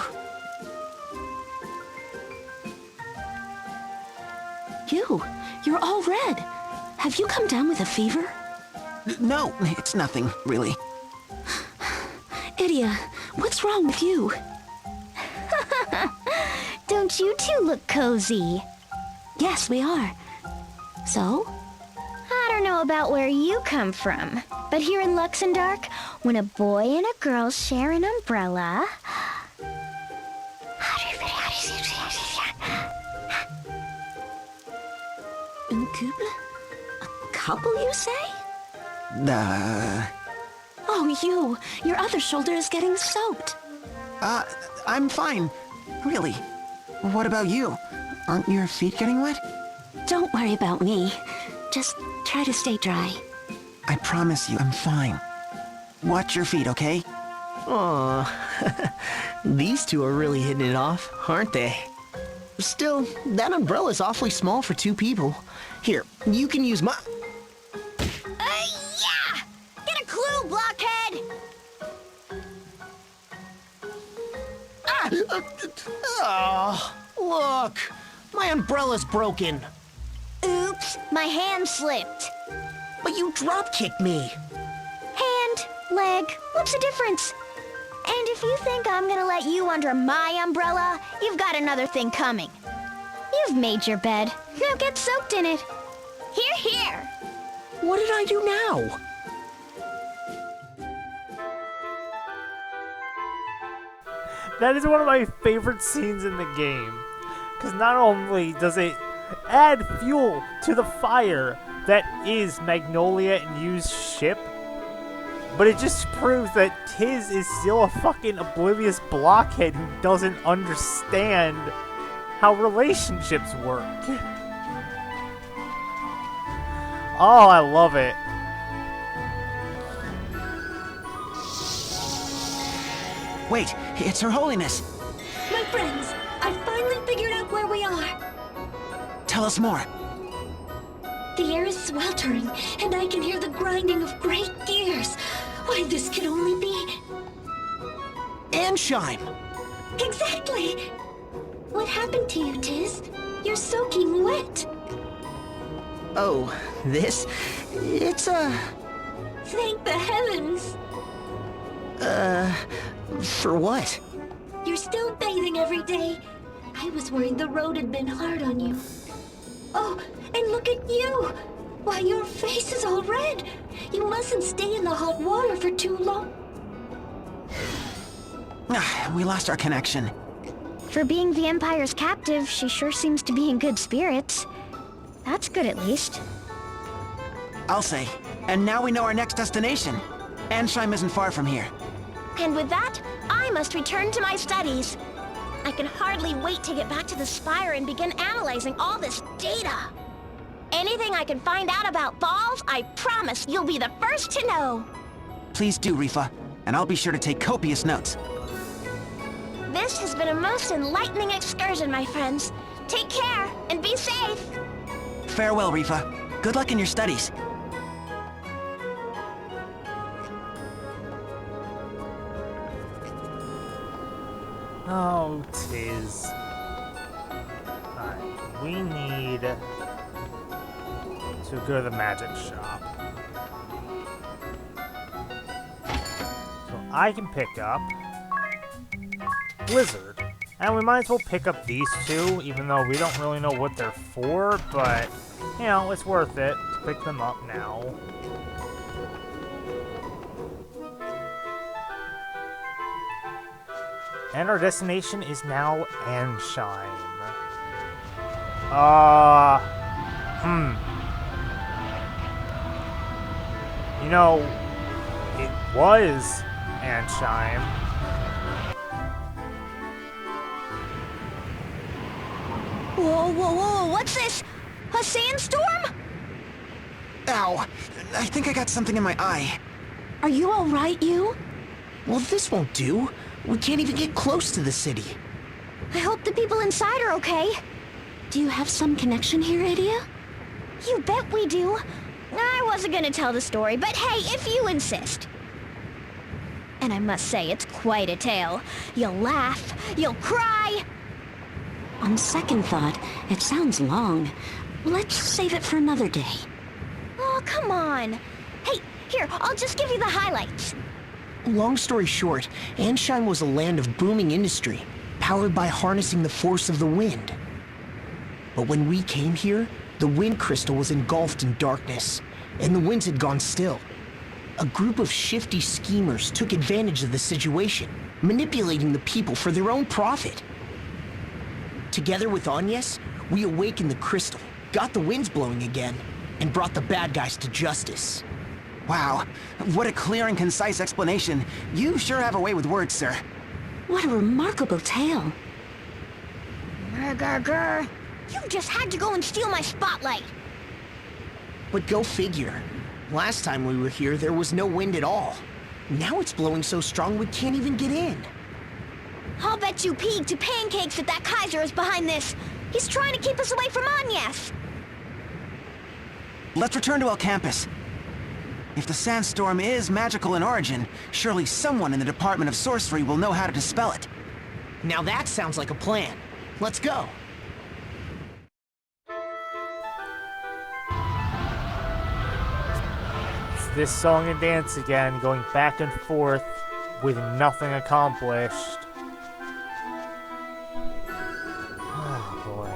You're all red. Have you come down with a fever? No, it's nothing, really. Idia, what's wrong with you? Don't you two look cozy? Yes, we are. So? I don't know about where you come from, but here in Luxembourg, when a boy and a girl share an umbrella... Un couple? A couple, you say? Oh, your other shoulder is getting soaked. I'm fine. Really. What about you? Aren't your feet getting wet? Don't worry about me. Just try to stay dry. I promise you I'm fine. Watch your feet, okay? Aw, these two are really hitting it off, aren't they? Still, that umbrella's awfully small for 2 people. Here, you can use my... Yeah! Get a clue, blockhead! Oh, look! My umbrella's broken. Oops, my hand slipped. But you drop-kicked me. Hand, leg, what's the difference? And if you think I'm gonna let you under my umbrella, you've got another thing coming. You've made your bed. Now get soaked in it. Here, here. What did I do now? That is one of my favorite scenes in the game. Because not only does it add fuel to the fire that is Magnolia and Yu's ship, but it just proves that Tiz is still a fucking oblivious blockhead who doesn't understand how relationships work. Oh, I love it. Wait, it's Her Holiness. My friends, I finally figured out where we are. Tell us more. The air is sweltering, and I can hear the grinding of great gears. Why, this can only be... Ansheim! Exactly! What happened to you, Tiz? You're soaking wet. Oh, this? It's Thank the heavens! For what? You're still bathing every day. I was worried the road had been hard on you. Oh, and look at you! Why, your face is all red! You mustn't stay in the hot water for too long. We lost our connection. For being the Empire's captive, she sure seems to be in good spirits. That's good at least. I'll say. And now we know our next destination. Ansheim isn't far from here. And with that, I must return to my studies. I can hardly wait to get back to the Spire and begin analyzing all this data. Anything I can find out about balls, I promise you'll be the first to know. Please do, Rifa. And I'll be sure to take copious notes. This has been a most enlightening excursion, my friends. Take care, and be safe. Farewell, Rifa. Good luck in your studies. Oh, Tiz. Alright, we need to go to the magic shop. So I can pick up Blizzard. And we might as well pick up these two, even though we don't really know what they're for, but, you know, it's worth it to pick them up now. And our destination is now Ansheim. You know, it was Ansheim. Whoa, whoa, whoa, what's this? A sandstorm? Ow! I think I got something in my eye. Are you alright, you? Well, this won't do. We can't even get close to the city. I hope the people inside are okay. Do you have some connection here, Adia? You bet we do. I wasn't gonna tell the story, but hey, if you insist. And I must say, it's quite a tale. You'll laugh, you'll cry. On second thought, it sounds long. Let's save it for another day. Oh, come on. Hey, here, I'll just give you the highlights. Long story short, Ansheim was a land of booming industry, powered by harnessing the force of the wind. But when we came here, the wind crystal was engulfed in darkness, and the winds had gone still. A group of shifty schemers took advantage of the situation, manipulating the people for their own profit. Together with Agnes, we awakened the crystal, got the winds blowing again, and brought the bad guys to justice. Wow, what a clear and concise explanation. You sure have a way with words, sir. What a remarkable tale. Grr. You just had to go and steal my spotlight. But go figure. Last time we were here, there was no wind at all. Now it's blowing so strong we can't even get in. I'll bet you pig to pancakes that Kaiser is behind this. He's trying to keep us away from Agnes. Let's return to El Campus. If the sandstorm is magical in origin, surely someone in the Department of Sorcery will know how to dispel it. Now that sounds like a plan. Let's go. It's this song and dance again, going back and forth with nothing accomplished. Oh boy.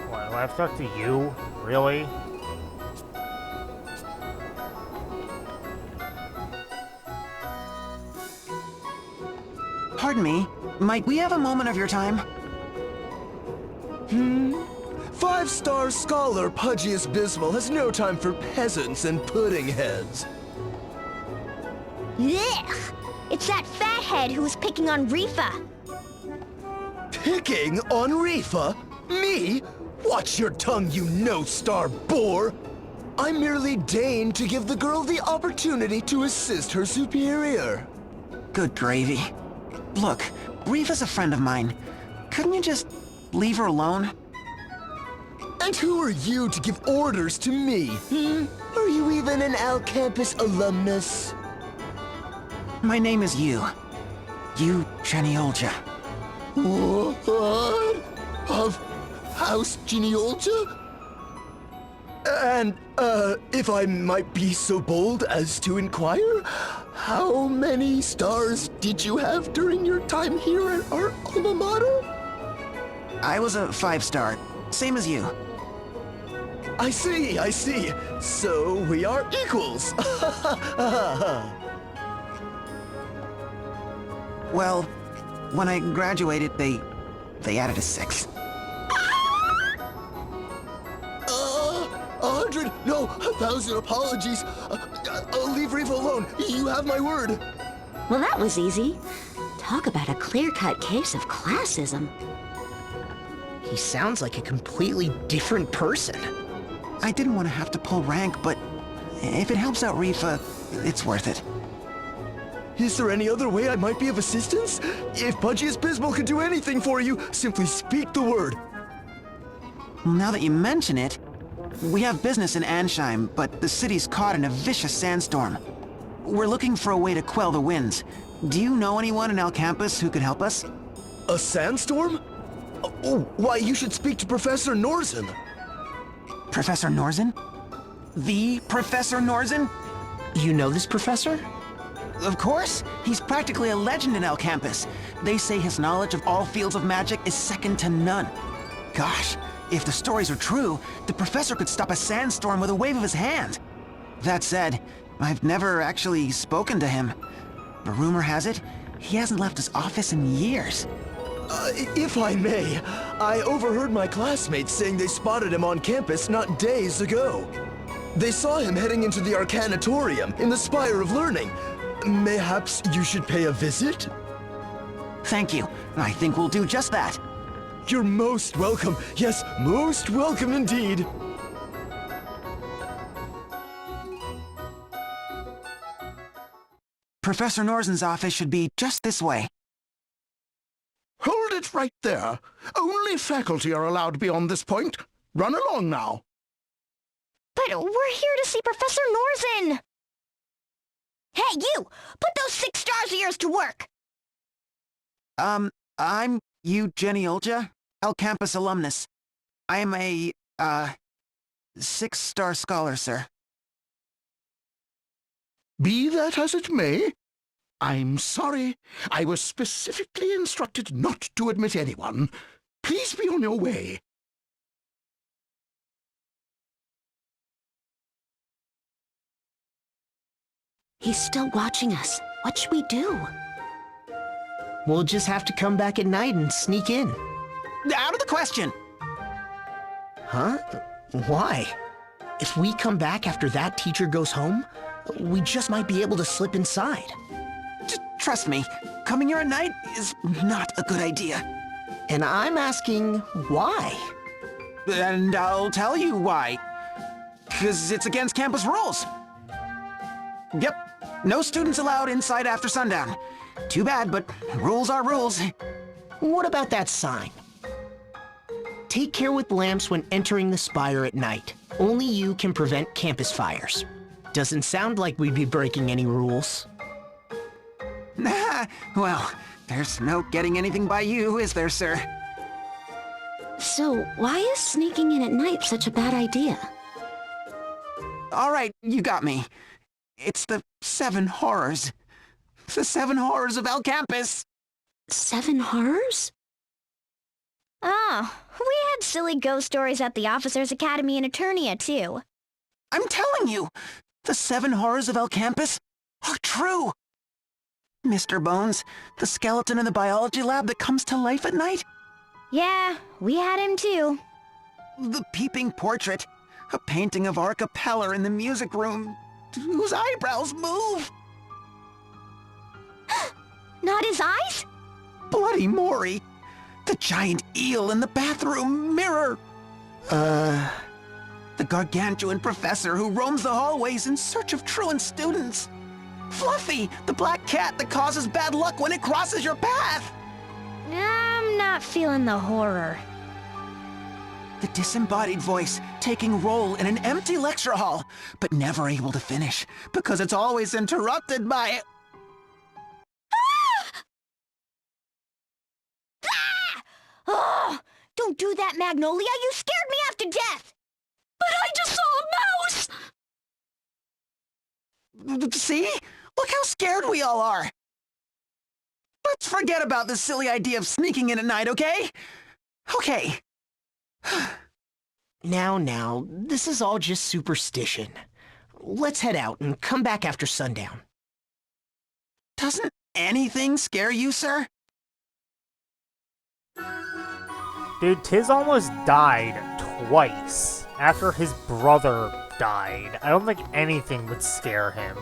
What, do I have to talk to you? Really? Pardon me, might we have a moment of your time? 5-star scholar Pudgius Bismal has no time for peasants and pudding heads. Ugh! It's that fathead who was picking on Rifa. Picking on Rifa? Me? Watch your tongue, you no-star bore! I merely deigned to give the girl the opportunity to assist her superior. Good gravy. Look, Rifa's a friend of mine. Couldn't you just leave her alone? And who are you to give orders to me? Are you even an Al Campus alumnus? My name is Yu. Yu Genealja. What? Of House Genealja? And, if I might be so bold as to inquire, how many stars did you have during your time here at our alma mater? I was a 5-star, same as you. I see. So we are equals. Well, when I graduated, they added a 6. 100, no, 1,000 apologies. Leave Riva alone. You have my word. Well, that was easy. Talk about a clear-cut case of classism. He sounds like a completely different person. I didn't want to have to pull rank, but if it helps out Riva, it's worth it. Is there any other way I might be of assistance? If Pudgius Bismol can do anything for you, simply speak the word. Well, now that you mention it, we have business in Ansheim, but the city's caught in a vicious sandstorm. We're looking for a way to quell the winds. Do you know anyone in Alcampus who could help us? A sandstorm? Oh, why, you should speak to Professor Norzen. Professor Norzen? The Professor Norzen? You know this professor? Of course. He's practically a legend in Alcampus. They say his knowledge of all fields of magic is second to none. Gosh, if the stories are true, the professor could stop a sandstorm with a wave of his hand. That said, I've never actually spoken to him. But rumor has it, he hasn't left his office in years. If I may, I overheard my classmates saying they spotted him on campus not days ago. They saw him heading into the Arcanatorium in the Spire of Learning. Mayhaps you should pay a visit? Thank you. I think we'll do just that. You're most welcome. Yes, most welcome indeed. Professor Norzen's office should be just this way. Hold it right there. Only faculty are allowed beyond this point. Run along now. But we're here to see Professor Norzen! Hey, you! Put those 6 stars of yours to work! I'm Jenny Olja, Alcampus alumnus. I am a, 6-star scholar, sir. Be that as it may, I'm sorry. I was specifically instructed not to admit anyone. Please be on your way. He's still watching us. What should we do? We'll just have to come back at night and sneak in. Out of the question! Huh? Why? If we come back after that teacher goes home, we just might be able to slip inside. Trust me, coming here at night is not a good idea. And I'm asking why? And I'll tell you why. 'Cause it's against campus rules. Yep, no students allowed inside after sundown. Too bad, but rules are rules. What about that sign? Take care with lamps when entering the spire at night. Only you can prevent campus fires. Doesn't sound like we'd be breaking any rules. Well, there's no getting anything by you, is there, sir? So, why is sneaking in at night such a bad idea? All right, you got me. It's the 7 horrors. The 7 horrors of Alcampus. 7 horrors? Oh, we had silly ghost stories at the Officers' Academy in Eternia, too. I'm telling you, the 7 horrors of Alcampus are true. Mr. Bones, the skeleton in the biology lab that comes to life at night? Yeah, we had him too. The peeping portrait, a painting of Arca Peller in the music room, whose eyebrows move. Not his eyes? Bloody Maury, the giant eel in the bathroom mirror. The gargantuan professor who roams the hallways in search of truant students. Fluffy, the black cat that causes bad luck when it crosses your path. I'm not feeling the horror. The disembodied voice taking roll in an empty lecture hall, but never able to finish because it's always interrupted by... Oh, don't do that, Magnolia. You scared me half to death. But I just saw a mouse! See? Look how scared we all are. Let's forget about this silly idea of sneaking in at night, okay? Okay. Now, this is all just superstition. Let's head out and come back after sundown. Doesn't anything scare you, sir? Dude, Tiz almost died twice after his brother died. I don't think anything would scare him.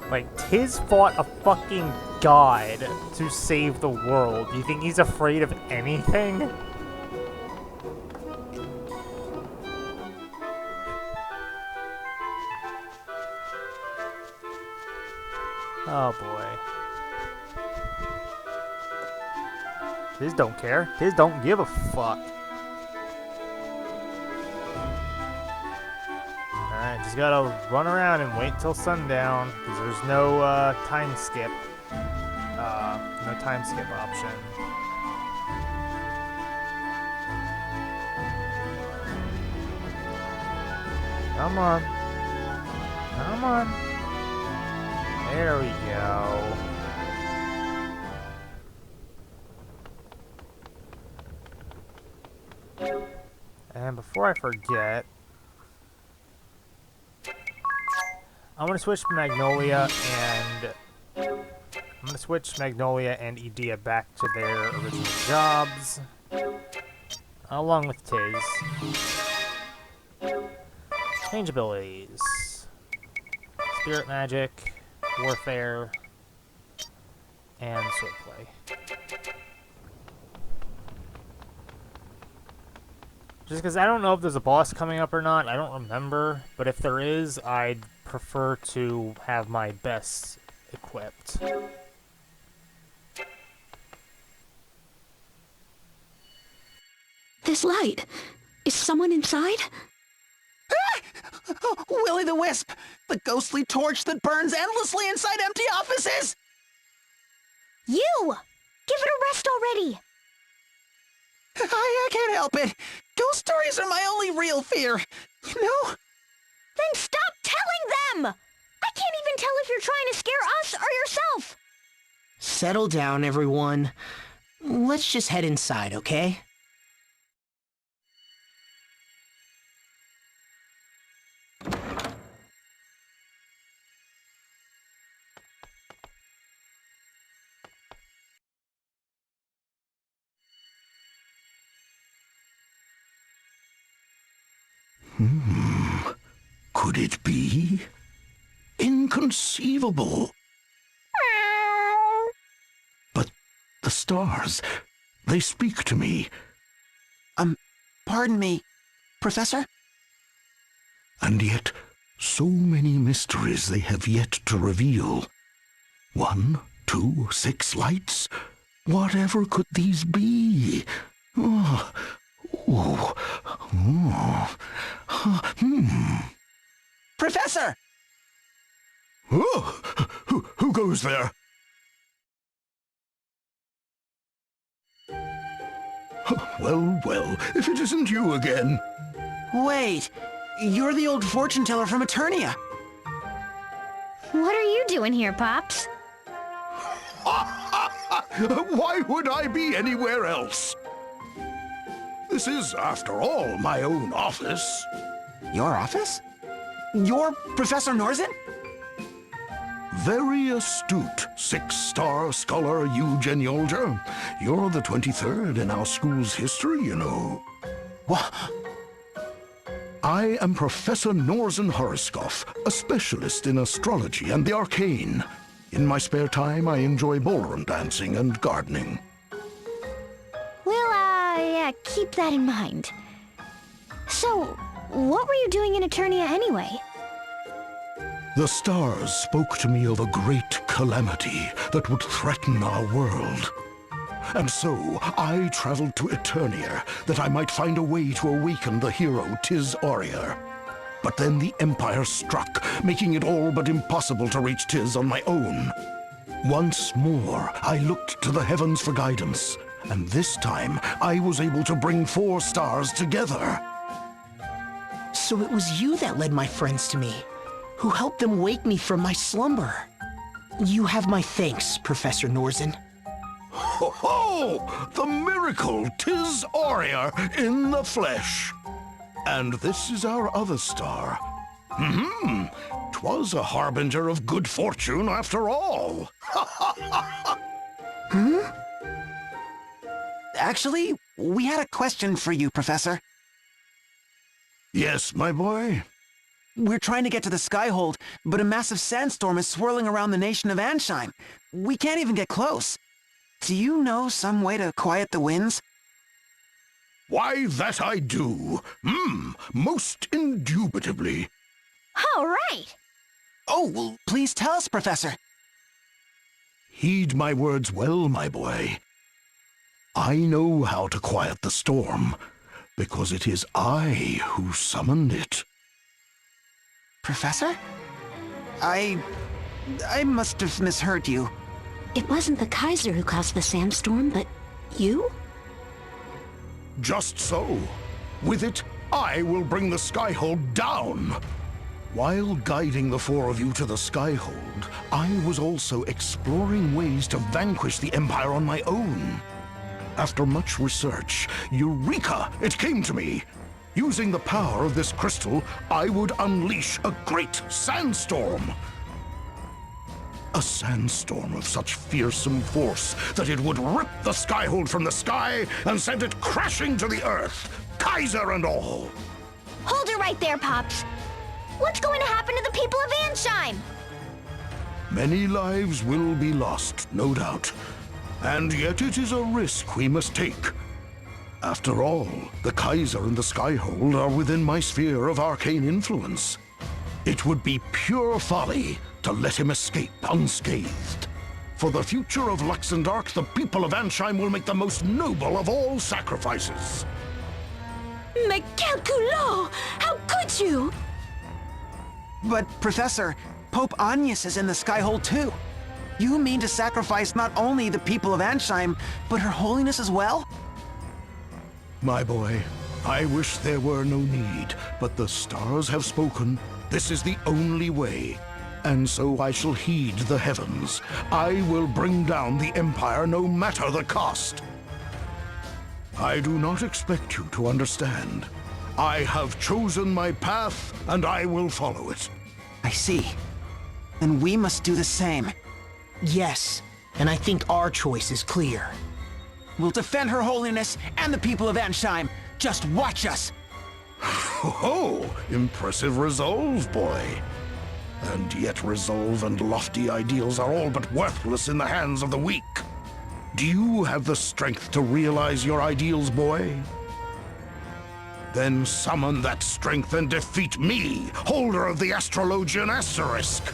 Like, Tiz fought a fucking god to save the world. Do you think he's afraid of anything? Oh boy. Tiz don't care. Tiz don't give a fuck. Alright, just gotta run around and wait till sundown, because there's no time skip. No time skip option. Come on. Come on. There we go. And before I forget, I'm gonna switch Magnolia and Edea back to their original jobs, along with Tiz. Change abilities: Spirit Magic, Warfare, and Swordplay. Just because I don't know if there's a boss coming up or not, I don't remember. But if there is, I'd prefer to have my best equipped. This light. Is someone inside? Willy the Wisp! The ghostly torch that burns endlessly inside empty offices! You! Give it a rest already! I can't help it. Ghost stories are my only real fear. You know? Then stop telling them! I can't even tell if you're trying to scare us or yourself! Settle down, everyone. Let's just head inside, okay? Could it be? Inconceivable. But the stars, they speak to me. Pardon me, Professor? And yet, so many mysteries they have yet to reveal. 1, 2, 6 lights? Whatever could these be? Oh. Oh. Oh. Professor! Oh, who goes there? Well, well, if it isn't you again. Wait, you're the old fortune teller from Eternia. What are you doing here, Pops? Why would I be anywhere else? This is, after all, my own office. Your office? You're Professor Norzin? Very astute, 6-star scholar Eugen Yolger. You're the 23rd in our school's history, you know. What? I am Professor Norzin Horoskov, a specialist in astrology and the arcane. In my spare time, I enjoy ballroom dancing and gardening. Well, yeah, keep that in mind. So, what were you doing in Eternia anyway? The stars spoke to me of a great calamity that would threaten our world. And so, I traveled to Eternia that I might find a way to awaken the hero Tiz Aurier. But then the Empire struck, making it all but impossible to reach Tiz on my own. Once more, I looked to the heavens for guidance, and this time I was able to bring 4 stars together. So it was you that led my friends to me, who helped them wake me from my slumber. You have my thanks, Professor Norzin. Ho ho! The miracle Tiz Aurier in the flesh! And this is our other star. 'Twas a harbinger of good fortune after all. Ha ha Actually, we had a question for you, Professor. Yes, my boy? We're trying to get to the Skyhold, but a massive sandstorm is swirling around the nation of Ansheim. We can't even get close. Do you know some way to quiet the winds? Why, that I do. Most indubitably. All right. Oh, well, please tell us, Professor. Heed my words well, my boy. I know how to quiet the storm, because it is I who summoned it. Professor? I must have misheard you. It wasn't the Kaiser who caused the sandstorm, but you? Just so. With it, I will bring the Skyhold down. While guiding the four of you to the Skyhold, I was also exploring ways to vanquish the Empire on my own. After much research, Eureka! It came to me! Using the power of this crystal, I would unleash a great sandstorm. A sandstorm of such fearsome force that it would rip the Skyhold from the sky and send it crashing to the earth, Kaiser and all. Hold it right there, Pops. What's going to happen to the people of Ansheim? Many lives will be lost, no doubt. And yet it is a risk we must take. After all, the Kaiser and the Skyhold are within my sphere of arcane influence. It would be pure folly to let him escape unscathed. For the future of Luxendark, the people of Ansheim will make the most noble of all sacrifices. Mais quel culot! How could you? But, Professor, Pope Agnes is in the Skyhold too. You mean to sacrifice not only the people of Ansheim, but Her Holiness as well? My boy, I wish there were no need, but the stars have spoken. This is the only way. And so I shall heed the heavens. I will bring down the Empire no matter the cost. I do not expect you to understand. I have chosen my path, and I will follow it. I see. Then we must do the same. Yes, and I think our choice is clear. We'll defend Her Holiness and the people of Ansheim. Just watch us! Oh, impressive resolve, boy. And yet resolve and lofty ideals are all but worthless in the hands of the weak. Do you have the strength to realize your ideals, boy? Then summon that strength and defeat me, holder of the Astrologian Asterisk.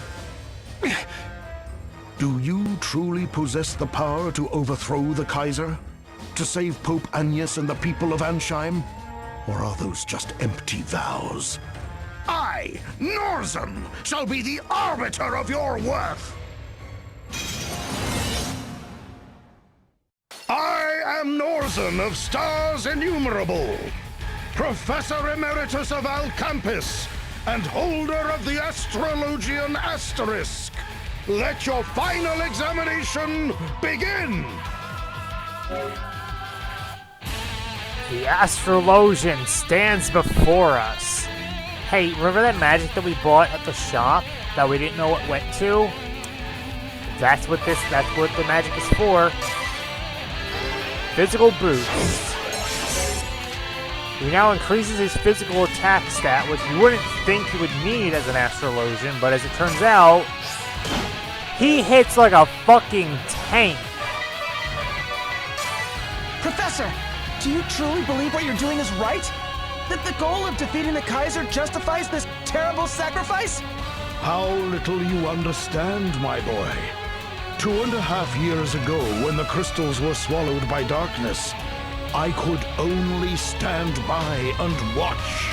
Do you truly possess the power to overthrow the Kaiser? To save Pope Agnes and the people of Ansheim? Or are those just empty vows? I, Norzen, shall be the arbiter of your worth! I am Norzen of Stars Innumerable, Professor Emeritus of Alcampus, and holder of the Astrologian Asterisk. Let your final examination begin! The Astrologian stands before us. Hey, remember that magic that we bought at the shop that we didn't know what went to? That's what the magic is for. Physical boost. He now increases his physical attack stat, which you wouldn't think he would need as an Astrologian, but as it turns out, he hits like a fucking tank. Professor, do you truly believe what you're doing is right? That the goal of defeating the Kaiser justifies this terrible sacrifice? How little you understand, my boy. 2.5 years ago, when the crystals were swallowed by darkness, I could only stand by and watch.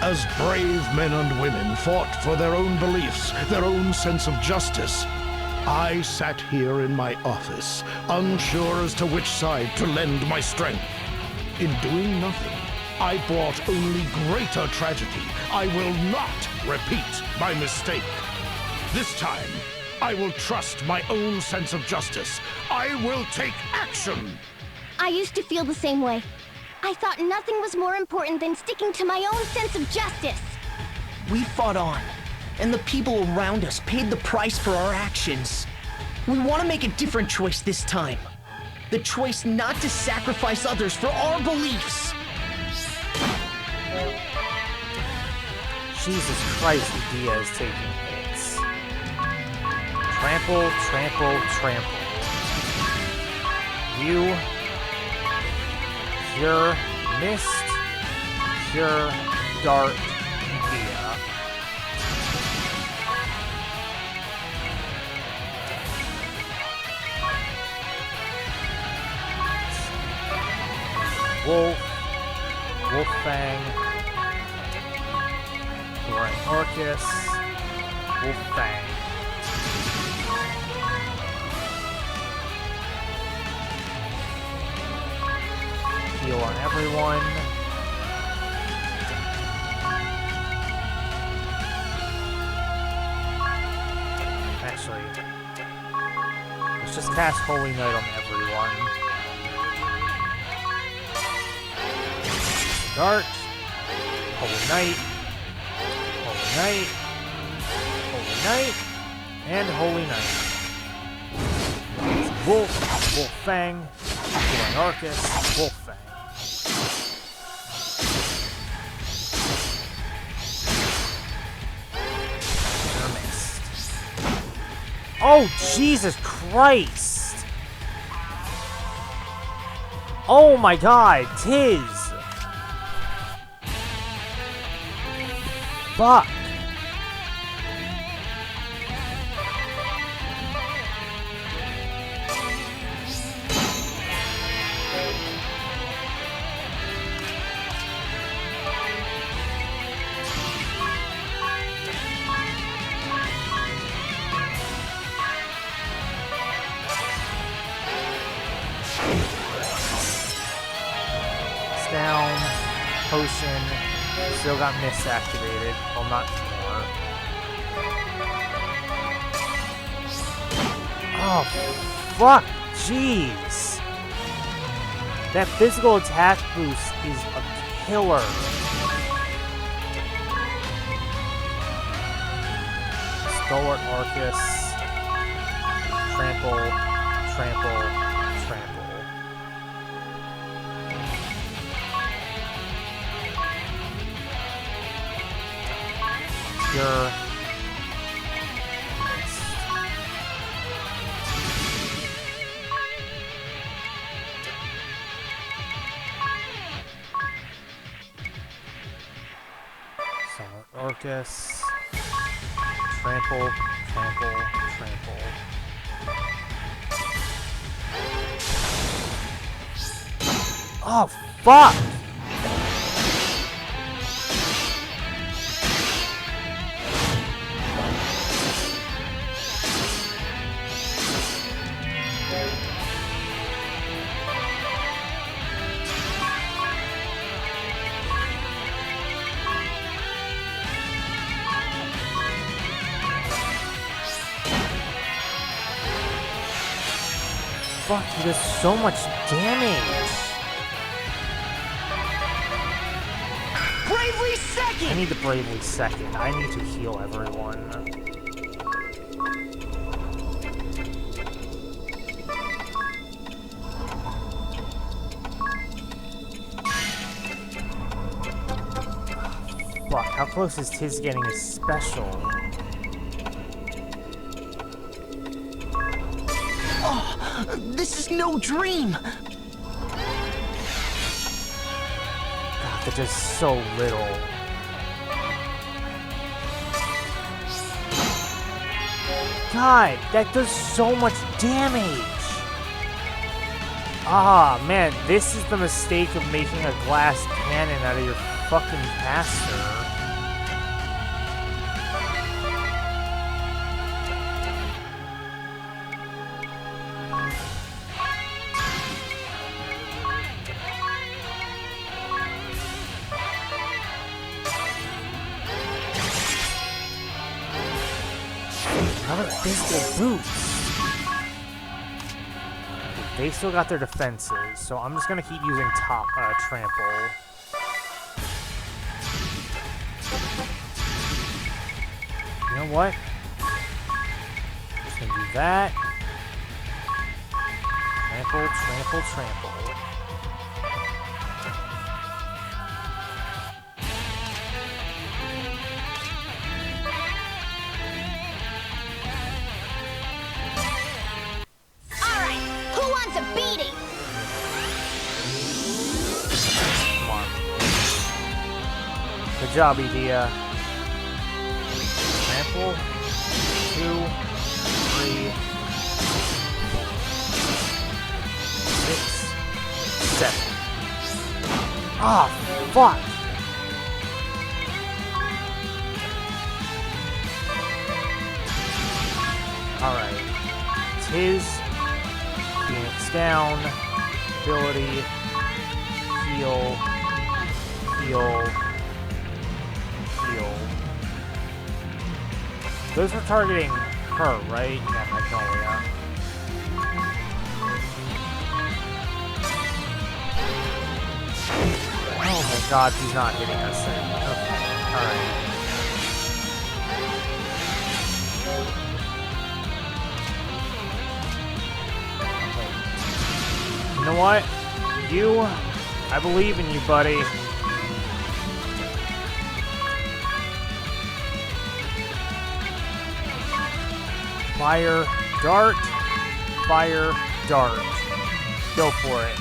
As brave men and women fought for their own beliefs, their own sense of justice, I sat here in my office, unsure as to which side to lend my strength. In doing nothing, I brought only greater tragedy. I will not repeat my mistake. This time, I will trust my own sense of justice. I will take action. I used to feel the same way. I thought nothing was more important than sticking to my own sense of justice. We fought on, and the people around us paid the price for our actions. We want to make a different choice this time. The choice not to sacrifice others for our beliefs. Jesus Christ, Edea is taking hits. Trample, trample, trample. You, pure mist, pure dart, Edea. Wolf, Wolffang, Roaring Orcus, Wolffang. Heal on everyone. Actually, let's just cast Holy Night on everyone. Dart, Holy Night, Holy Night, Holy Night, and Holy Night. Wolf, Wolffang, Roaring Orcus, Wolffang. Oh, Jesus Christ! Oh my God, Tiz! Fuck! Down, potion, still got mist activated. Well, not anymore. Oh, fuck, jeez. That physical attack boost is a killer. Stalwart Orcus, trample, trample, trample. Pure mist. Solid Orcus. Trample, trample, trample. Oh, fuck! Fuck, he does so much damage! Bravely second! I need the Bravely second. I need to heal everyone. Fuck, how close is Tiz getting his special? This is no dream! God, that does so little. God, that does so much damage! Ah, man, this is the mistake of making a glass cannon out of your fucking caster. How about physical boots? They still got their defenses, so I'm just gonna keep using trample. You know what? Just gonna do that. Trample, trample, trample. Alright, who wants a beating? Come on. Good job, Edea. Trample. 2, 3, 6, 7. Ah, fuck! Alright. Tiz. Phoenix down. Ability. Heal. Heal. Heal. Those were targeting her, right? Yeah, Magnolia. Oh my god, he's not hitting us then. Okay, alright. Okay. You know what? I believe in you, buddy. Fire, dart, fire, dart. Go for it.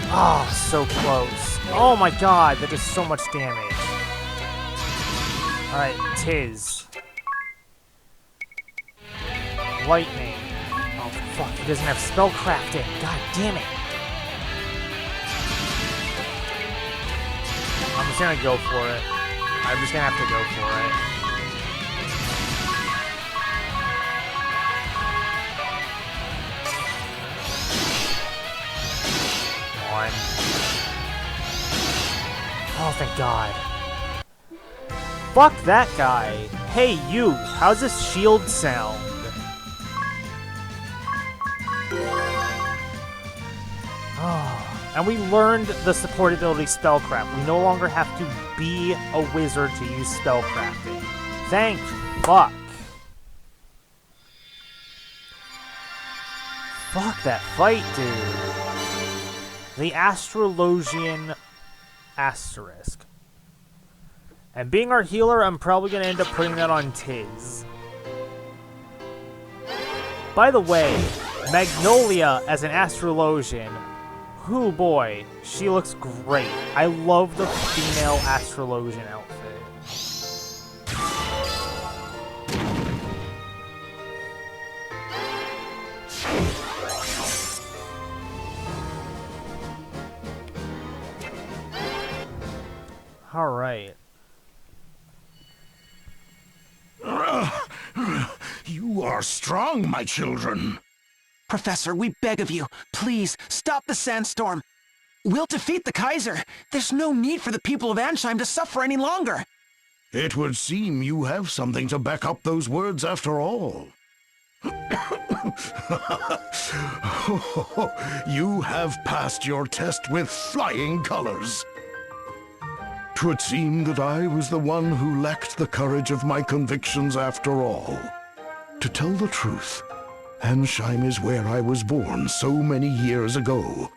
Oh, so close. Oh my god, that does so much damage. Alright, Tiz. Lightning. Oh fuck, he doesn't have spellcrafting. God damn it. I'm just gonna go for it. I'm just gonna have to go for it. One. Oh, thank God. Fuck that guy. Hey, you. How's this shield sound? Oh. And we learned the support ability Spellcraft. We no longer have to be a wizard to use Spellcrafting. Thank fuck. Fuck that fight, dude. The Astrologian Asterisk. And being our healer, I'm probably going to end up putting that on Tiz. By the way, Magnolia as an Astrologian, oh boy, she looks great. I love the female Astrologian outfit. All right. You are strong, my children. Professor, we beg of you, please, stop the sandstorm. We'll defeat the Kaiser. There's no need for the people of Ansheim to suffer any longer. It would seem you have something to back up those words after all. You have passed your test with flying colors. 'Twould seem that I was the one who lacked the courage of my convictions after all. To tell the truth, Ansheim is where I was born so many years ago.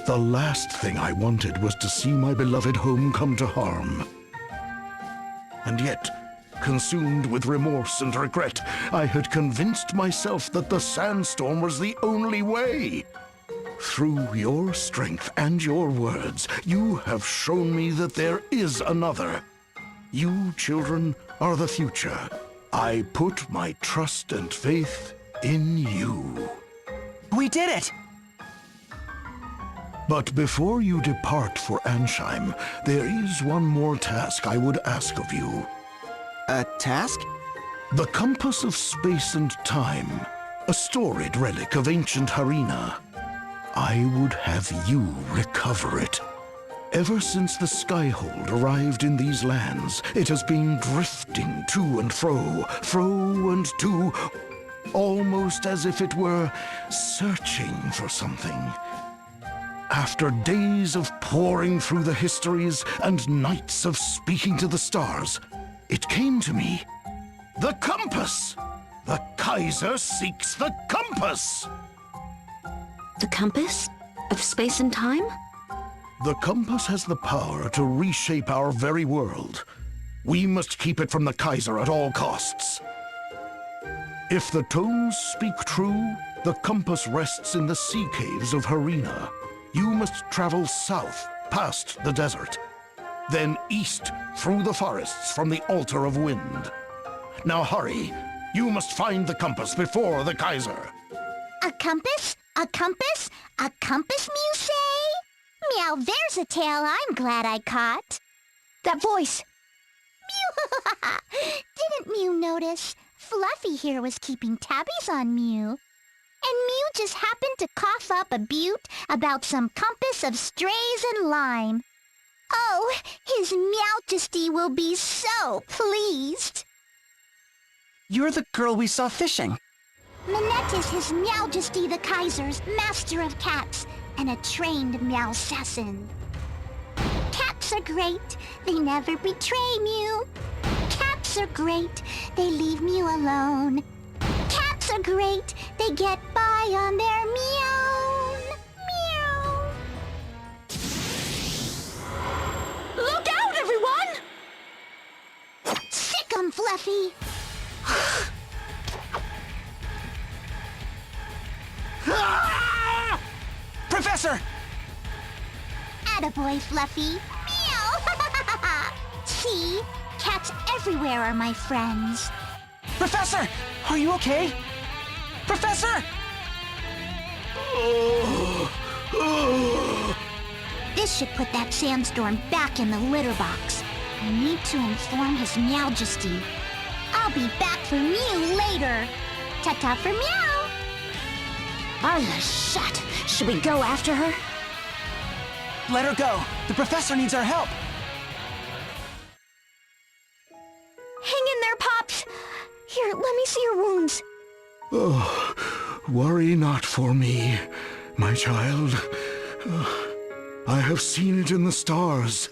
The last thing I wanted was to see my beloved home come to harm. And yet, consumed with remorse and regret, I had convinced myself that the sandstorm was the only way. Through your strength and your words, you have shown me that there is another. You, children, are the future. I put my trust and faith in you. We did it! But before you depart for Ansheim, there is one more task I would ask of you. A task? The Compass of Space and Time, a storied relic of ancient Harina. I would have you recover it. Ever since the Skyhold arrived in these lands, it has been drifting to and fro and to, almost as if it were searching for something. After days of poring through the histories and nights of speaking to the stars, it came to me. The compass! The Kaiser seeks the compass! The compass? Of space and time? The compass has the power to reshape our very world. We must keep it from the Kaiser at all costs. If the tomes speak true, the compass rests in the sea caves of Harina. You must travel south, past the desert. Then east, through the forests from the Altar of Wind. Now hurry. You must find the compass before the Kaiser. A compass? A compass? A compass, Mew say? Meow, there's a tale I'm glad I caught. That voice! Mew! Didn't Mew notice? Fluffy here was keeping tabbies on Mew. And Mew just happened to cough up a butte about some compass of strays and lime. Oh, His Meowjesty will be so pleased. You're the girl we saw fishing. Minette is His Meowjesty the Kaiser's master of cats and a trained Meowsassin. Cats are great. They never betray Mew. Cats are great. They leave Mew alone. Cats are great. They get by on their meow. Meow. Look out, everyone! Sick 'em, Fluffy. Professor! Attaboy, Fluffy. Meow! See? Cats everywhere are my friends. Professor! Are you okay? Professor! This should put that sandstorm back in the litter box. I need to inform His Meowjesty. I'll be back for Mew later. Ta-ta for Meow. Oh, shut! Should we go after her? Let her go. The professor needs our help. Hang in there, Pops. Here, let me see your wounds. Oh, worry not for me, my child. I have seen it in the stars.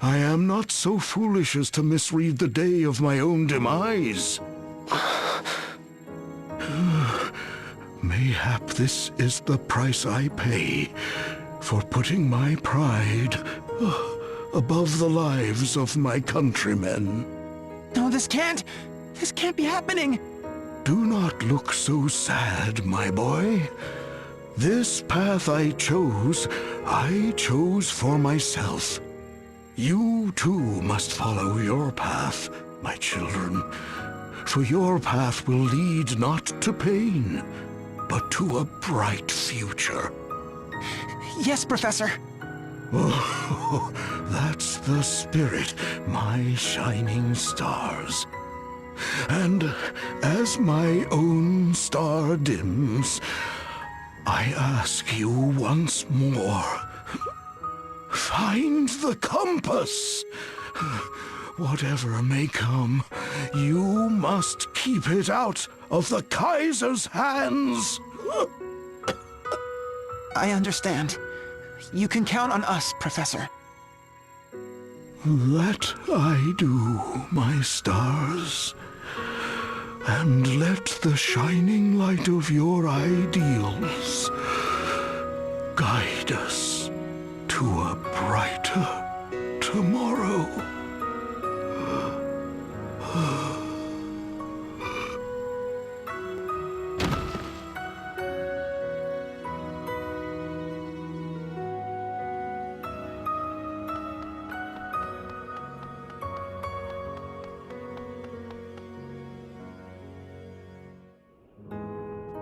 I am not so foolish as to misread the day of my own demise. Mayhap this is the price I pay for putting my pride above the lives of my countrymen. No, this can't be happening. Do not look so sad, my boy. This path I chose for myself. You too must follow your path, my children, for your path will lead not to pain, but to a bright future. Yes, Professor. Oh, that's the spirit, my shining stars. And as my own star dims, I ask you once more, find the compass. Whatever may come, you must keep it out of the Kaiser's hands. I understand. You can count on us, Professor. That I do, my stars. And let the shining light of your ideals guide us to a brighter tomorrow.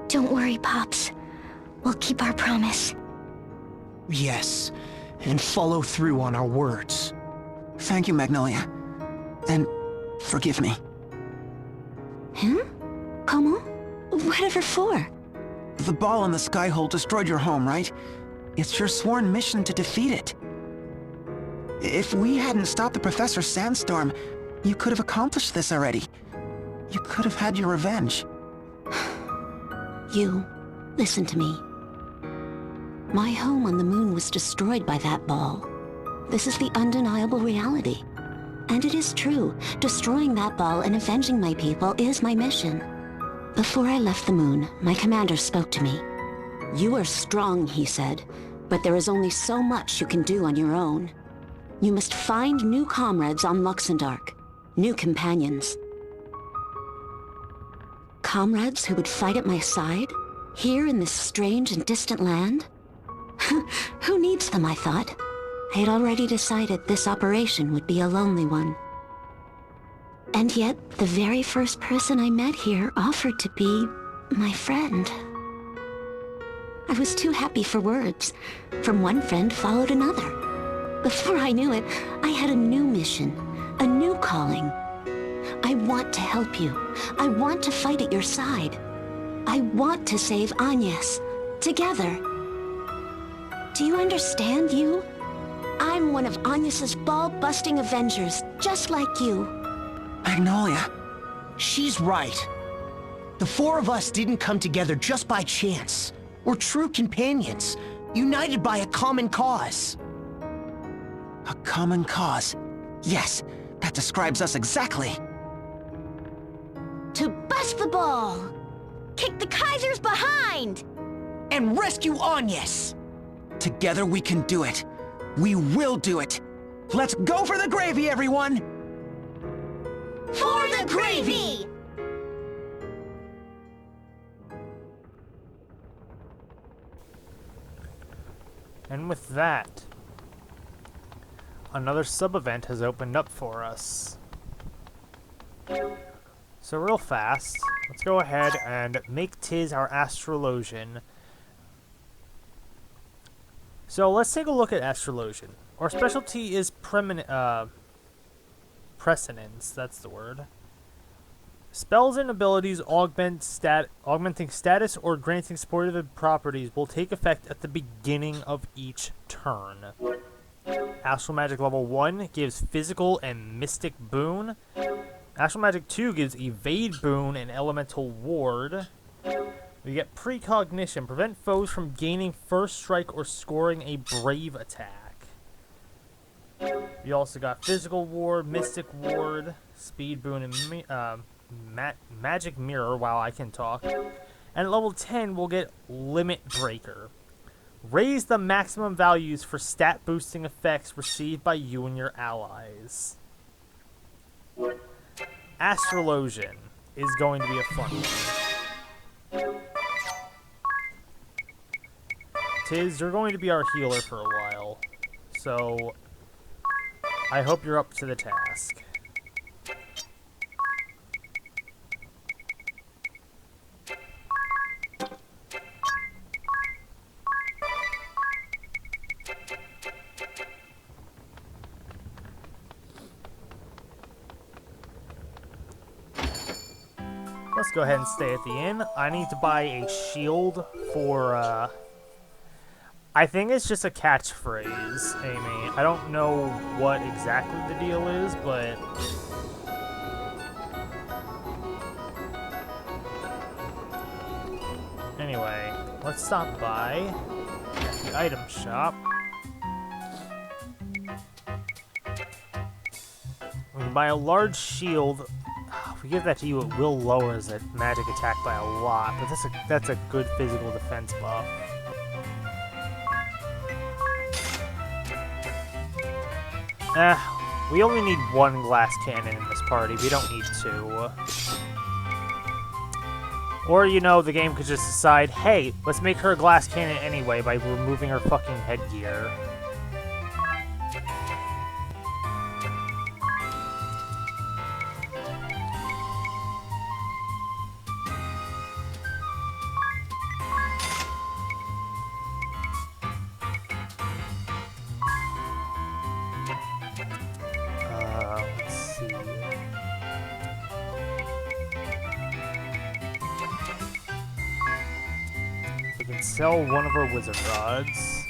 Don't worry, Pops. We'll keep our promise. Yes, and follow through on our words. Thank you, Magnolia. And forgive me. Huh? Comment? Whatever for? The ball in the sky hole destroyed your home, right? It's your sworn mission to defeat it. If we hadn't stopped the Professor Sandstorm, you could have accomplished this already. You could have had your revenge. You, listen to me. My home on the moon was destroyed by that ball. This is the undeniable reality. And it is true, destroying that ball and avenging my people is my mission. Before I left the moon, my commander spoke to me. You are strong, he said, but there is only so much you can do on your own. You must find new comrades on Luxendark, new companions. Comrades who would fight at my side, here in this strange and distant land? Who needs them, I thought. I had already decided this operation would be a lonely one. And yet, the very first person I met here offered to be my friend. I was too happy for words. From one friend followed another. Before I knew it, I had a new mission, a new calling. I want to help you. I want to fight at your side. I want to save Agnes. Together. Do you understand, you? I'm one of Agnes's ball-busting Avengers, just like you. Magnolia. She's right. The four of us didn't come together just by chance. We're true companions, united by a common cause. A common cause. Yes, that describes us exactly. To bust the ball! Kick the Kaiser's behind! And rescue Agnes! Together we can do it. We will do it. Let's go for the gravy, everyone! For the gravy! And with that, another sub-event has opened up for us. So real fast, let's go ahead and make Tiz our Astrologian. So let's take a look at Astrologian. Our specialty is Prescience, that's the word. Spells and abilities augmenting status or granting supportive properties will take effect at the beginning of each turn. Astral Magic level 1 gives physical and mystic boon. Astral Magic 2 gives evade boon and elemental ward. We get precognition, prevent foes from gaining first strike or scoring a brave attack. We also got physical ward, mystic ward, speed boon, and magic mirror, while I can talk. And at level 10 we'll get limit breaker. Raise the maximum values for stat boosting effects received by you and your allies. Astrologian is going to be a fun one. Tiz, you're going to be our healer for a while, so I hope you're up to the task. Let's go ahead and stay at the inn. I need to buy a shield for, I think it's just a catchphrase, Amy. I don't know what exactly the deal is, but anyway, let's stop by at the item shop. We can buy a large shield. If we give that to you, it will lower his magic attack by a lot, but that's a good physical defense buff. We only need one glass cannon in this party. We don't need two. Or, you know, the game could just decide, hey, let's make her a glass cannon anyway by removing her fucking headgear. Sell one of our wizard rods.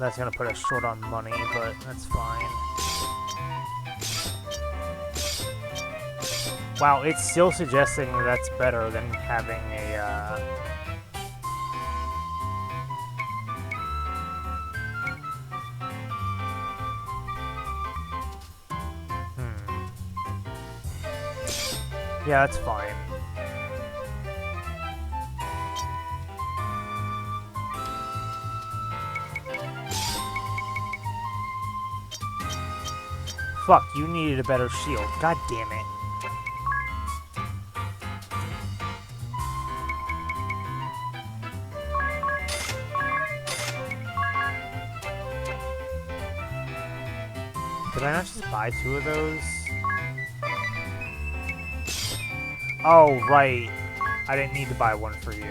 That's gonna put us short on money, but that's fine. Wow, it's still suggesting that's better than having a, Yeah, that's fine. Fuck, you needed a better shield. God damn it. Did I not just buy 2 of those? Oh, right. I didn't need to buy one for you.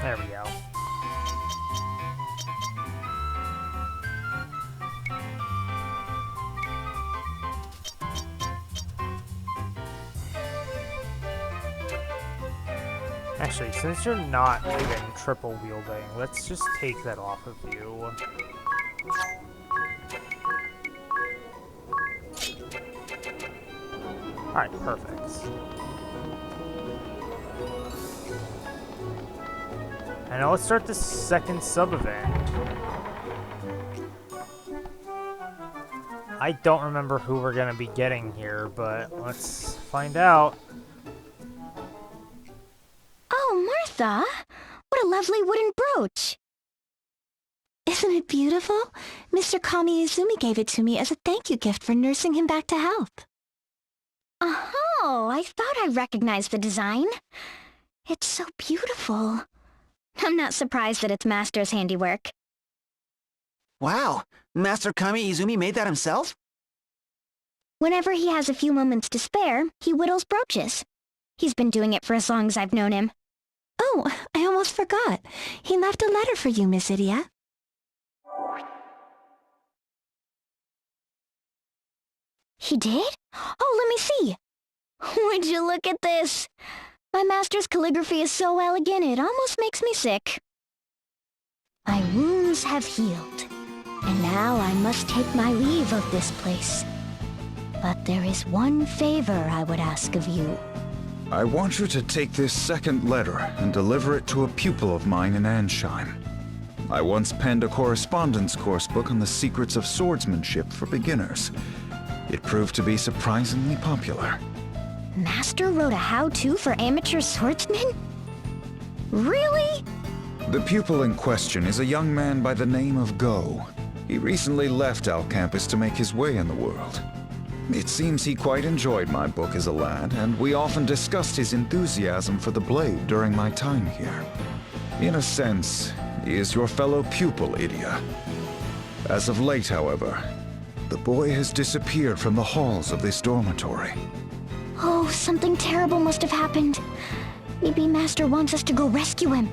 There we go. Actually, since you're not even triple wielding, let's just take that off of you. Alright, perfect. And now let's start the second sub-event. I don't remember who we're gonna be getting here, but let's find out. Oh, Martha! What a lovely wooden brooch! Isn't it beautiful? Mr. Kami Izumi gave it to me as a thank you gift for nursing him back to health. Oh, I thought I recognized the design. It's so beautiful. I'm not surprised that it's Master's handiwork. Wow, Master Kami Izumi made that himself? Whenever he has a few moments to spare, he whittles brooches. He's been doing it for as long as I've known him. Oh, I almost forgot. He left a letter for you, Miss Idia. He did? Oh, let me see. Would you look at this? My master's calligraphy is so elegant, it almost makes me sick. My wounds have healed, and now I must take my leave of this place. But there is one favor I would ask of you. I want you to take this second letter and deliver it to a pupil of mine in Ansheim. I once penned a correspondence course book on the secrets of swordsmanship for beginners. It proved to be surprisingly popular. Master wrote a how-to for amateur swordsmen? Really? The pupil in question is a young man by the name of Go. He recently left Alcampus to make his way in the world. It seems he quite enjoyed my book as a lad, and we often discussed his enthusiasm for the blade during my time here. In a sense, he is your fellow pupil, Idia. As of late, however, the boy has disappeared from the halls of this dormitory. Oh, something terrible must have happened. Maybe Master wants us to go rescue him.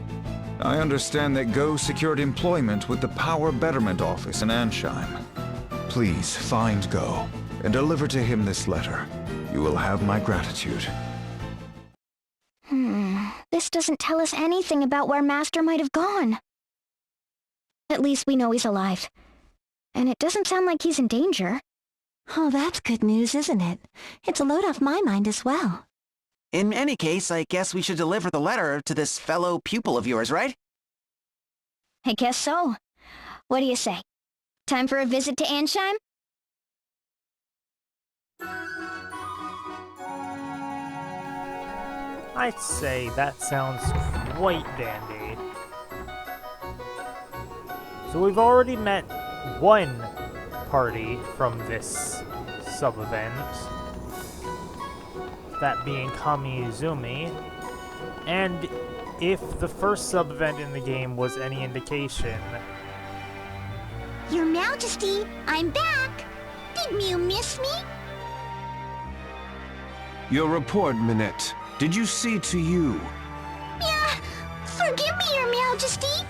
I understand that Go secured employment with the Power Betterment Office in Ansheim. Please find Go and deliver to him this letter. You will have my gratitude. This doesn't tell us anything about where Master might have gone. At least we know he's alive. And it doesn't sound like he's in danger. Oh, that's good news, isn't it? It's a load off my mind as well. In any case, I guess we should deliver the letter to this fellow pupil of yours, right? I guess so. What do you say? Time for a visit to Ansheim? I'd say that sounds quite dandy. So we've already met one party from this sub-event, that being Kami Izumi, and if the first sub-event in the game was any indication... Your Majesty, I'm back! Didn't you miss me? Your report, Minette. Did you see to you? Yeah, forgive me, Your Majesty!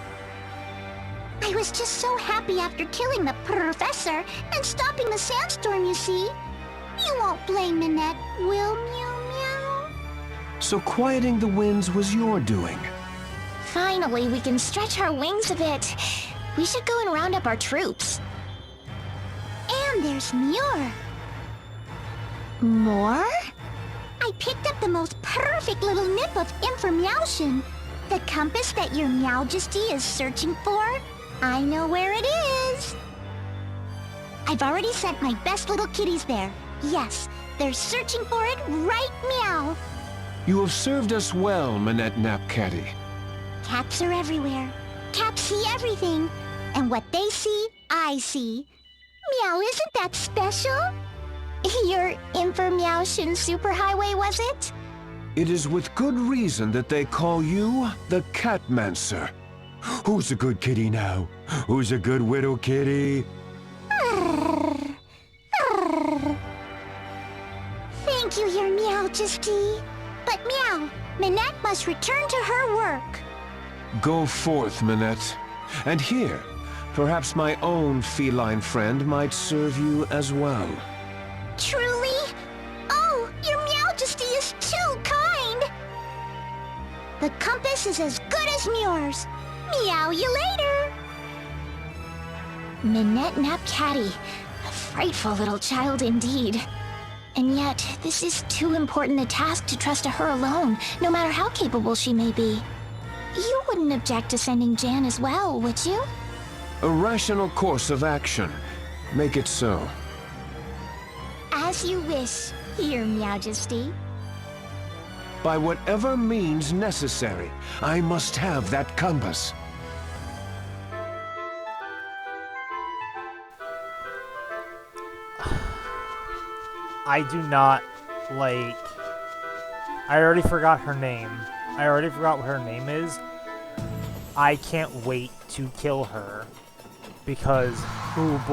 I was just so happy after killing the professor and stopping the sandstorm, you see. You won't blame Minette, will Mew Meow? So quieting the winds was your doing. Finally, we can stretch our wings a bit. We should go and round up our troops. And there's Muir. More? I picked up the most perfect little nip of information. The compass that your Majesty is searching for? I know where it is. I've already sent my best little kitties there. Yes, they're searching for it right meow. You have served us well, Minette Napcatty. Cats are everywhere. Cats see everything. And what they see, I see. Meow, isn't that special? Your information superhighway, was it? It is with good reason that they call you the Catmancer. Who's a good kitty now? Who's a good widow kitty? Thank you, your Majesty. But Meow, Minette must return to her work. Go forth, Minette. And here, perhaps my own feline friend might serve you as well. Truly? Oh, your Majesty is too kind! The compass is as good as Muir's. Meow you later! Minette Napcatty. A frightful little child indeed. And yet, this is too important a task to trust to her alone, no matter how capable she may be. You wouldn't object to sending Jan as well, would you? A rational course of action. Make it so. As you wish, your Majesty. By whatever means necessary, I must have that compass. I do not like... I already forgot her name. I already forgot what her name is. I can't wait to kill her. Because, oh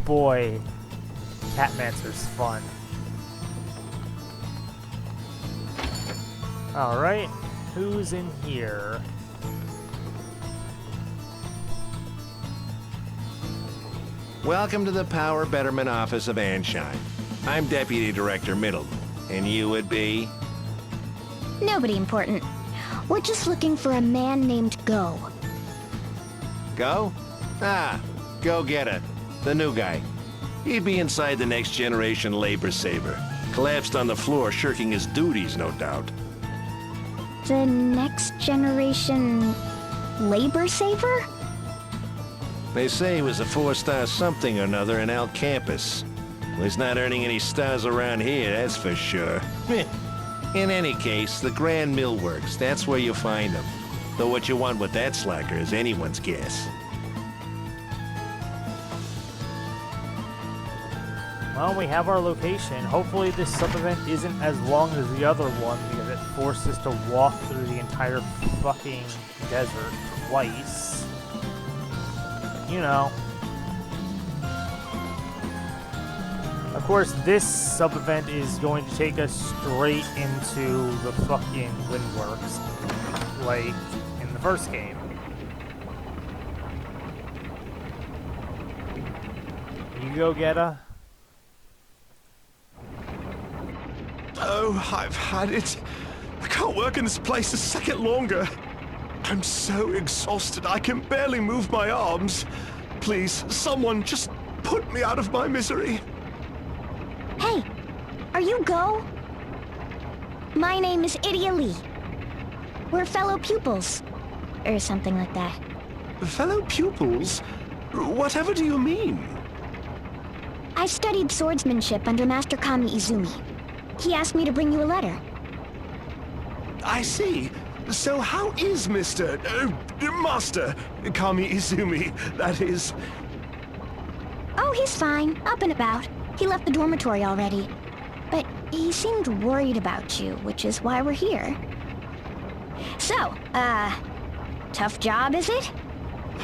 boy, Catmancer's fun. Alright, who's in here? Welcome to the Power Betterment Office of Anshine. I'm Deputy Director Middleton, and you would be? Nobody important. We're just looking for a man named Go. Go? Ah, Go Getter, the new guy. He'd be inside the Next Generation Labor Saver. Collapsed on the floor, shirking his duties, no doubt. The Next Generation Labor Saver? They say he was a 4-star something or another in Al Campus. Well, he's not earning any stars around here, that's for sure. In any case, the Grand Mill Works, that's where you find him. Though what you want with that slacker is anyone's guess. Well, we have our location. Hopefully this sub-event isn't as long as the other one because it forced us to walk through the entire fucking desert twice. You know. Of course, this sub-event is going to take us straight into the fucking Windworks, like in the first game. You go, Geta. Oh, I've had it. I can't work in this place a second longer. I'm so exhausted I can barely move my arms. Please, someone just put me out of my misery. Hey, are you Go? My name is Idia Lee. We're fellow pupils. Or something like that. Fellow pupils? Whatever do you mean? I studied swordsmanship under Master Kami Izumi. He asked me to bring you a letter. I see. So how is Master Kami Izumi, that is? Oh, he's fine. Up and about. He left the dormitory already. But he seemed worried about you, which is why we're here. So, tough job, is it?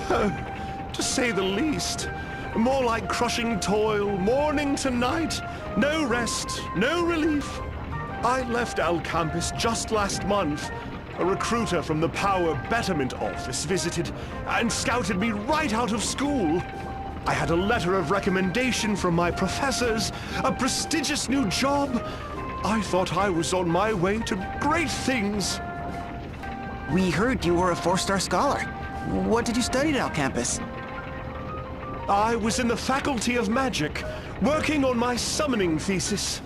To say the least. More like crushing toil, morning to night. No rest, no relief. I left Al Campus just last month, A recruiter from the Power Betterment Office visited and scouted me right out of school. I had a letter of recommendation from my professors, a prestigious new job. I thought I was on my way to great things. We heard you were a 4-star scholar. What did you study at Al Campus? I was in the Faculty of Magic, working on my summoning thesis.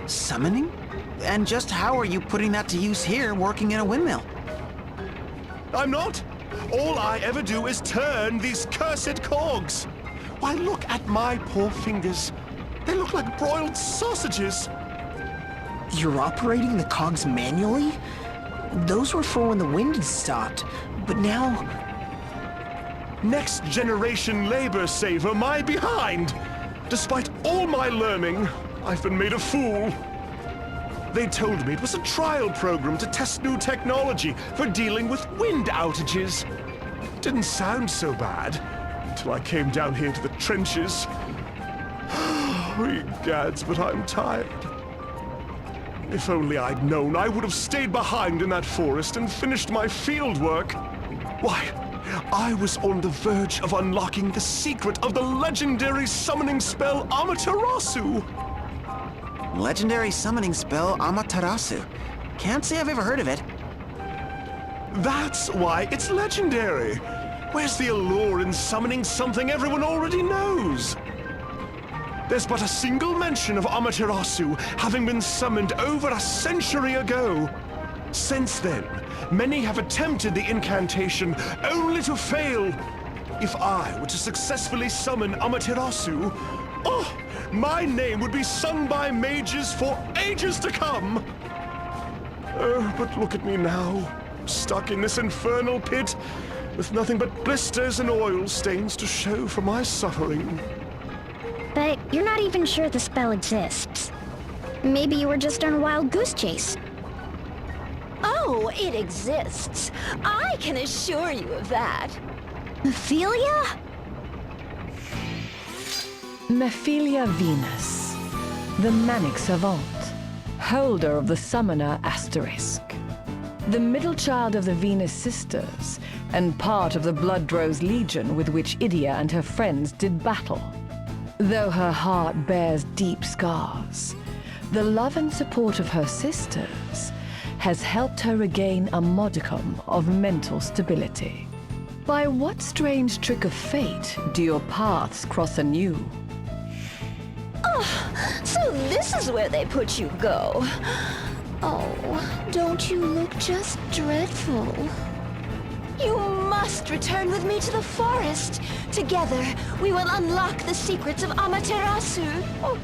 Summoning? And just how are you putting that to use here, working in a windmill? I'm not. All I ever do is turn these cursed cogs. Why, look at my poor fingers. They look like broiled sausages. You're operating the cogs manually? Those were for when the wind had stopped, but now... Next generation labor saver my behind. Despite all my learning, I've been made a fool. They told me it was a trial program to test new technology for dealing with wind outages. Didn't sound so bad until I came down here to the trenches. Ye gads, but I'm tired. If only I'd known, I would have stayed behind in that forest and finished my field work. Why, I was on the verge of unlocking the secret of the legendary summoning spell Amaterasu. Legendary summoning spell Amaterasu. Can't say I've ever heard of it. That's why it's legendary. Where's the allure in summoning something everyone already knows? There's but a single mention of Amaterasu having been summoned over a century ago. Since then, many have attempted the incantation only to fail. If I were to successfully summon Amaterasu, oh, my name would be sung by mages for ages to come. But look at me now, stuck in this infernal pit, with nothing but blisters and oil stains to show for my suffering. But you're not even sure the spell exists. Maybe you were just on a wild goose chase. Oh, it exists. I can assure you of that. Mephilia? Mephilia Venus, the Manic Savant, holder of the Summoner Asterisk. The middle child of the Venus Sisters, and part of the Bloodrose Legion with which Idia and her friends did battle. Though her heart bears deep scars, the love and support of her sisters has helped her regain a modicum of mental stability. By what strange trick of fate do your paths cross anew? Oh, so this is where they put you, Go. Oh, don't you look just dreadful? You must return with me to the forest. Together, we will unlock the secrets of Amaterasu. Oh.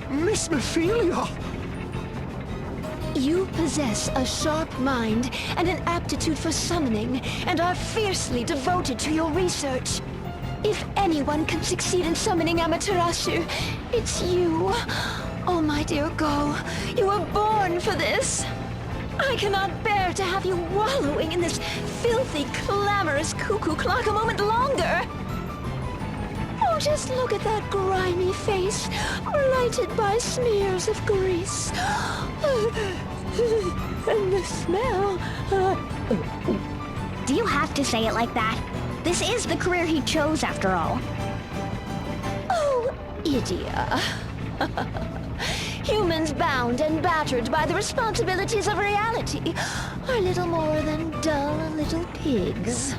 Miss Mephilia! You possess a sharp mind and an aptitude for summoning, and are fiercely devoted to your research. If anyone can succeed in summoning Amaterasu, it's you. Oh, my dear Go, you were born for this. I cannot bear to have you wallowing in this filthy, clamorous cuckoo clock a moment longer. Oh, just look at that grimy face, blighted by smears of grease. And the smell. Do you have to say it like that? This is the career he chose, after all. Oh, Idia. Humans bound and battered by the responsibilities of reality are little more than dull little pigs.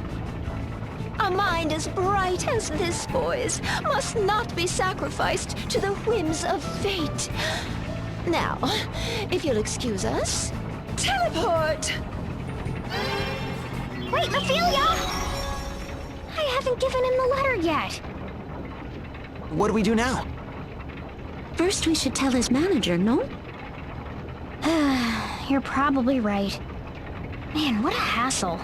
A mind as bright as this boy's must not be sacrificed to the whims of fate. Now, if you'll excuse us, teleport! Wait, Mephilia! I haven't given him the letter yet. What do we do now? First we should tell his manager, no? You're probably right. Man, what a hassle.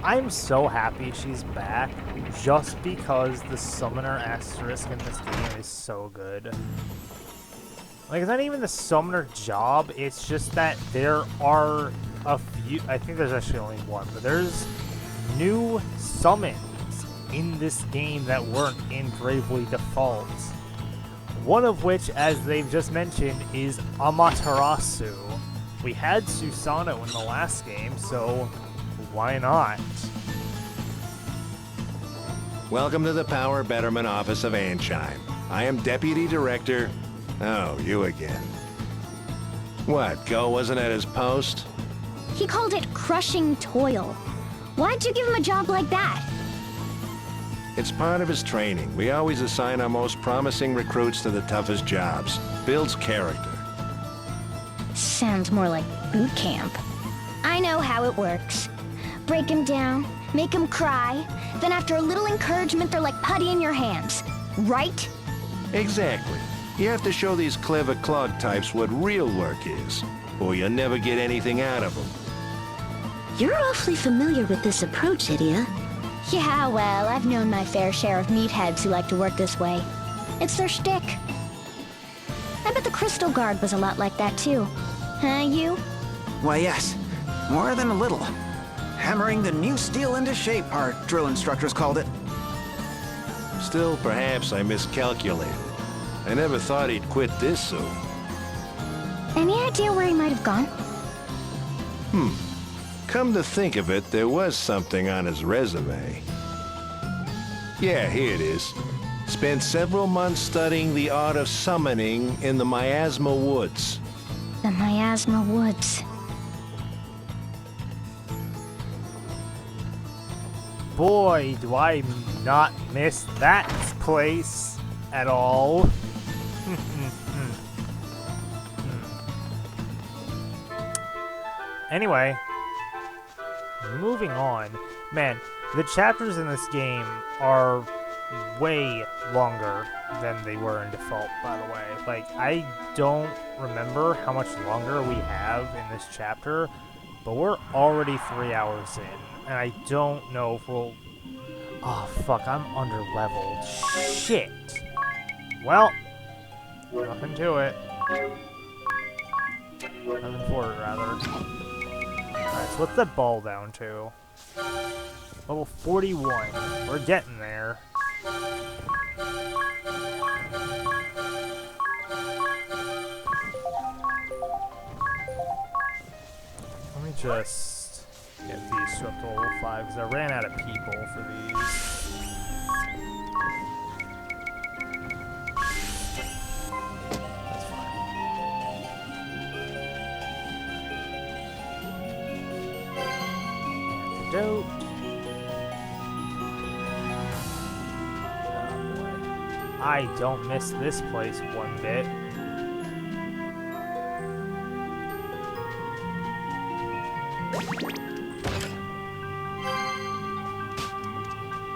I'm so happy she's back, just because the Summoner Asterisk in this game is so good. Like, it's not even the Summoner job, it's just that there are a few, I think there's actually only one, but there's new summons in this game that weren't in Bravely Default. One of which, as they've just mentioned, is Amaterasu. We had Susanoo in the last game, so why not? Welcome to the Power Betterment Office of Ansheim. I am Deputy Director... Oh, you again. What, Go wasn't at his post? He called it crushing toil. Why'd you give him a job like that? It's part of his training. We always assign our most promising recruits to the toughest jobs. Builds character. Sounds more like boot camp. I know how it works. Break him down, make him cry, then after a little encouragement they're like putty in your hands. Right? Exactly. You have to show these clever clog types what real work is, or you'll never get anything out of them. You're awfully familiar with this approach, Idia. Yeah, well, I've known my fair share of meatheads who like to work this way. It's their shtick. I bet the Crystal Guard was a lot like that too. Huh, you? Why, yes. More than a little. Hammering the new steel into shape, our drill instructors called it. Still, perhaps I miscalculated. I never thought he'd quit this soon. Any idea where he might have gone? Come to think of it, there was something on his resume. Yeah, here it is. Spent several months studying the art of summoning in the Miasma Woods. The Miasma Woods. Boy, do I not miss that place at all. Anyway, moving on. Man, the chapters in this game are way longer than they were in default, by the way. Like, I don't remember how much longer we have in this chapter, but we're already 3 hours in, and I don't know if we'll... Oh, fuck, I'm under-leveled. Shit! Well, nothing to it. Nothing for it, rather. Alright, so what's that ball down to? Level 41. We're getting there. Let me just get these to up to level 5, because I ran out of people for these. Dope. Oh boy. I don't miss this place one bit.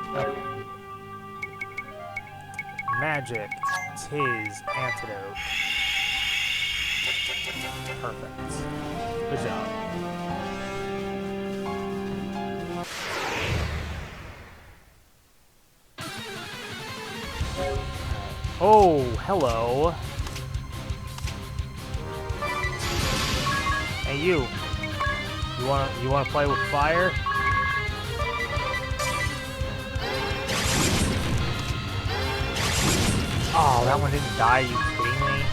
Okay. Magic. 'Tis antidote. Perfect. Good job. Oh, hello. Hey, you. You wanna play with fire? Oh, that one didn't die, you kidding me?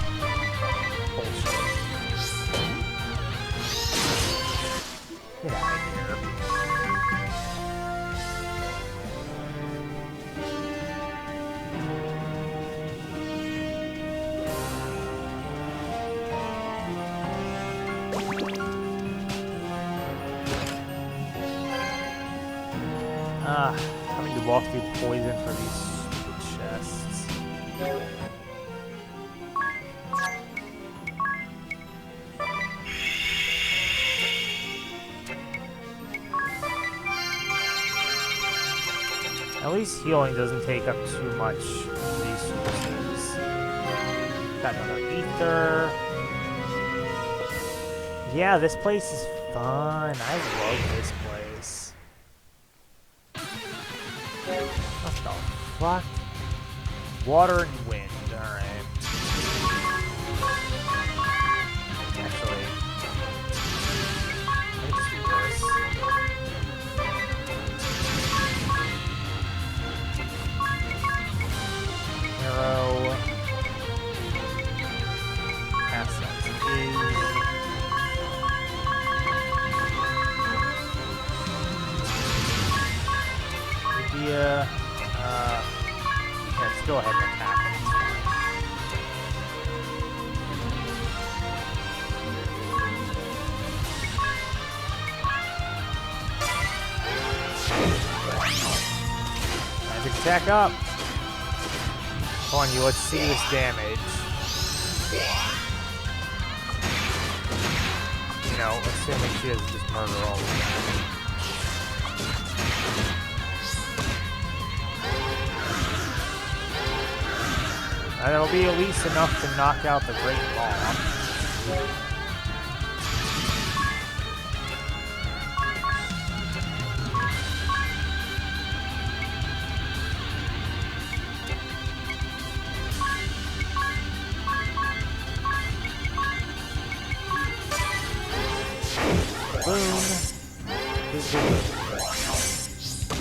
Bullshit. Get out of here. Having to walk through poison for these stupid chests. At least healing doesn't take up too much resources. Got another ether. Yeah, this place is fun. I love this place. What the fuck? Water and wind, alright. Actually, let's do this. Arrow. idea. Let's go ahead and attack it. Magic attack up. Come on, you. Let's see this damage. You know, assuming she doesn't just murder all of them. And it'll be at least enough to knock out the Great Maw. Boom.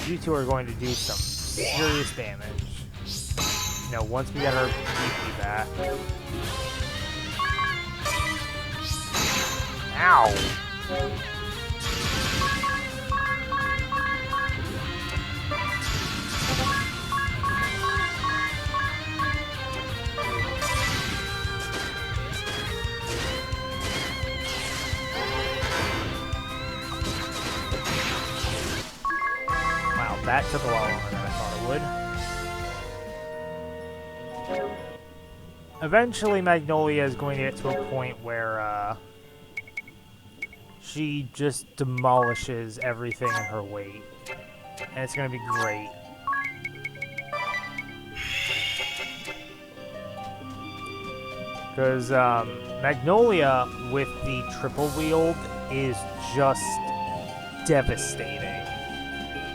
You two are going to do some serious damage. You know, once we get our BP back. Ow! Wow, that took a lot longer than I thought it would. Eventually, Magnolia is going to get to a point where, she just demolishes everything in her weight. And it's going to be great. Because, Magnolia with the triple wield is just devastating.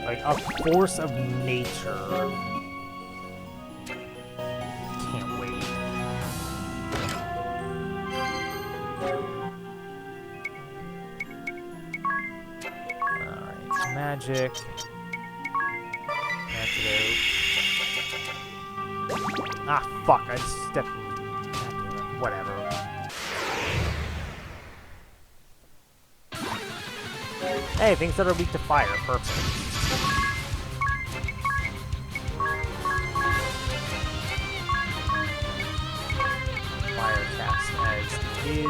Like, a force of nature. Can't wait. Alright, magic. Antidote. Ah, fuck, I stepped in. Whatever. Hey, things that are weak to fire. Perfect. Fire cast as is.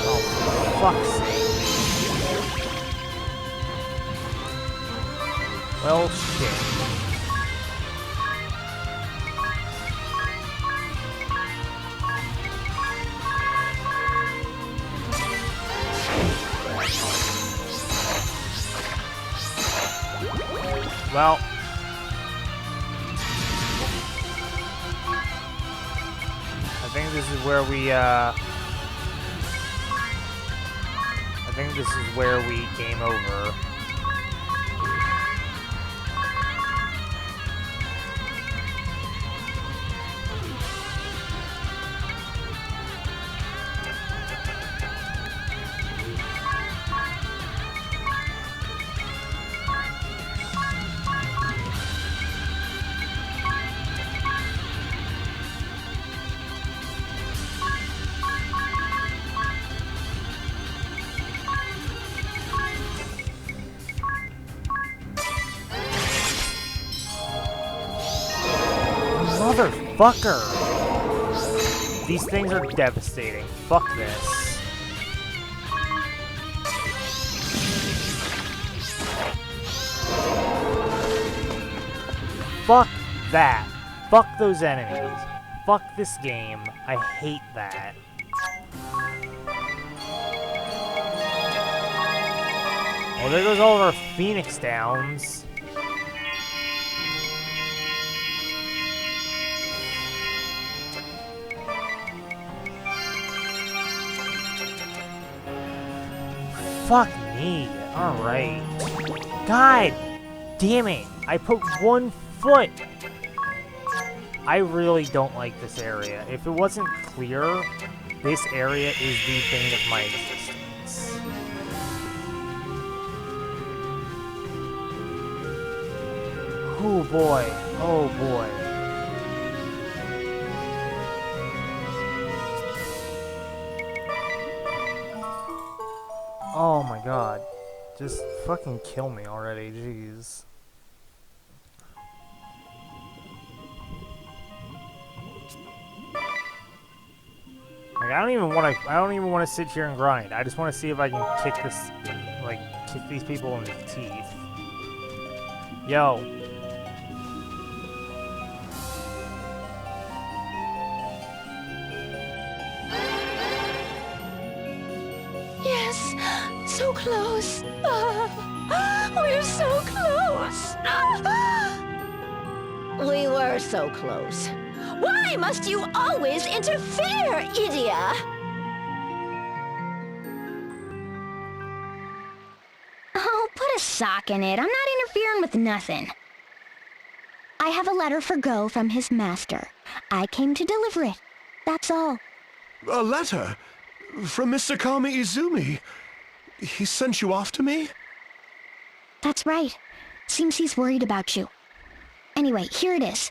Oh, for fuck's sake. Well, shit. Well, I think this is where we, game over. Motherfucker! These things are devastating. Fuck this. Fuck that. Fuck those enemies. Fuck this game. I hate that. Well, there goes all of our Phoenix Downs. Fuck me. Alright. God damn it. I put 1 foot. I really don't like this area. If it wasn't clear, this area is the bane of my existence. Oh boy. Oh boy. Oh my god. Just fucking kill me already, jeez. Like, I don't even want to sit here and grind. I just want to see if I can kick these people in the teeth. Yo. Yes, so close. We're so close. We were so close. Why must you always interfere, Idia? Oh, put a sock in it. I'm not interfering with nothing. I have a letter for Go from his master. I came to deliver it. That's all. A letter? From Mr. Kami Izumi? He sent you after me? That's right. Seems he's worried about you. Anyway, here it is.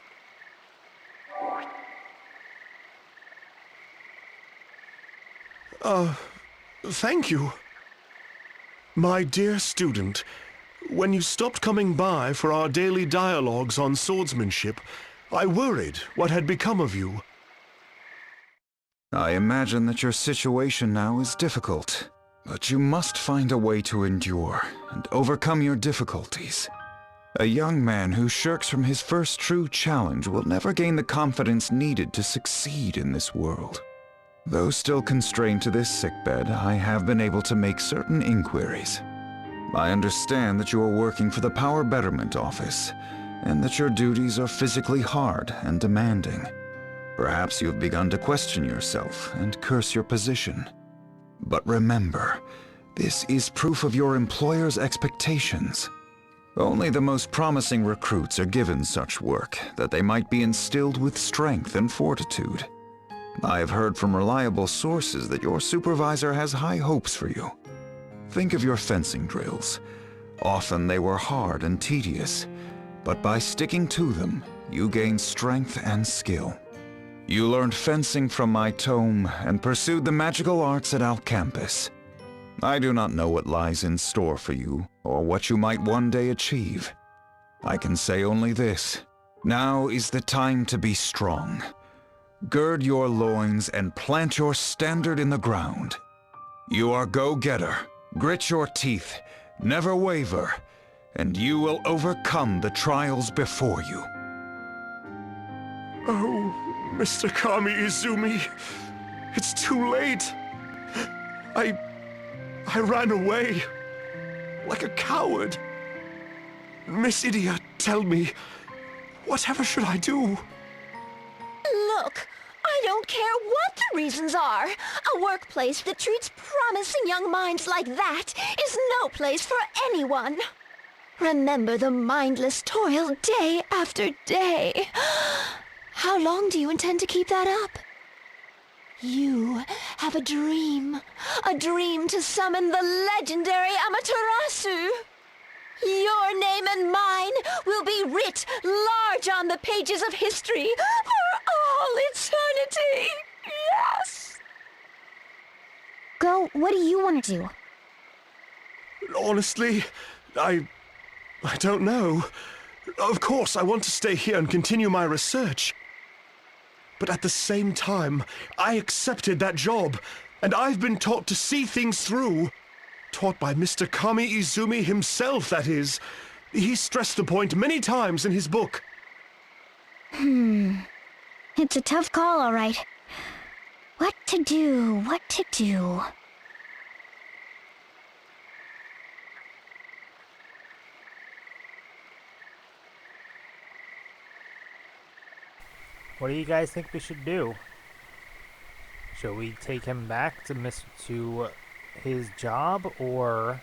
Thank you. My dear student, when you stopped coming by for our daily dialogues on swordsmanship, I worried what had become of you. I imagine that your situation now is difficult, but you must find a way to endure and overcome your difficulties. A young man who shirks from his first true challenge will never gain the confidence needed to succeed in this world. Though still constrained to this sickbed, I have been able to make certain inquiries. I understand that you are working for the Power Betterment Office, and that your duties are physically hard and demanding. Perhaps you have begun to question yourself and curse your position. But remember, this is proof of your employer's expectations. Only the most promising recruits are given such work, that they might be instilled with strength and fortitude. I have heard from reliable sources that your supervisor has high hopes for you. Think of your fencing drills. Often they were hard and tedious, but by sticking to them, you gained strength and skill. You learned fencing from my tome and pursued the magical arts at Alcampus. I do not know what lies in store for you, or what you might one day achieve. I can say only this: now is the time to be strong. Gird your loins and plant your standard in the ground. You are go-getter. Grit your teeth, never waver, and you will overcome the trials before you. Oh, Mr. Kami Izumi, it's too late. I ran away, like a coward. Miss Idia, tell me, whatever should I do? Look, I don't care what the reasons are. A workplace that treats promising young minds like that is no place for anyone. Remember the mindless toil day after day. How long do you intend to keep that up? You have a dream to summon the legendary Amaterasu. Your name and mine will be writ large on the pages of history for all eternity. Yes! Go, what do you want to do? Honestly, I don't know. Of course, I want to stay here and continue my research. But at the same time, I accepted that job, and I've been taught to see things through. Taught by Mr. Kami Izumi himself, that is. He stressed the point many times in his book. It's a tough call, all right. What to do? What do you guys think we should do? Should we take him back to his job, or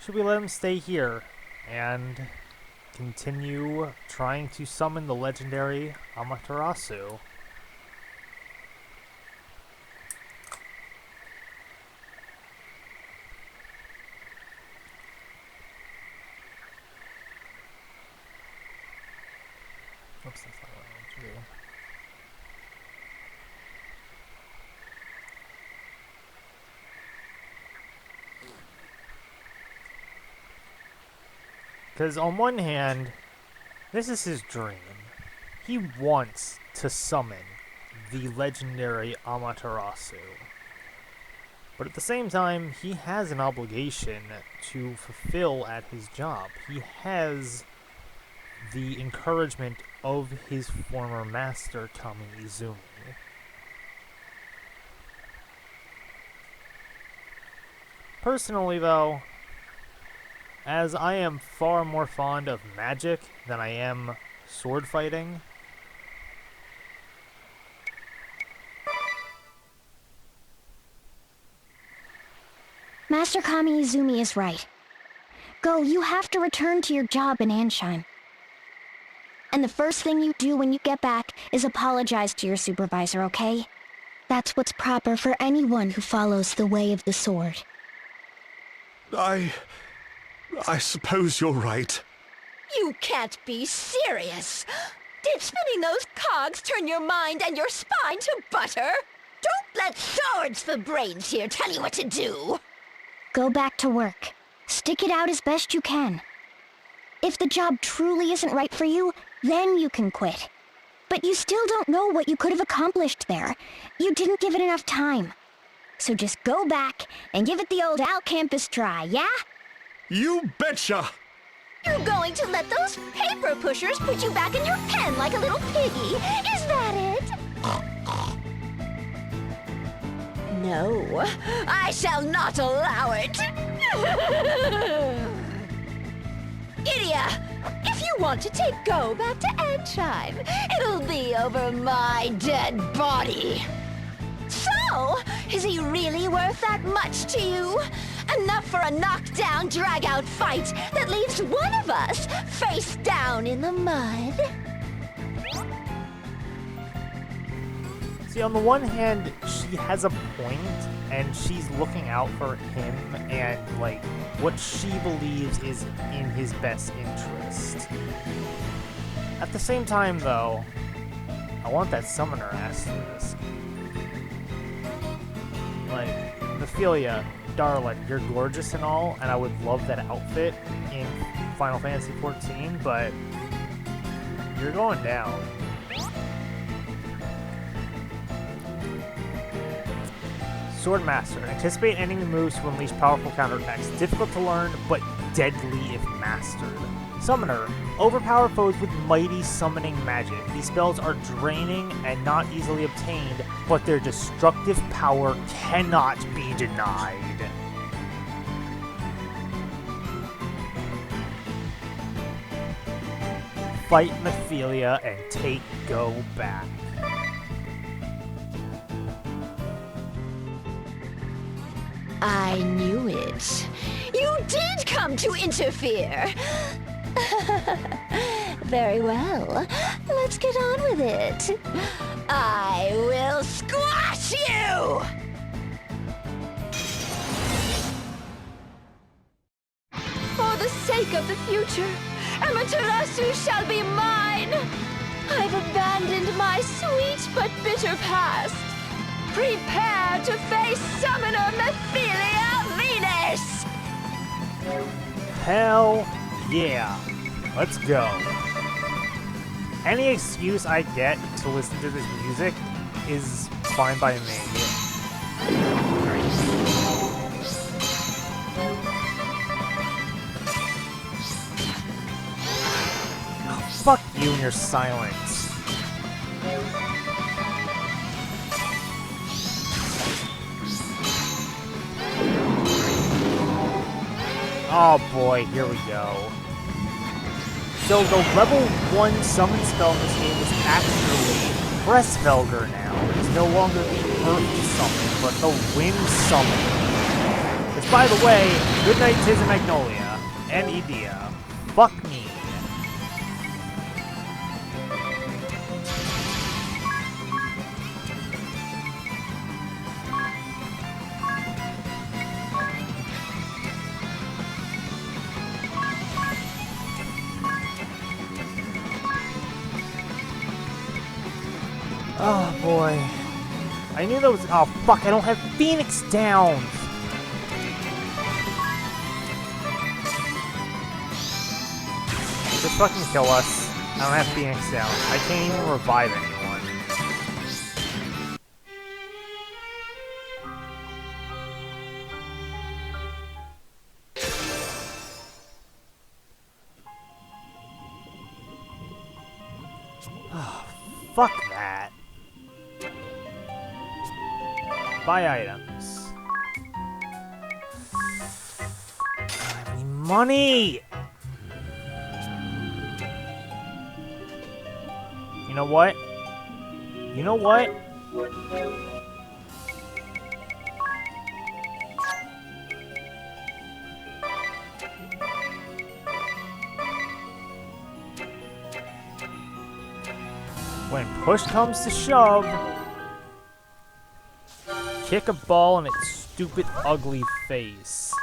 should we let him stay here and continue trying to summon the legendary Amaterasu? Oops, that's not what I want to do. Because on one hand, this is his dream. He wants to summon the legendary Amaterasu. But at the same time, he has an obligation to fulfill at his job. He has the encouragement of his former master, Kami Izumi. Personally, though, as I am far more fond of magic than I am sword fighting, Master Kami Izumi is right. Go, you have to return to your job in Ansheim. And the first thing you do when you get back is apologize to your supervisor, okay? That's what's proper for anyone who follows the way of the sword. I suppose you're right. You can't be serious! Did spinning those cogs turn your mind and your spine to butter? Don't let swords for brains here tell you what to do! Go back to work. Stick it out as best you can. If the job truly isn't right for you, then you can quit. But you still don't know what you could have accomplished there. You didn't give it enough time. So just go back and give it the old Al Campus try, yeah? You betcha! You're going to let those paper pushers put you back in your pen like a little piggy, is that it? No, I shall not allow it. Idia, if you want to take Go back to Ansheim, it'll be over my dead body. So, is he really worth that much to you? Enough for a knockdown, drag-out fight that leaves one of us face down in the mud? See, on the one hand, she has a point, and she's looking out for him and, like, what she believes is in his best interest. At the same time, though, I want that summoner asterisk. Like, Nephilia, darling, you're gorgeous and all, and I would love that outfit in Final Fantasy XIV, but you're going down. Swordmaster. Anticipate enemy moves to unleash powerful counterattacks. Difficult to learn, but deadly if mastered. Summoner. Overpower foes with mighty summoning magic. These spells are draining and not easily obtained, but their destructive power cannot be denied. Fight Nephilia and take Go back. I knew it. You did come to interfere. Very well. Let's get on with it. I will squash you! For the sake of the future, Amaterasu shall be mine! I've abandoned my sweet but bitter past. Prepare to face Summoner Nephilia Venus! Hell yeah. Let's go. Any excuse I get to listen to this music is fine by me. Oh, fuck you and your silence. Oh boy, here we go. So the level 1 summon spell in this game is actually Pressfelger now. It's no longer the Earth Summon, but the Wind Summon. Which, by the way, good night Tiz and Magnolia, and Idia. Fuck me. Oh boy. I knew that was. Oh fuck, I don't have Phoenix down! fucking kill us. I don't have Phoenix down. I can't even revive anyone. Fuck that. Buy items. I don't have any money! You know what? You know what? When push comes to shove, kick a ball in its stupid, ugly face.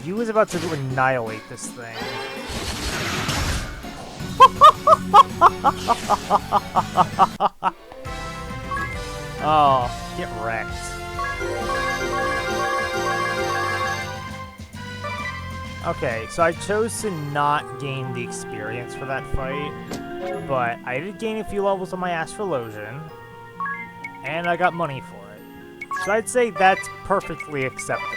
You was about to annihilate this thing. Oh, get wrecked. Okay, so I chose to not gain the experience for that fight, but I did gain a few levels on my Astrologian, and I got money for it. So I'd say that's perfectly acceptable.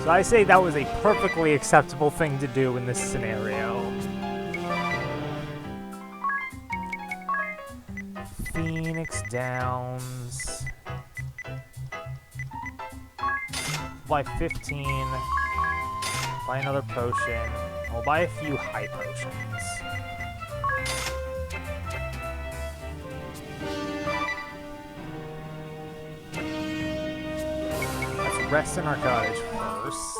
So I say that was a perfectly acceptable thing to do in this scenario. Phoenix Downs. Buy 15. Buy another potion. I'll buy a few high potions. Let's rest in our cottage first.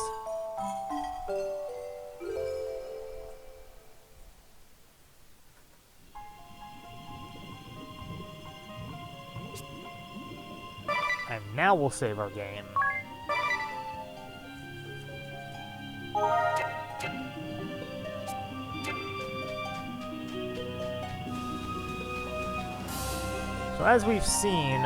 And now we'll save our game. So as we've seen,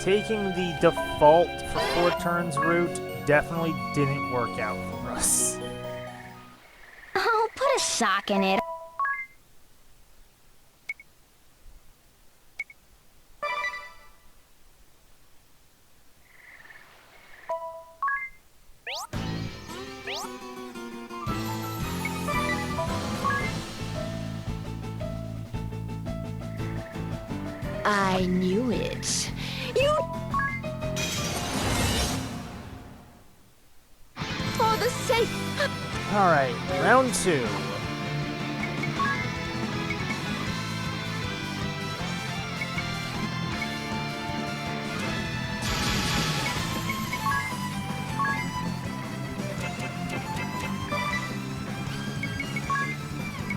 taking the default for 4 turns route definitely didn't work out for us. Oh, put a sock in it. I knew it. You... For the sake... Alright, round 2.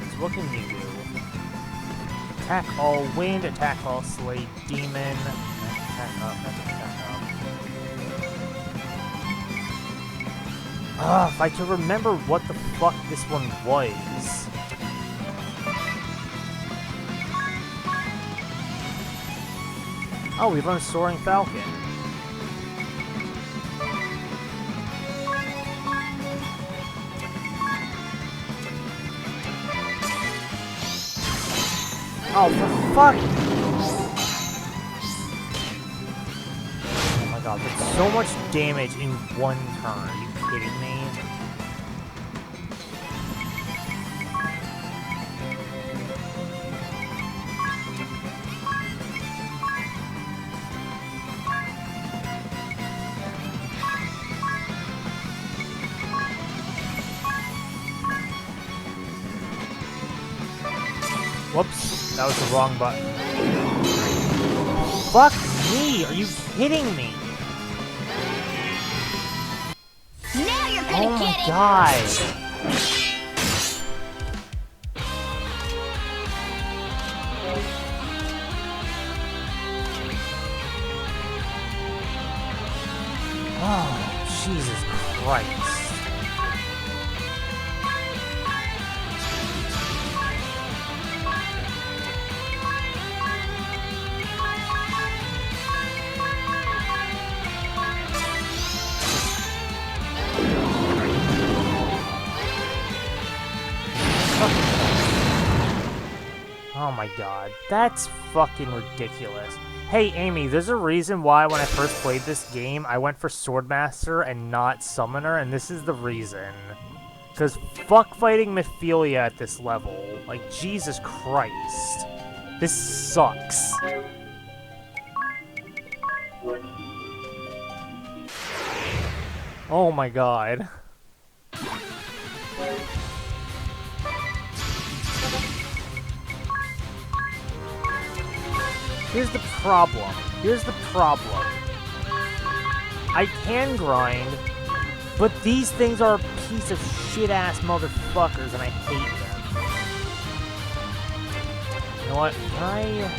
So what can you do? Attack all wind, attack all slay demon, attack up, attack up. If I could remember what the fuck this one was. Oh, we learned Soaring Falcon. Oh, for fuck! Oh my god, that's so much damage in one turn. Are you kidding me? Whoops, that was the wrong button. Fuck me! Are you kidding me? Now you're gonna Oh get my it! god! Oh, Jesus Christ. Oh my god, that's fucking ridiculous. Hey Amy, there's a reason why when I first played this game, I went for Swordmaster and not Summoner, and this is the reason. Because fuck fighting Mephilia at this level. Like, Jesus Christ. This sucks. Oh my god. Here's the problem. Here's the problem. I can grind, but these things are a piece of shit-ass motherfuckers, and I hate them. You know what? Can I...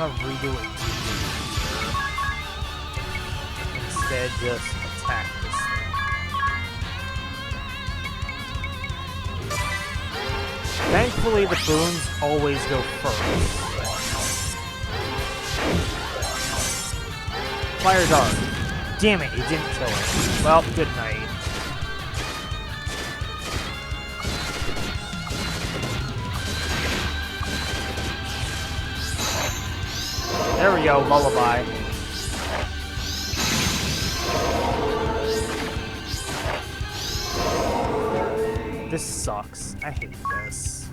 redo it instead just attack this thing. Thankfully the boons always go first. Fire dart. Damn it, it didn't kill it. Well, good night. There we go, lullaby. This sucks. I hate this.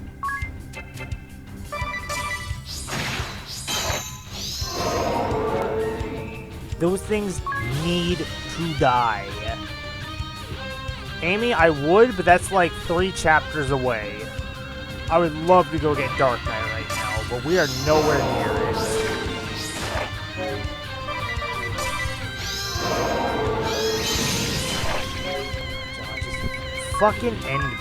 Those things need to die. Amy, I would, but that's like 3 chapters away. I would love to go get Dark Knight right now, but we are nowhere near it. Fucking end me.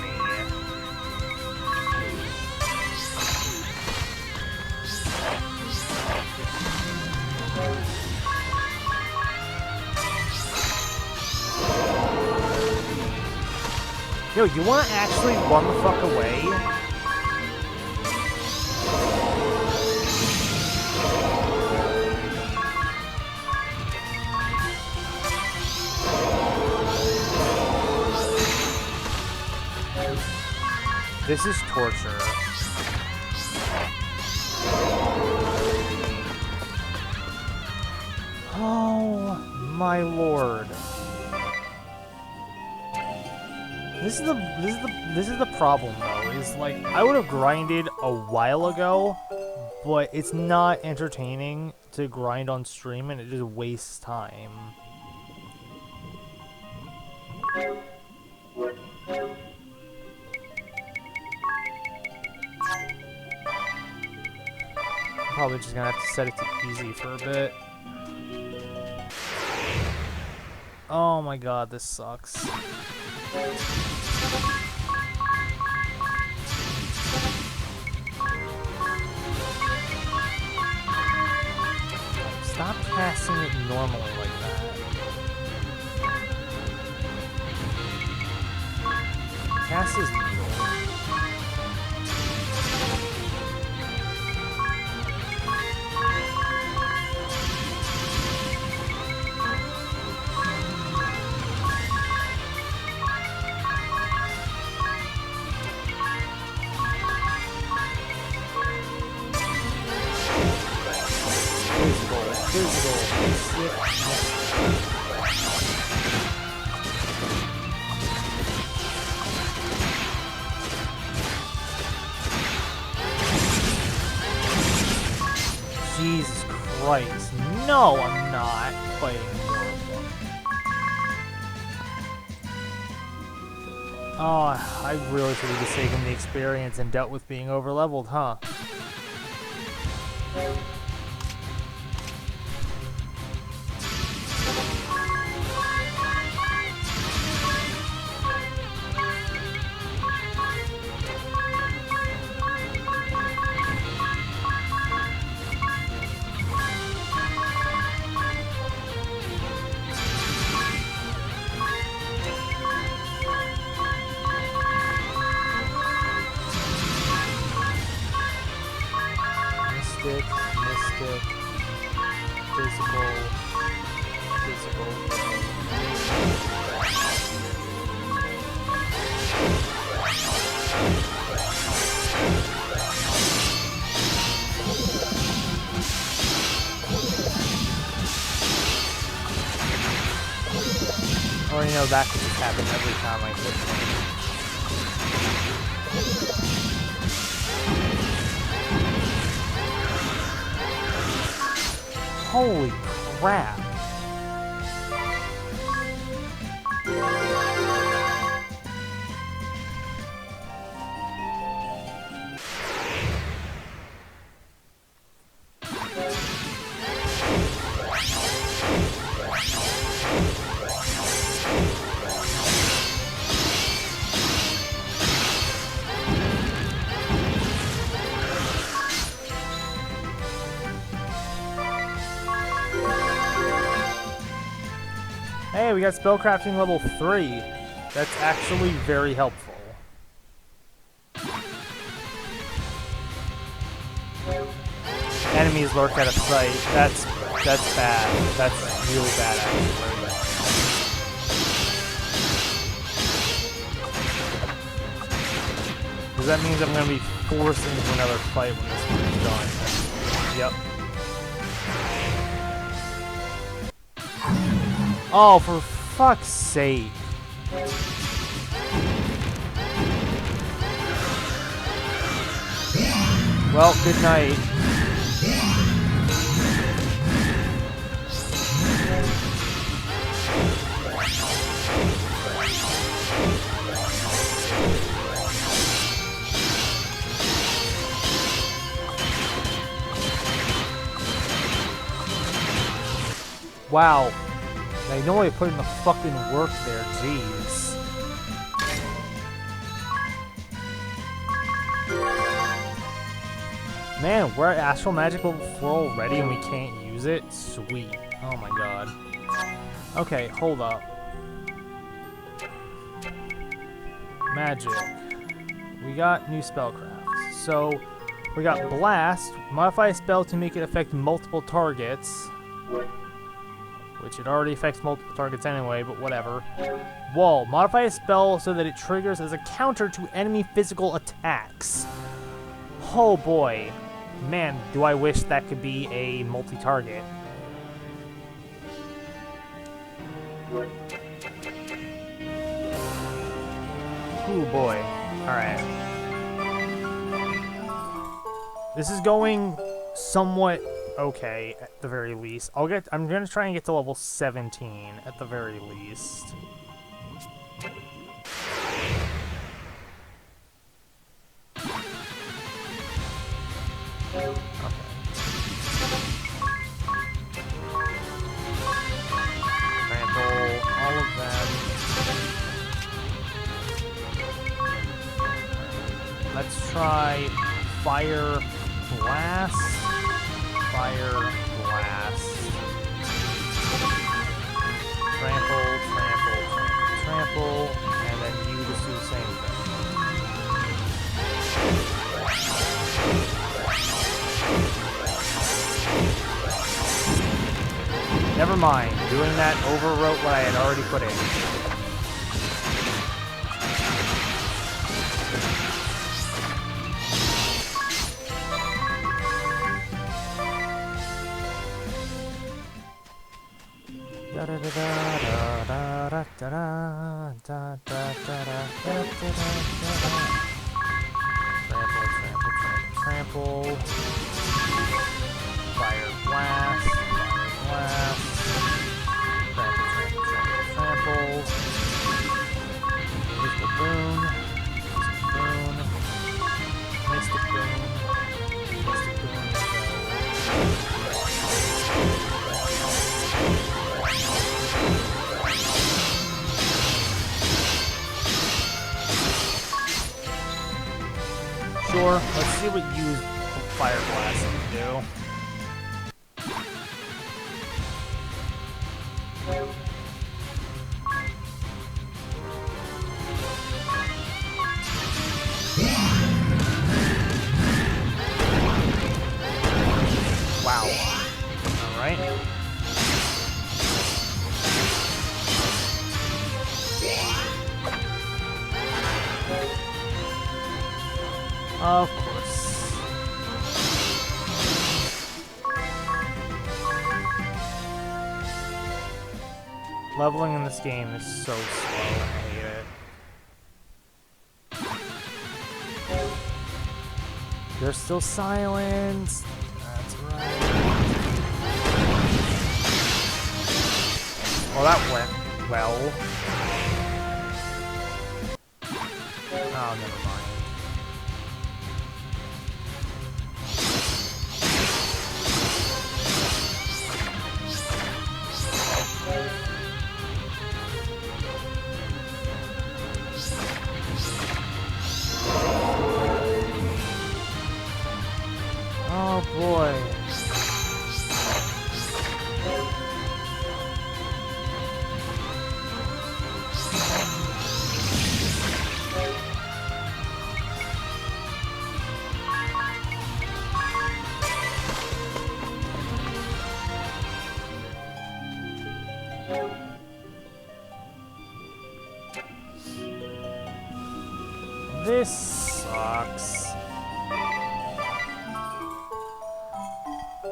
Yo, you wanna actually run the fuck away? This is torture. Oh my lord. This is the problem though, is like I would have grinded a while ago, but it's not entertaining to grind on stream and it just wastes time. Probably just gonna have to set it to easy for a bit. Oh my god, this sucks. Stop casting it normally like that. Cast is normal. Physical. Christ. No, I'm not fighting more of them. Oh, I really should have just taken the experience and dealt with being overleveled, huh? Mystic, physical. Or, you know, that could just happen every time I hit them. Holy crap. Hey, we got spellcrafting level 3. That's actually very helpful. Enemies lurk out of sight. That's bad. That's really bad, actually. Because that means I'm going to be forced into another fight when this one is done. Yep. Oh, for fuck's sake. Well, good night. Wow. I know I put in the fucking work there, jeez. Man, we're at Astral Magic level 4 already and we can't use it? Sweet. Oh my god. Okay, hold up. Magic. We got new spellcrafts. So, we got Blast. Modify a spell to make it affect multiple targets. Which it already affects multiple targets anyway, but whatever. Wall. Modify a spell so that it triggers as a counter to enemy physical attacks. Oh boy. Man, do I wish that could be a multi-target. Ooh boy. Alright. This is going somewhat okay, at the very least. I'm gonna try and get to level 17 at the very least. Okay. Trample all of them. Let's try Fire Blast. Fire Blast. Trample, trample, trample, trample, and then you just do the same thing. Never mind, doing that overwrote what I had already put in. Trample, trample, trample. Fire Blast. sure. Let's see what use Fire Blast can do. Wow. Alright. Of course. Leveling in this game is so slow. I hate it. You're still silenced. That's right. Well, that went well. Oh, never mind. Oh boy. This sucks.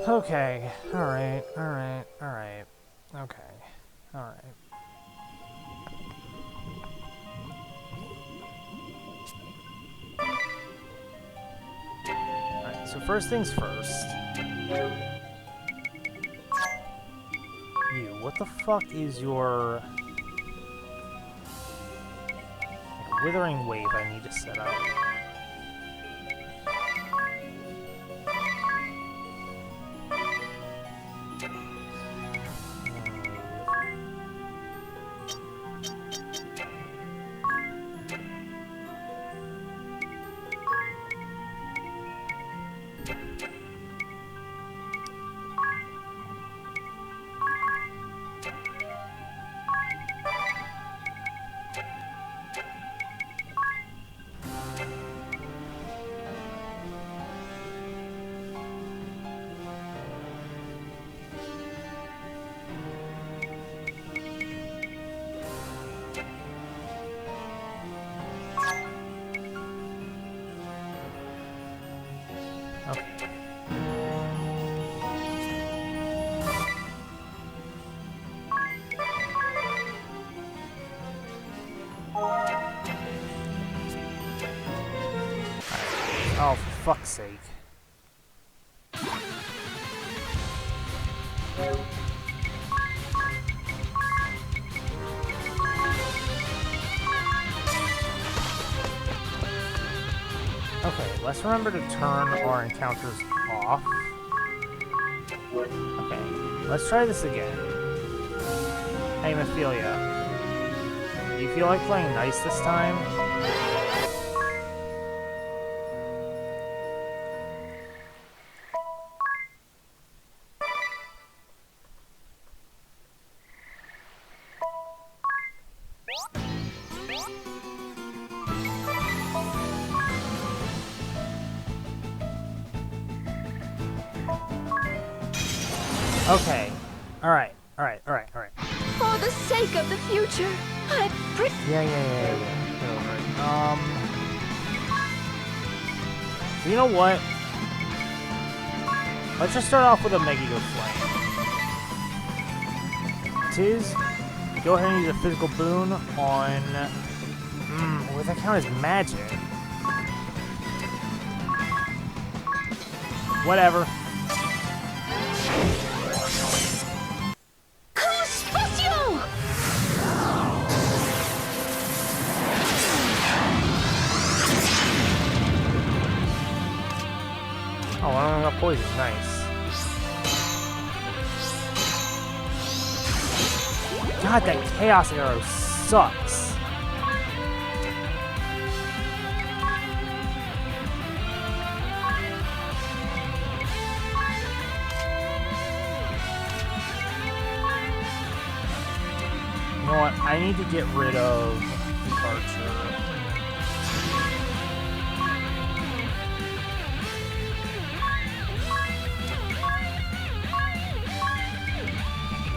Okay, alright. Okay, alright. Alright, so first things first. You, what the fuck is your... Withering Wave I need to set up. Oh, for fuck's sake. Okay, let's remember to turn our encounters off. Okay, let's try this again. Hey, Mephilia. Do you feel like playing nice this time? Okay. Alright. For the sake of the future, I pray. Yeah. Get over it. So you know what? Let's just start off with a Megiddo Flame. Tiz, go ahead and use a physical boon on... would that count as magic? Whatever. Oh, I don't got poison. Nice. God, that Chaos Arrow sucks. know what? I need to get rid of the archer.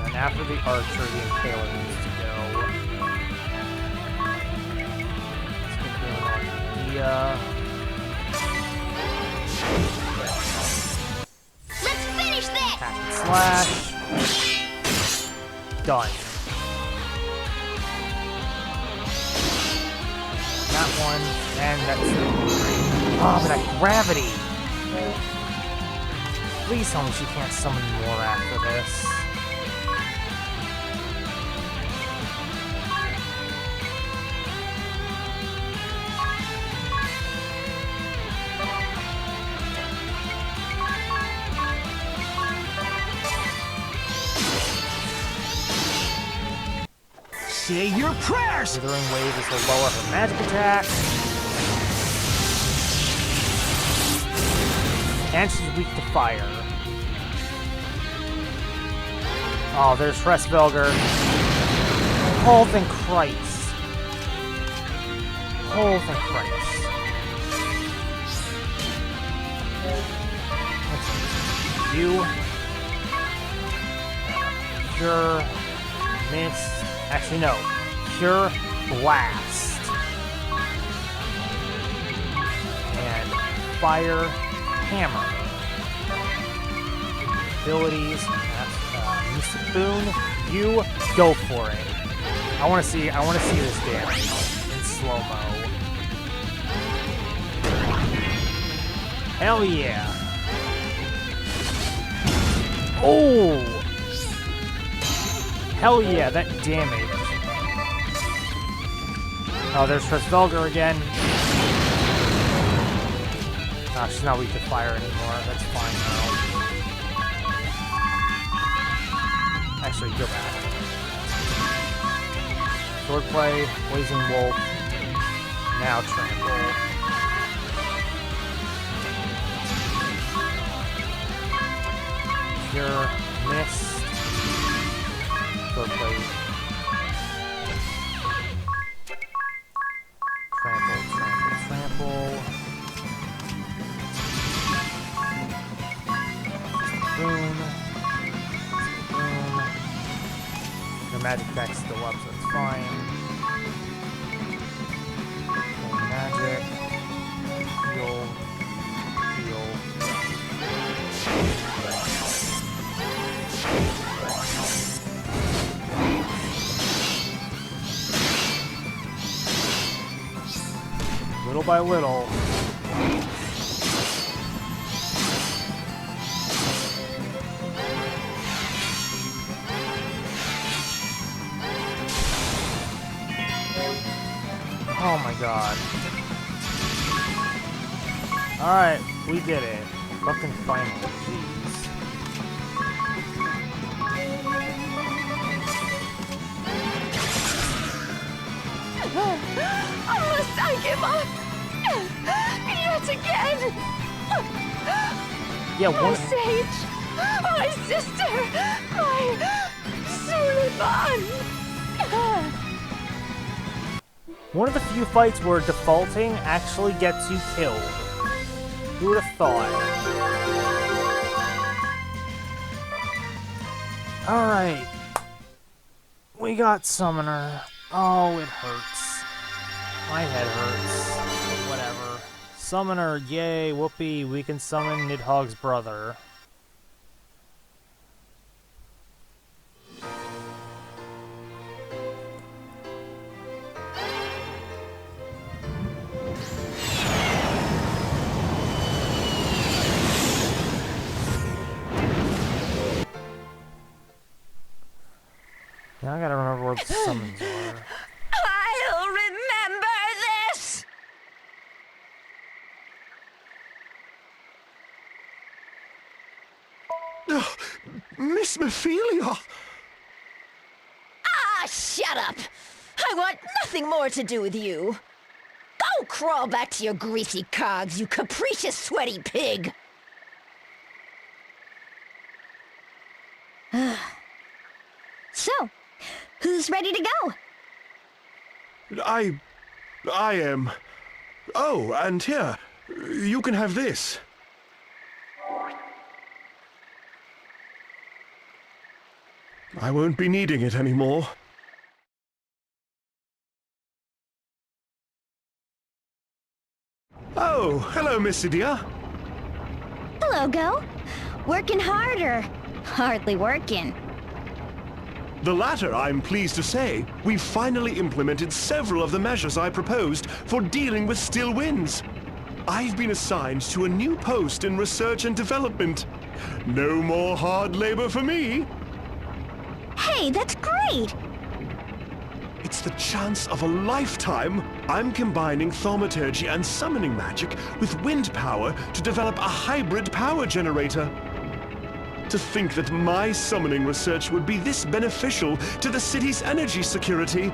And after the archer, the impaler needs to go. Let's finish this! Hack and slash. Done. That one, and that's it. Oh, but that gravity! Please tell me she can't summon more after this. Say your prayers! Withering Wave is to lower her magic attack. And she's weak to fire. Oh, there's Frostvelger. Holy Christ. Holy Christ. Let's see. You. Cure. Miss. Actually, no. Pure Blast. And Fire Hammer. Abilities. Mystic Boon. You go for it. I want to see this damage in slow-mo. Hell yeah. Oh! Hell yeah, that damage. Oh, there's Frostvelger again. Oh, she's not weak to fire anymore. That's fine now. Actually, go back. Swordplay, Blazing Wolf. Now Trample. Cure, Mist. Swordplay. Trample, Trample, Trample. Boom. Boom. Your magic attack's still up, so it's fine. Magic. Heal. Heal. Little by little. Oh my god. Alright, we did it. Fucking finally, jeez. Must I give up? Yet again? Yeah, my one... sage, my sister, my Suleiman. One of the few fights where defaulting actually gets you killed. Who would have thought? Alright. We got Summoner. Oh, it hurts. My head hurts. But whatever. Summoner, yay, whoopee, we can summon Nidhogg's brother. Now I gotta remember where the summons are. I'll remember this! Miss Mephilia! Ah, shut up! I want nothing more to do with you. Go crawl back to your greasy cogs, you capricious, sweaty pig! So, Who's ready to go? I am. Oh, and here, you can have this. I won't be needing it anymore. Oh, hello, Miss Idia. Hello, Go. Working hard or hardly working? The latter, I'm pleased to say. We've finally implemented several of the measures I proposed for dealing with still winds. I've been assigned to a new post in research and development. No more hard labor for me. Hey, that's great! It's the chance of a lifetime. I'm combining thaumaturgy and summoning magic with wind power to develop a hybrid power generator. To think that my summoning research would be this beneficial to the city's energy security.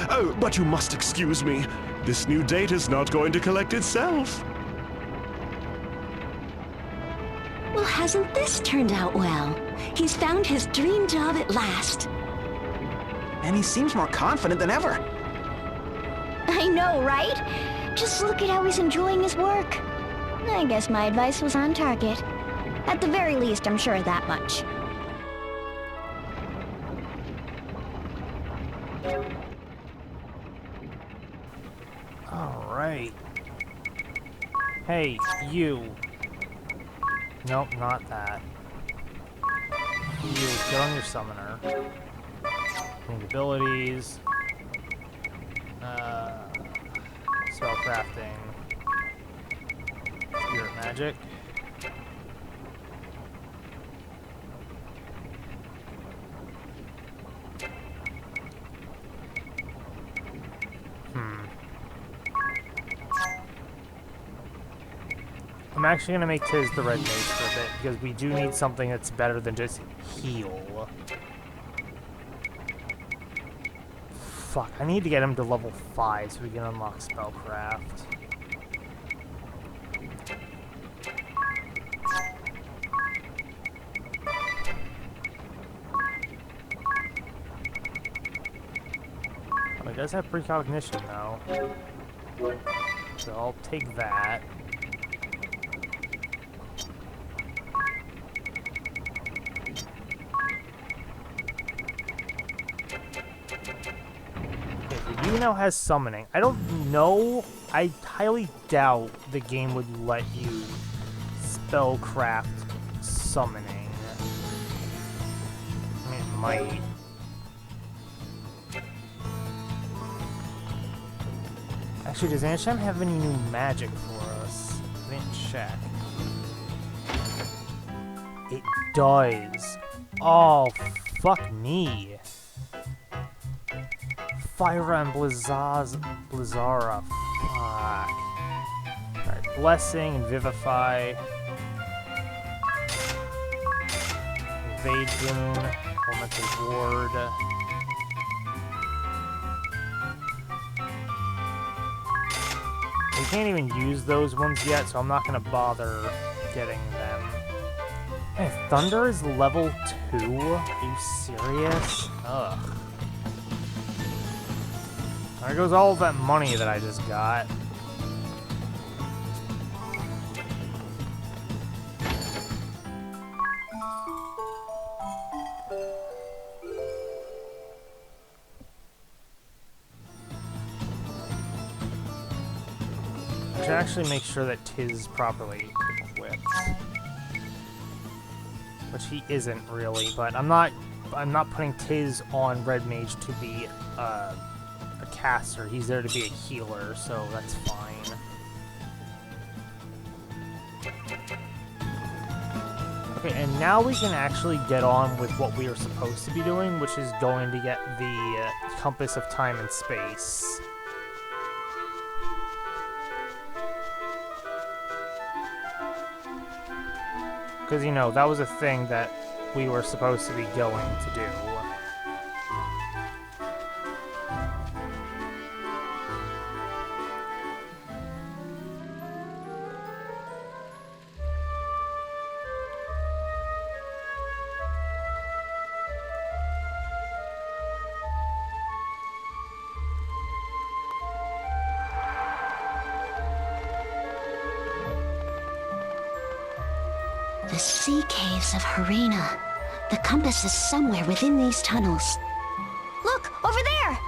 Oh, but you must excuse me. This new data's not going to collect itself. Well, hasn't this turned out well? He's found his dream job at last. And he seems more confident than ever. I know, right? Just look at how he's enjoying his work. I guess my advice was on target. At the very least, I'm sure of that much. Alright. Hey, you. Nope, not that. You, get on your summoner. Change abilities. Spellcrafting. Spirit magic. I'm actually gonna make Tiz the red mage for a bit, because we do need something that's better than just heal. Fuck, I need to get him to level 5 so we can unlock Spellcraft. Oh, he does have precognition though. So I'll take that. You now has summoning. I don't know. I highly doubt the game would let you spellcraft summoning. I mean, it might. Actually, does Anshan have any new magic for us? I didn't check. It does. Oh, fuck me. Fire and Blizzara. Fuck. Alright, Blessing and Vivify. Evade Boon. Elemental Ward. We can't even use those ones yet, so I'm not gonna bother getting them. Hey, Thunder is level 2? Are you serious? Ugh. There goes all of that money that I just got. I should actually make sure that Tiz properly equipped. Which he isn't really, but I'm not putting Tiz on Red Mage to be a caster. He's there to be a healer, so that's fine. Okay, and now we can actually get on with what we are supposed to be doing, which is going to get the Compass of Time and Space. Because, you know, that was a thing that we were supposed to be going to do. The sea caves of Harina. The compass is somewhere within these tunnels. Look, over there!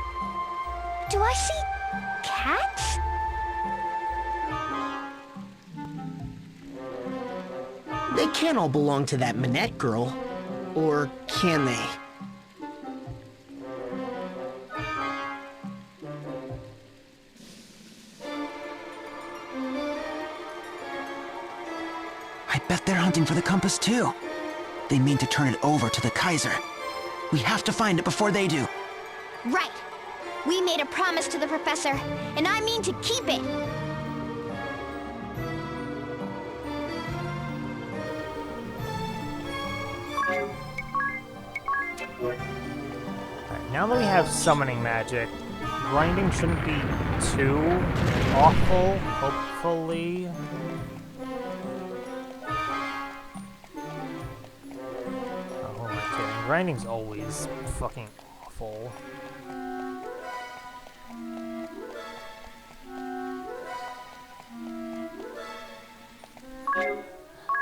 Do I see cats? They can't all belong to that Minette girl. Or can they? I bet they're hunting for the compass too. They mean to turn it over to the Kaiser. We have to find it before they do. Right. We made a promise to the professor, and I mean to keep it. Alright, now that we have summoning magic, grinding shouldn't be too awful, hopefully. Oh, who am I kidding? Grinding's always fucking awful.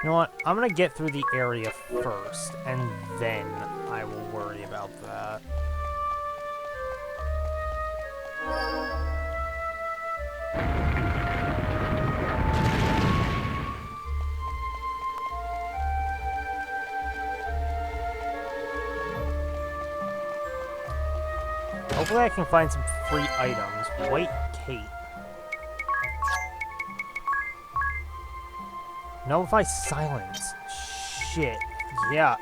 You know what? I'm gonna get through the area first, and then I will worry about that. Hopefully I can find some free items. White Cape. Nullify silence. Shit. Yeah,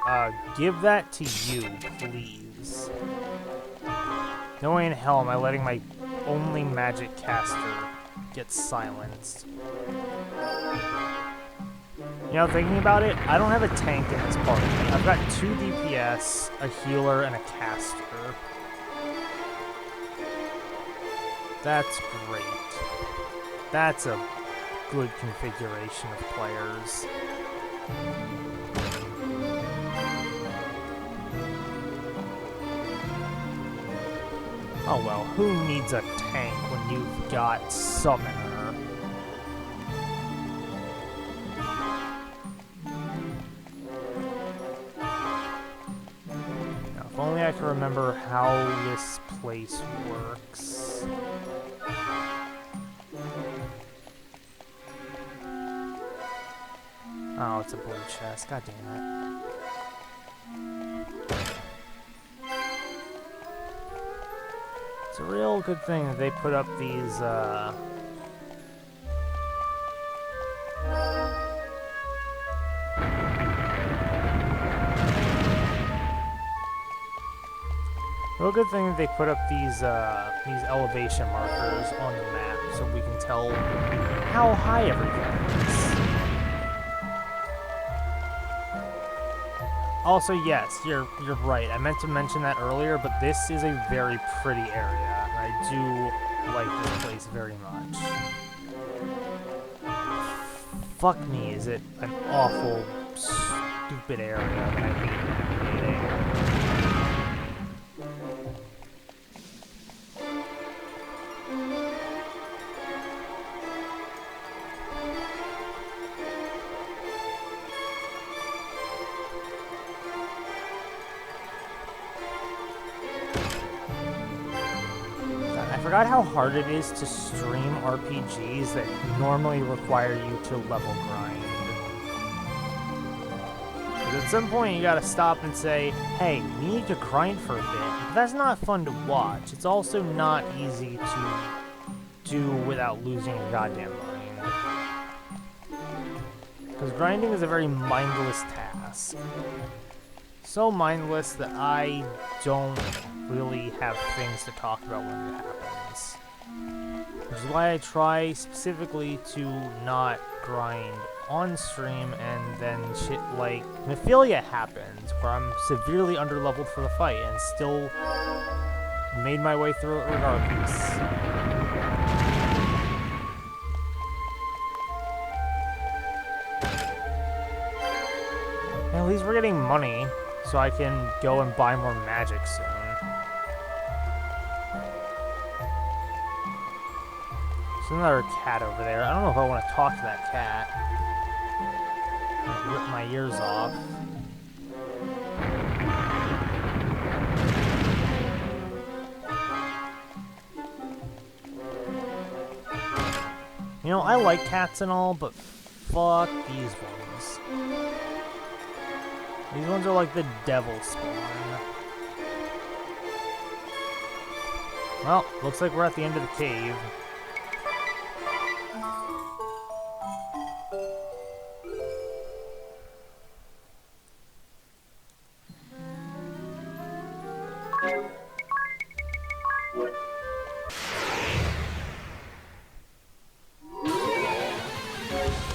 give that to you, please. No way in hell am I letting my only magic caster get silenced. You know, thinking about it, I don't have a tank in this party. I've got 2 DPS, a healer, and a caster. That's great. That's a good configuration of players. Oh well, who needs a tank when you've got Summoner? Now, if only I can remember how this place works. Oh, it's a blue chest. God damn it. It's a real good thing that they put up these, real good thing that they put up these elevation markers on the map so we can tell how high everything is. Also, yes, you're right. I meant to mention that earlier, but this is a very pretty area. I do like this place very much. Fuck me, is it an awful, stupid area that I hate navigating. I forgot how hard it is to stream RPGs that normally require you to level grind. Because at some point you gotta stop and say, hey, we need to grind for a bit. But that's not fun to watch. It's also not easy to do without losing your goddamn mind. Because grinding is a very mindless task. So mindless that I don't really have things to talk about when it happens. Which is why I try specifically to not grind on stream, and then shit like Nephilia happens, where I'm severely underleveled for the fight and still made my way through it regardless. At least we're getting money, so I can go and buy more magic soon. There's another cat over there. I don't know if I want to talk to that cat. I rip my ears off. You know, I like cats and all, but fuck these ones. These ones are like the devil spawn. Well, looks like we're at the end of the cave.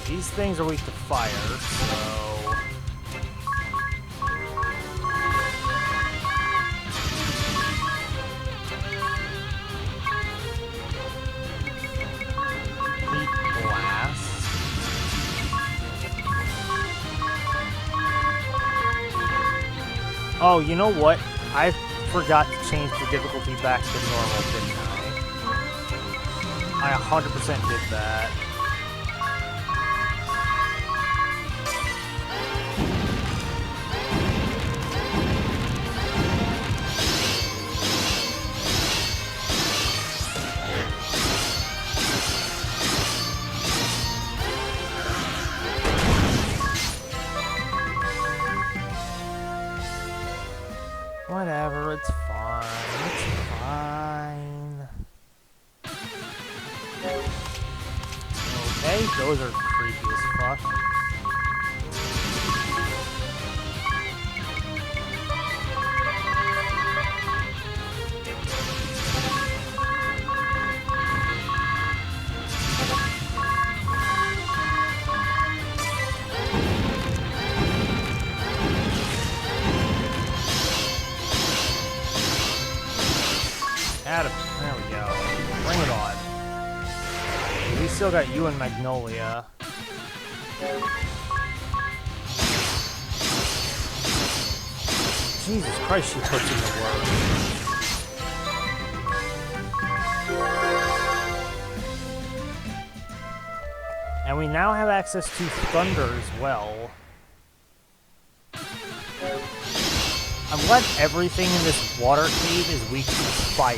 These things are weak to fire, so... Heat blast. Oh, you know what? I forgot to change the difficulty back to normal, didn't I? I 100% did that. Whatever, it's fine. It's fine. Okay, those are creepy as fuck. Adam, there we go. Bring it on. We still got you and Magnolia. Jesus Christ, she puts in the work. And we now have access to Thunder as well. I'm glad everything in this water cave is weak to fire.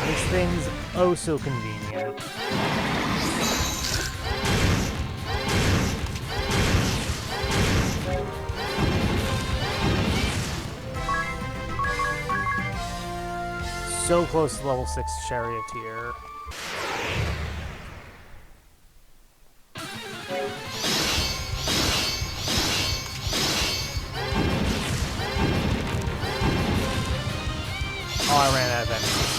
Makes things oh so convenient. So close to level 6 Charioteer. Oh, I ran out of enemies.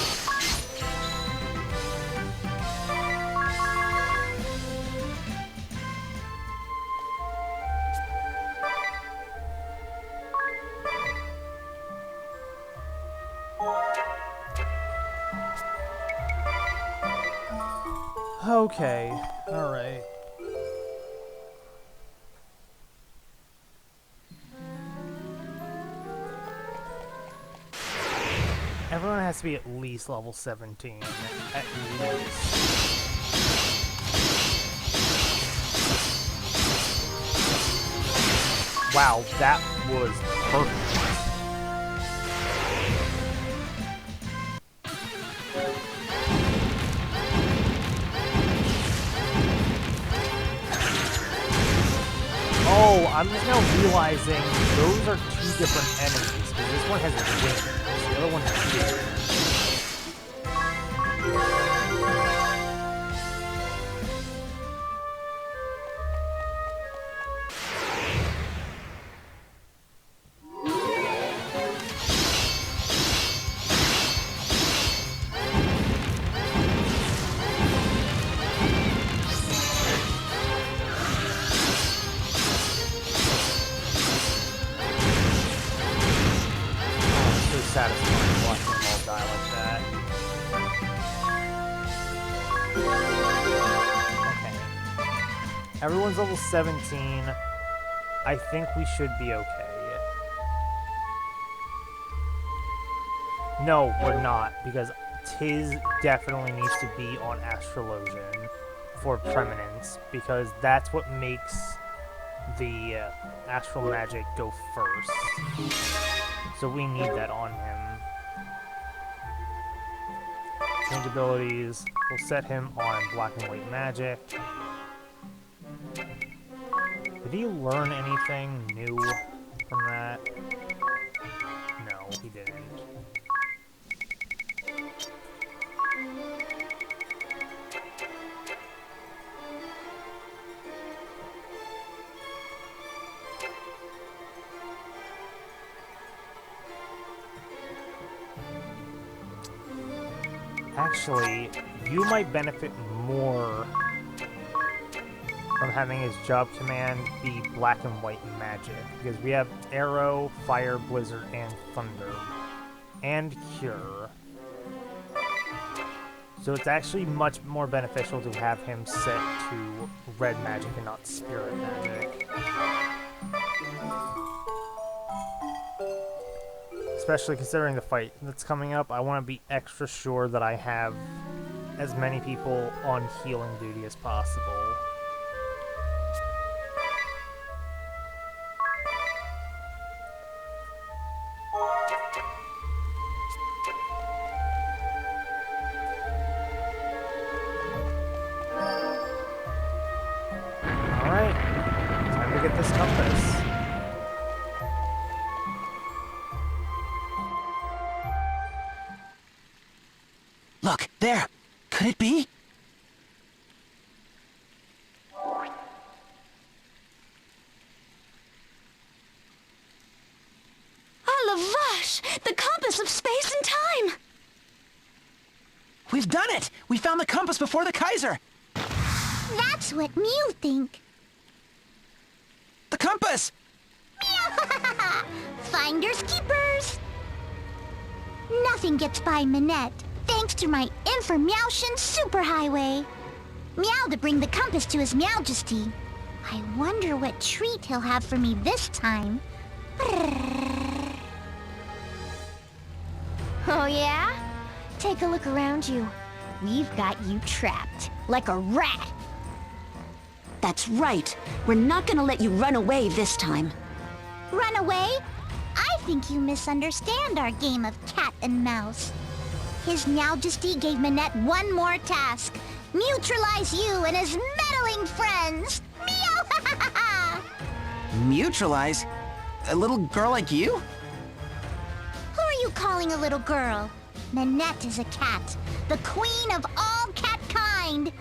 Okay, alright. Everyone has to be at least level 17. At least. Wow, that was perfect. Oh, I'm just now realizing those are two different enemies, because this one has wings, the other one has wings. Satisfying watching them all die like that. Okay. Everyone's level 17. I think we should be okay. No, we're not, because Tiz definitely needs to be on Astrologian for Preeminence, because that's what makes the astral magic go first. So we need that on him. Change abilities. We'll set him on black and white magic. Did he learn anything new from that? No, he didn't. Actually, you might benefit more from having his job command be black and white magic, because we have Arrow, Fire, Blizzard, and Thunder, and Cure. So it's actually much more beneficial to have him set to red magic and not spirit magic. Especially considering the fight that's coming up, I want to be extra sure that I have as many people on healing duty as possible. Alright, time to get this compass. Look, there! Could it be? Lavash! The compass of space and time! We've done it! We found the compass before the Kaiser! That's what Mew think. The compass! Finders keepers! Nothing gets by Minette, thanks to my Information Superhighway. Meow to bring the compass to His Majesty. I wonder what treat he'll have for me this time. Oh yeah? Take a look around you. We've got you trapped, like a rat. That's right. We're not gonna let you run away this time. Run away? I think you misunderstand our game of cat and mouse. His Majesty gave Minette one more task. Neutralize you and his meddling friends. Meow! Neutralize? A little girl like you? Who are you calling a little girl? Minette is a cat, the queen of all cat kind.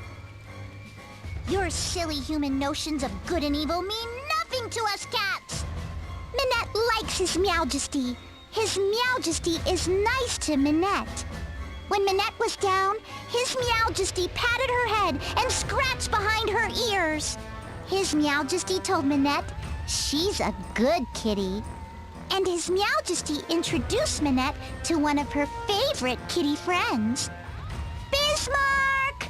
Your silly human notions of good and evil mean nothing to us cats. Minette likes His Majesty. His Majesty is nice to Minette. When Minette was down, His Majesty patted her head and scratched behind her ears. His Majesty told Minette she's a good kitty. And His Majesty introduced Minette to one of her favorite kitty friends. Bismarck!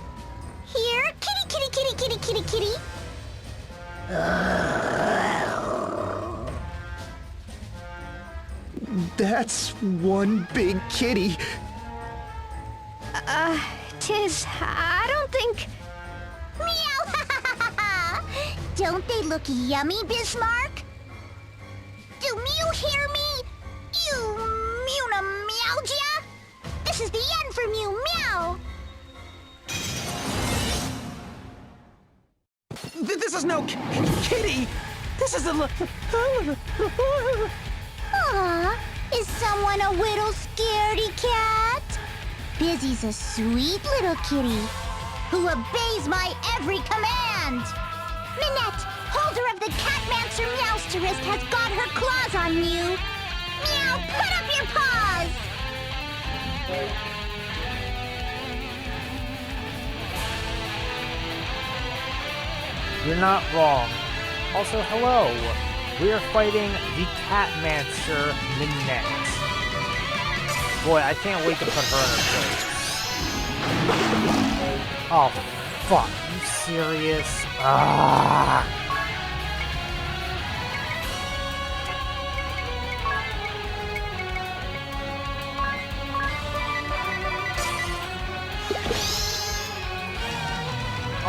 Here, kitty, kitty, kitty, kitty, kitty, kitty. That's one big kitty. Tiz, I don't think... Meow! Don't they look yummy, Bismarck? Do Mew hear me? You Mew-na-meowgia? This is the end for Mew Meow! This is no kitty! This is a... Aw, is someone a little scaredy cat? Busy's a sweet little kitty who obeys my every command. Minette, holder of the Catmancer Meowsterist, has got her claws on you. Meow, put up your paws! You're not wrong. Also, hello. We are fighting the Catmancer Minette. Boy, I can't wait to put her in her place. Oh, fuck. You serious? Ah!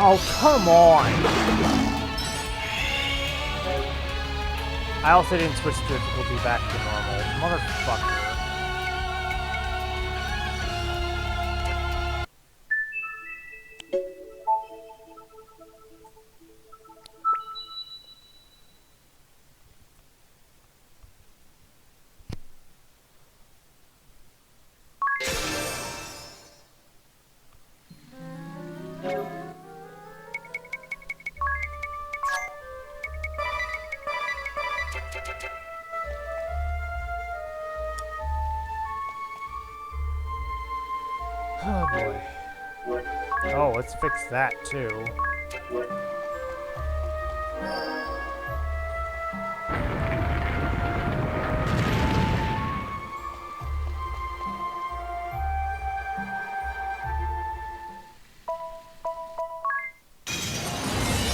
Oh, come on! I also didn't switch difficulty back to normal. Motherfucker. Oh boy. Oh, let's fix that too.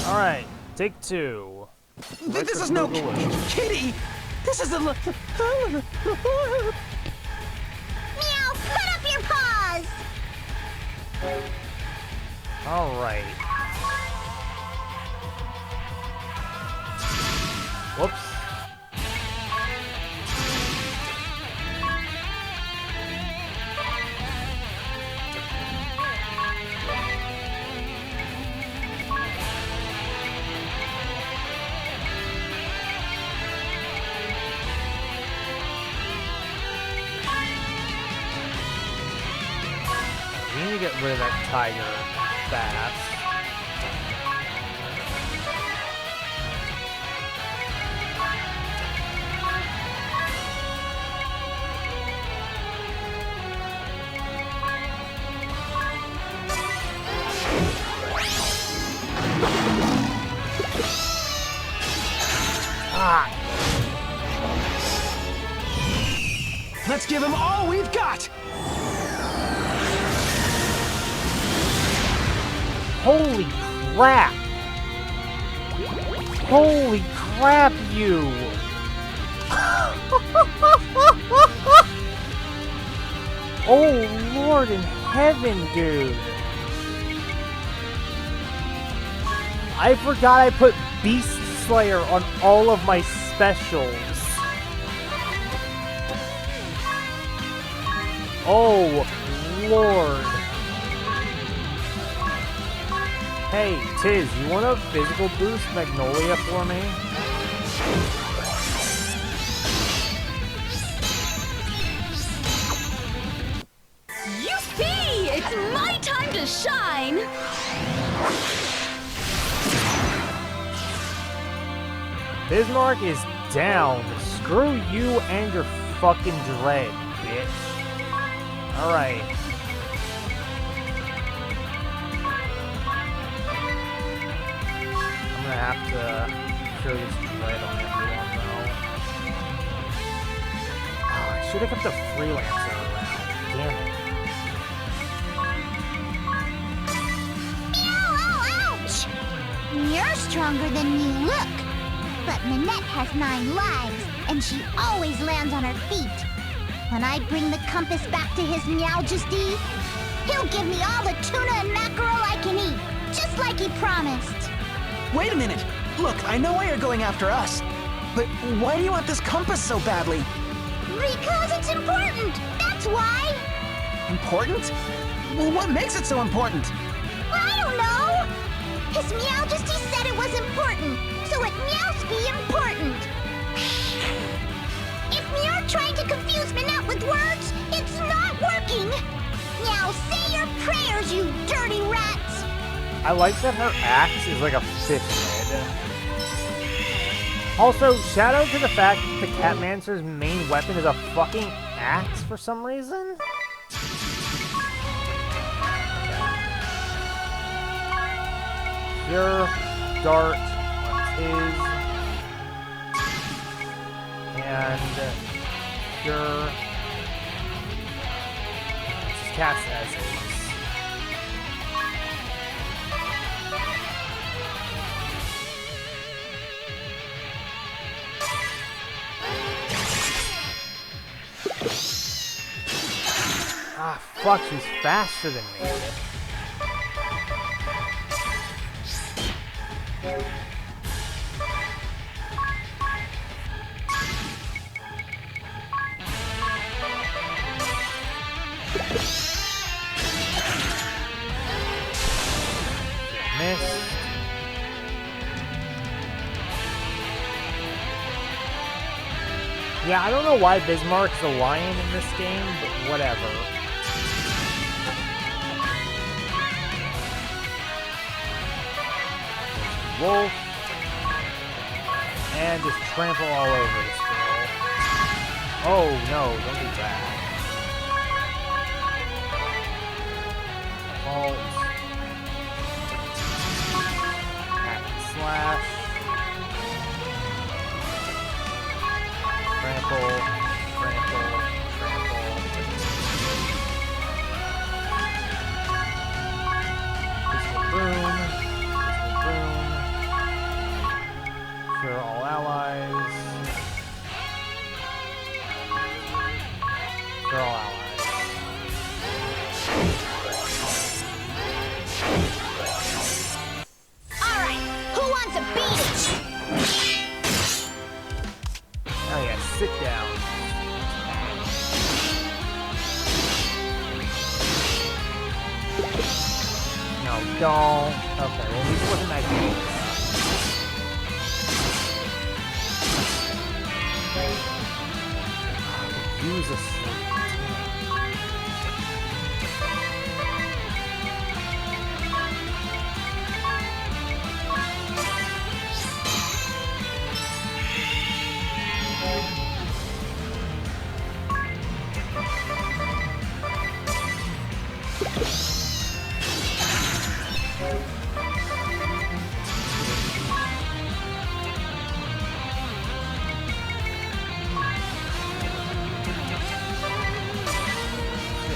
Alright, take two. This is no kitty! This is a... Meow, put up your paws! Alright. Whoops. We need to get rid of that tiger fast. Ah! Let's give him all we've got! Holy crap! Holy crap, you! Oh, Lord in heaven, dude! I forgot I put Beast Slayer on all of my specials. Oh, Lord. Hey, Tiz, you want a physical boost Magnolia for me? Yippee! It's my time to shine! Bismarck is down. Screw you and your fucking dread, bitch. Alright. I'm gonna have to throw this dread on everyone, though. Oh, I should have kept the freelancer around. Damn it. Ouch! You're stronger than you look. But Minette has 9 lives, and she always lands on her feet. When I bring the compass back to His Majesty, he'll give me all the tuna and mackerel I can eat, just like he promised. Wait a minute! Look, I know why you're going after us. But why do you want this compass so badly? Because it's important, that's why! Important? Well, what makes it so important? I don't know! His Majesty said it was important, so it must be important. If you're trying to confuse Minette with words, it's not working. Now say your prayers, you dirty rats. I like that her axe is like a fish head. Also, shout out to the fact that the Catmancer's main weapon is a fucking axe for some reason. Pure Dart on Tiz. And Pure... Just cast as is. Ah, fuck, she's faster than me. Missed. Yeah, I don't know why Bismarck's a lion in this game, but whatever. Wolf. And just trample all over this girl. Oh no, don't do that. Halt. Hack and slash. Trample, trample, trample. Pistol boom. Pistol boom. Cure all allies. Cure all allies. Alright, who wants a beating? Oh yeah, sit down. No, don't. Okay, well, at least it wasn't that good. Use a sleep.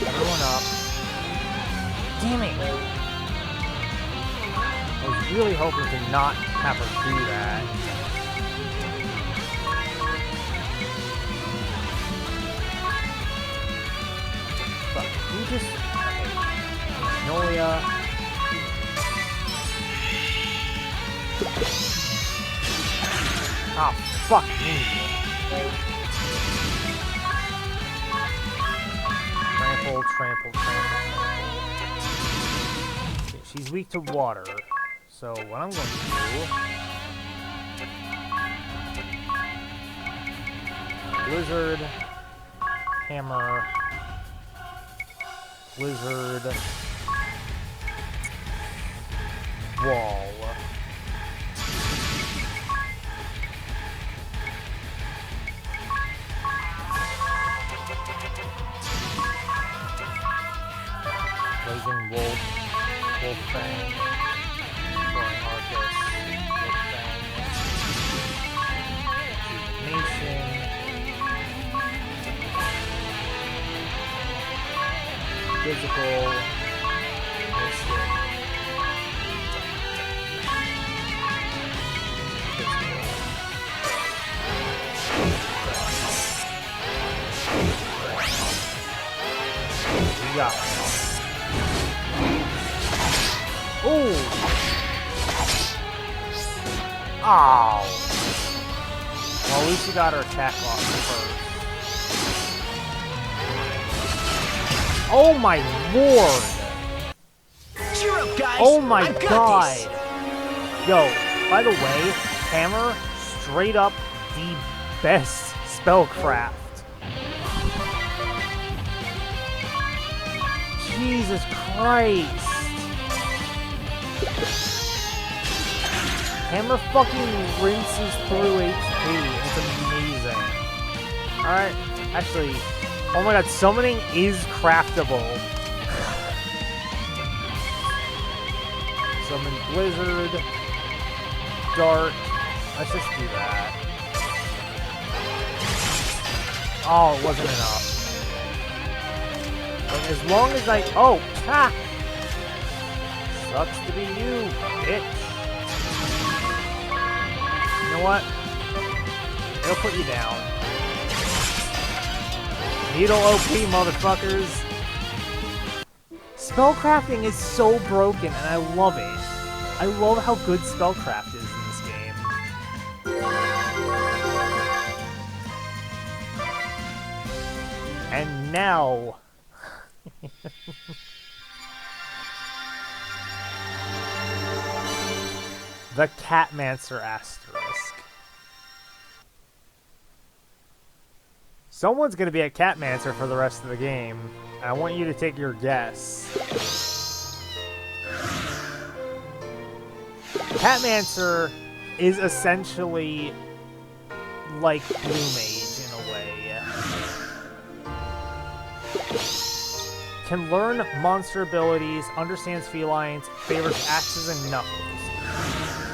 Everyone up. Damn it! I was really hoping to not have her do that. But who just... Okay. Magnolia. Oh, fuck me. Trample, trample, trample. Okay, she's weak to water. So what I'm going to do... Blizzard. Hammer. Blizzard. Wall. Blazing Wolf, Wolfang, Soaring Arcus, Wolfang, Nation, Physical, Mystic, We got it. Ooh! Ow! Well, at least we got our attack off first. Oh my lord! Cheer up, guys! Oh my I've got god! this. Yo, by the way, Hammer, straight up the best spellcraft. Jesus Christ! Hammer fucking rinses through HP. It's amazing. Alright, actually, oh my god, summoning is craftable. Summon Blizzard, Dart. Let's just do that. Oh, it wasn't enough. But as long as I... Oh! Ha! Sucks to be you, bitch. You know what? It'll put you down. Needle OP, motherfuckers. Spellcrafting is so broken, and I love it. I love how good spellcraft is in this game. And now... the Catmancer Asterisk. Someone's going to be a Catmancer for the rest of the game. I want you to take your guess. Catmancer is essentially like Blue Mage in a way. Can learn monster abilities, understands felines, favors axes and knuckles.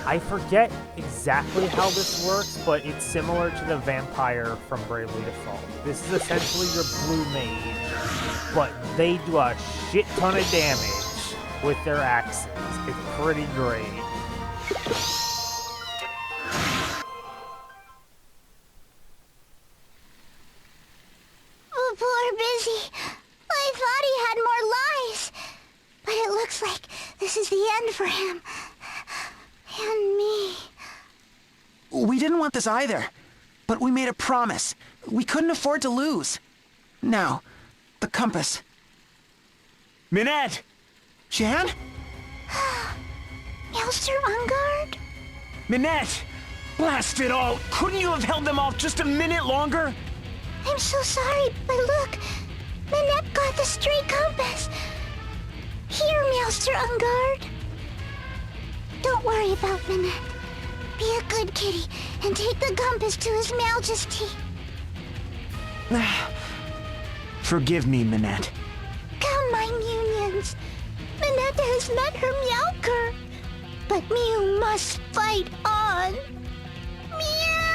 I forget exactly how this works, but it's similar to the vampire from Bravely Default. This is essentially your Blue Mage, but they do a shit ton of damage with their axes. It's pretty great. Oh, poor Busy. I thought he had more lives. But it looks like this is the end for him. And me. We didn't want this either, but we made a promise. We couldn't afford to lose. Now, the compass. Minette! Jan? Master Ungard? Minette! Blast it all! Couldn't you have held them off just a minute longer? I'm so sorry, but look. Minette got the stray compass. Here, Master Ungard. Don't worry about Minette. Be a good kitty and take the compass to His Majesty. Forgive me, Minette. Come, my Munions. Minette has met her Meowker. But Mew must fight on. Meow!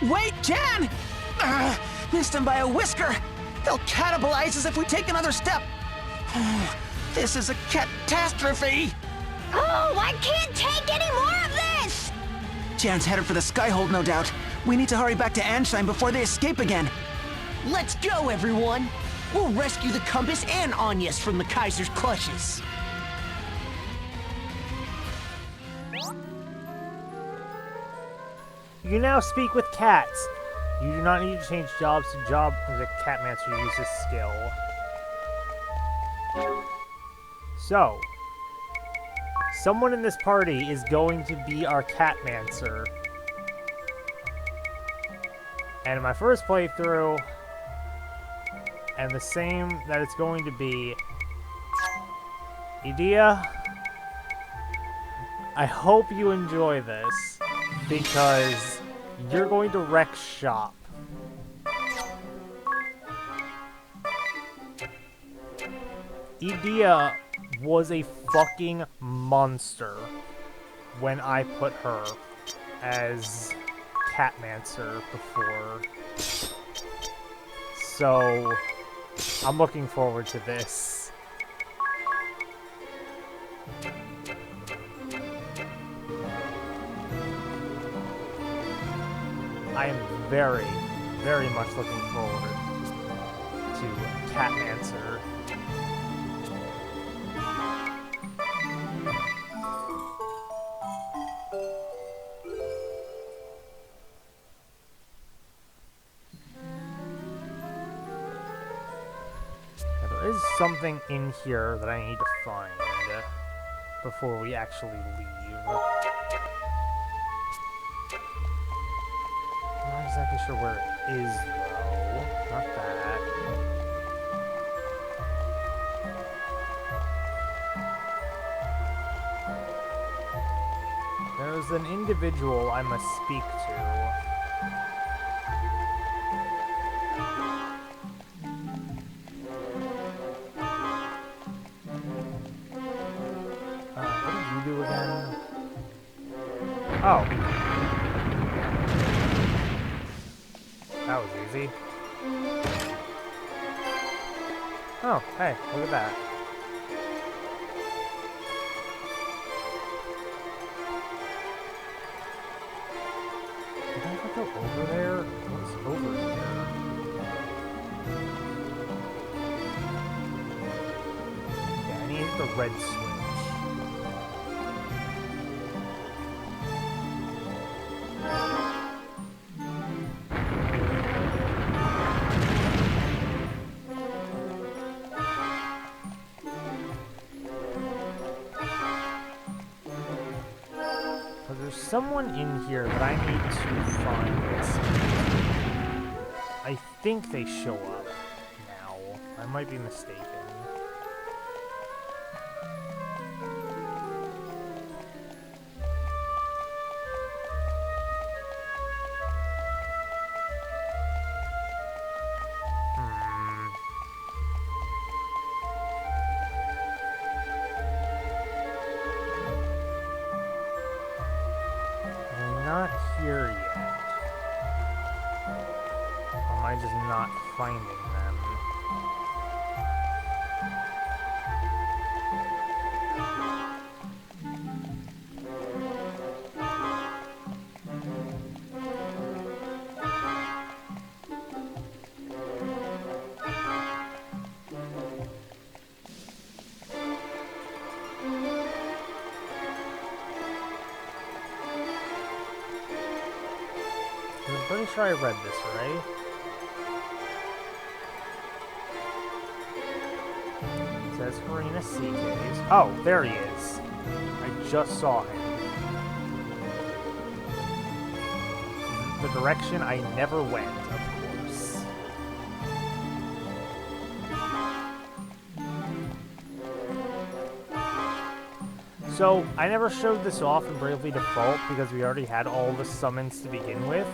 Wait, Jan! Missed him by a whisker! They'll cannibalize us if we take another step! This is a catastrophe! Oh, I can't take any more of this! Jan's headed for the Skyhold, no doubt. We need to hurry back to Ansheim before they escape again. Let's go, everyone! We'll rescue the compass and Agnes from the Kaiser's clutches. You now speak with cats. You do not need to change jobs to job the Catmancer uses skill. So, someone in this party is going to be our Catmancer. And in my first playthrough, and the same that it's going to be, Edea, I hope you enjoy this, because you're going to wreck shop. Edea was a fucking monster when I put her as Catmancer before. So, I'm looking forward to this. I am very, very much looking forward to Catmancer. There is something in here that I need to find before we actually leave. I'm not exactly sure where it is, though. Not that. There's an individual I must speak to. What did you do again? Oh. That was easy. Oh, hey, look at that. go over there? What's over here? Yeah, I need the red switch. Someone in here that I need to find. I think they show up now. I might be mistaken. Not here yet. Or am I just not finding them? I'm pretty sure I read this, right? It says Harina Seagaze. Oh, there he is. I just saw him. The direction I never went, of course. So, I never showed this off in Bravely Default because we already had all the summons to begin with.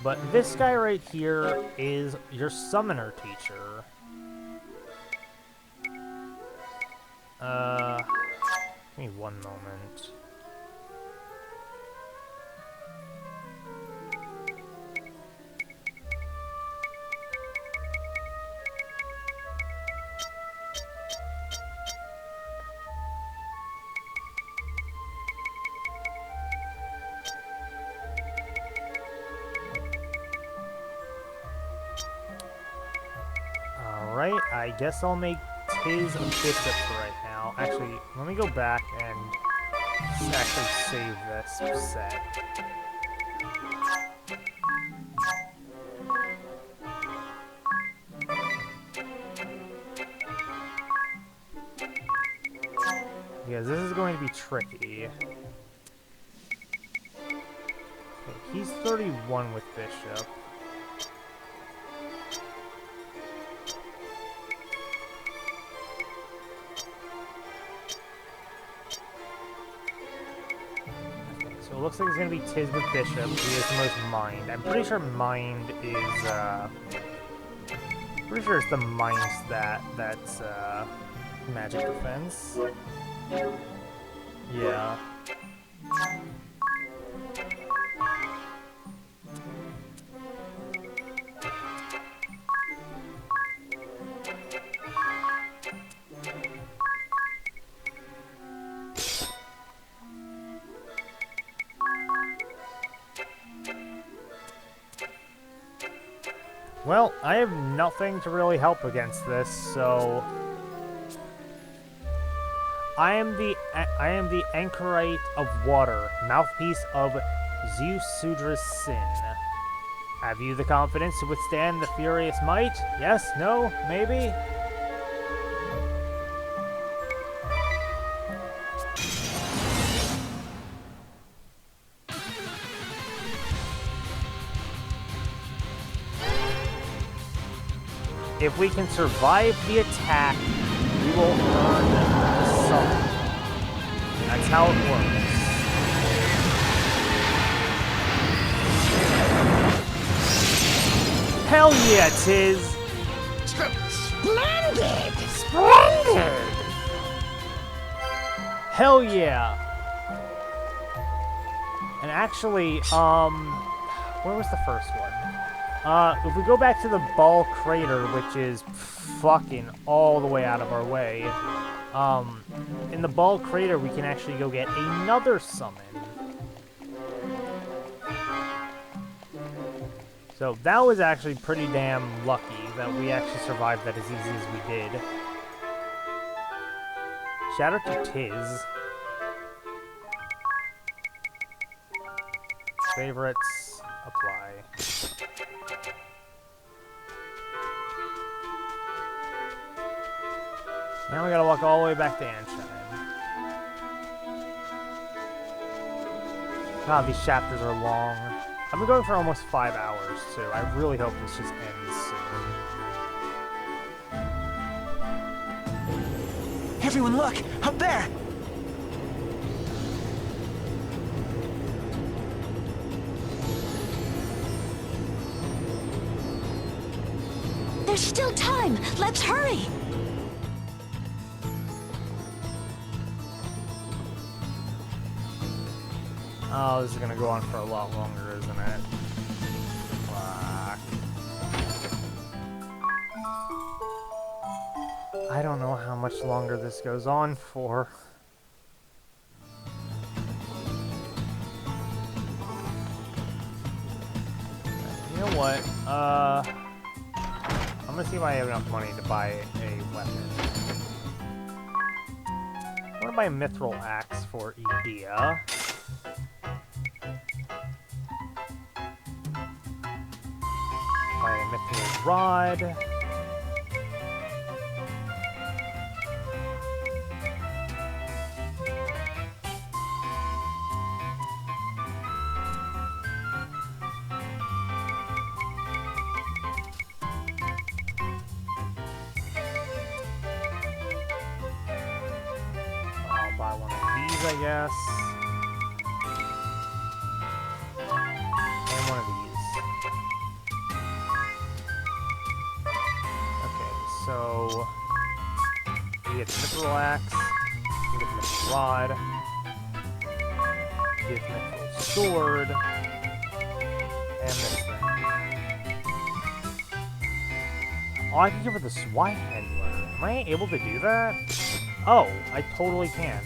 But this guy right here is your summoner teacher. Give me one moment. Alright, I guess I'll make Tiz a bishop for right now. Actually, let me go back and actually save this set. Because this is going to be tricky. Okay, he's 31 with bishop. So it looks like it's going to be Tiz with bishop. He has the most mind. I'm pretty sure mind is, pretty sure it's the mind stat that's, magic defense. Yeah. Well, I have nothing to really help against this, so I am the Anchorite of Water, mouthpiece of Zeus Sudra's sin. Have you the confidence to withstand the furious might? Yes? No? Maybe? If we can survive the attack, we will earn the summon. That's how it works. Hell yeah, Tiz! Splendid! Splendid! Hell yeah! And actually, where was the first one? If we go back to the Ball Crater, which is fucking all the way out of our way, in the Ball Crater we can actually go get another summon. So that was actually pretty damn lucky that we actually survived that as easy as we did. Shout out to Tiz. Favorites, apply. Now we gotta walk all the way back to Anshine. God, these chapters are long. I've been going for almost 5 hours, too. I really hope this just ends soon. Everyone look! Up there! There's still time! Let's hurry! Oh, this is gonna go on for a lot longer, isn't it? Fuck. I don't know how much longer this goes on for. You know what? I'm gonna see if I have enough money to buy a weapon. I'm gonna buy a mithril axe for Edea. Buy a mithril rod. I'll buy one of these, I guess. And one of these. Okay, so you get the mithril axe, you get the mithril rod, you get the mithril sword, and this thing. Oh, I can give her the Swine Handler. Am I able to do that? Oh, I totally can.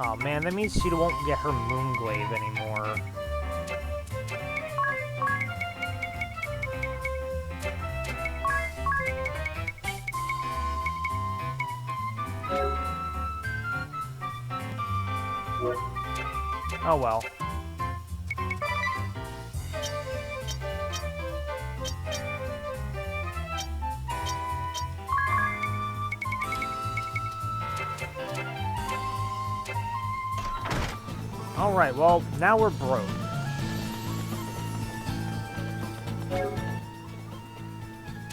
Oh man, that means she won't get her Moonglaive anymore. Oh well. Alright, well, now we're broke.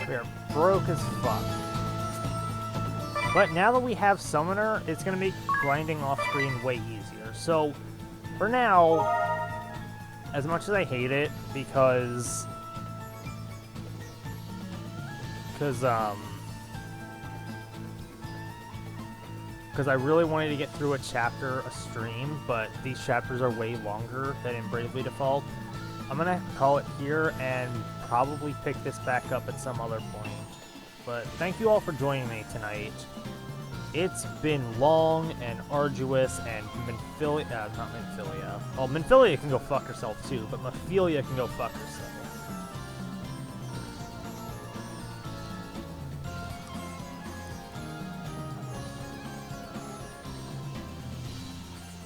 We are broke as fuck. But now that we have Summoner, it's gonna make grinding off-screen way easier. So, for now, as much as I hate it, because I really wanted to get through a chapter a stream, but these chapters are way longer than in Bravely Default. I'm gonna call it here and probably pick this back up at some other point. But thank you all for joining me tonight. It's been long and arduous, and Minfilia, not Minfilia. Well, Minfilia can go fuck herself too, but Mephilia can go fuck herself.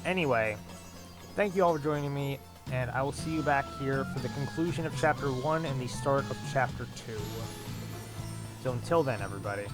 Anyway, thank you all for joining me, and I will see you back here for the conclusion of Chapter 1 and the start of Chapter 2. So until then, everybody.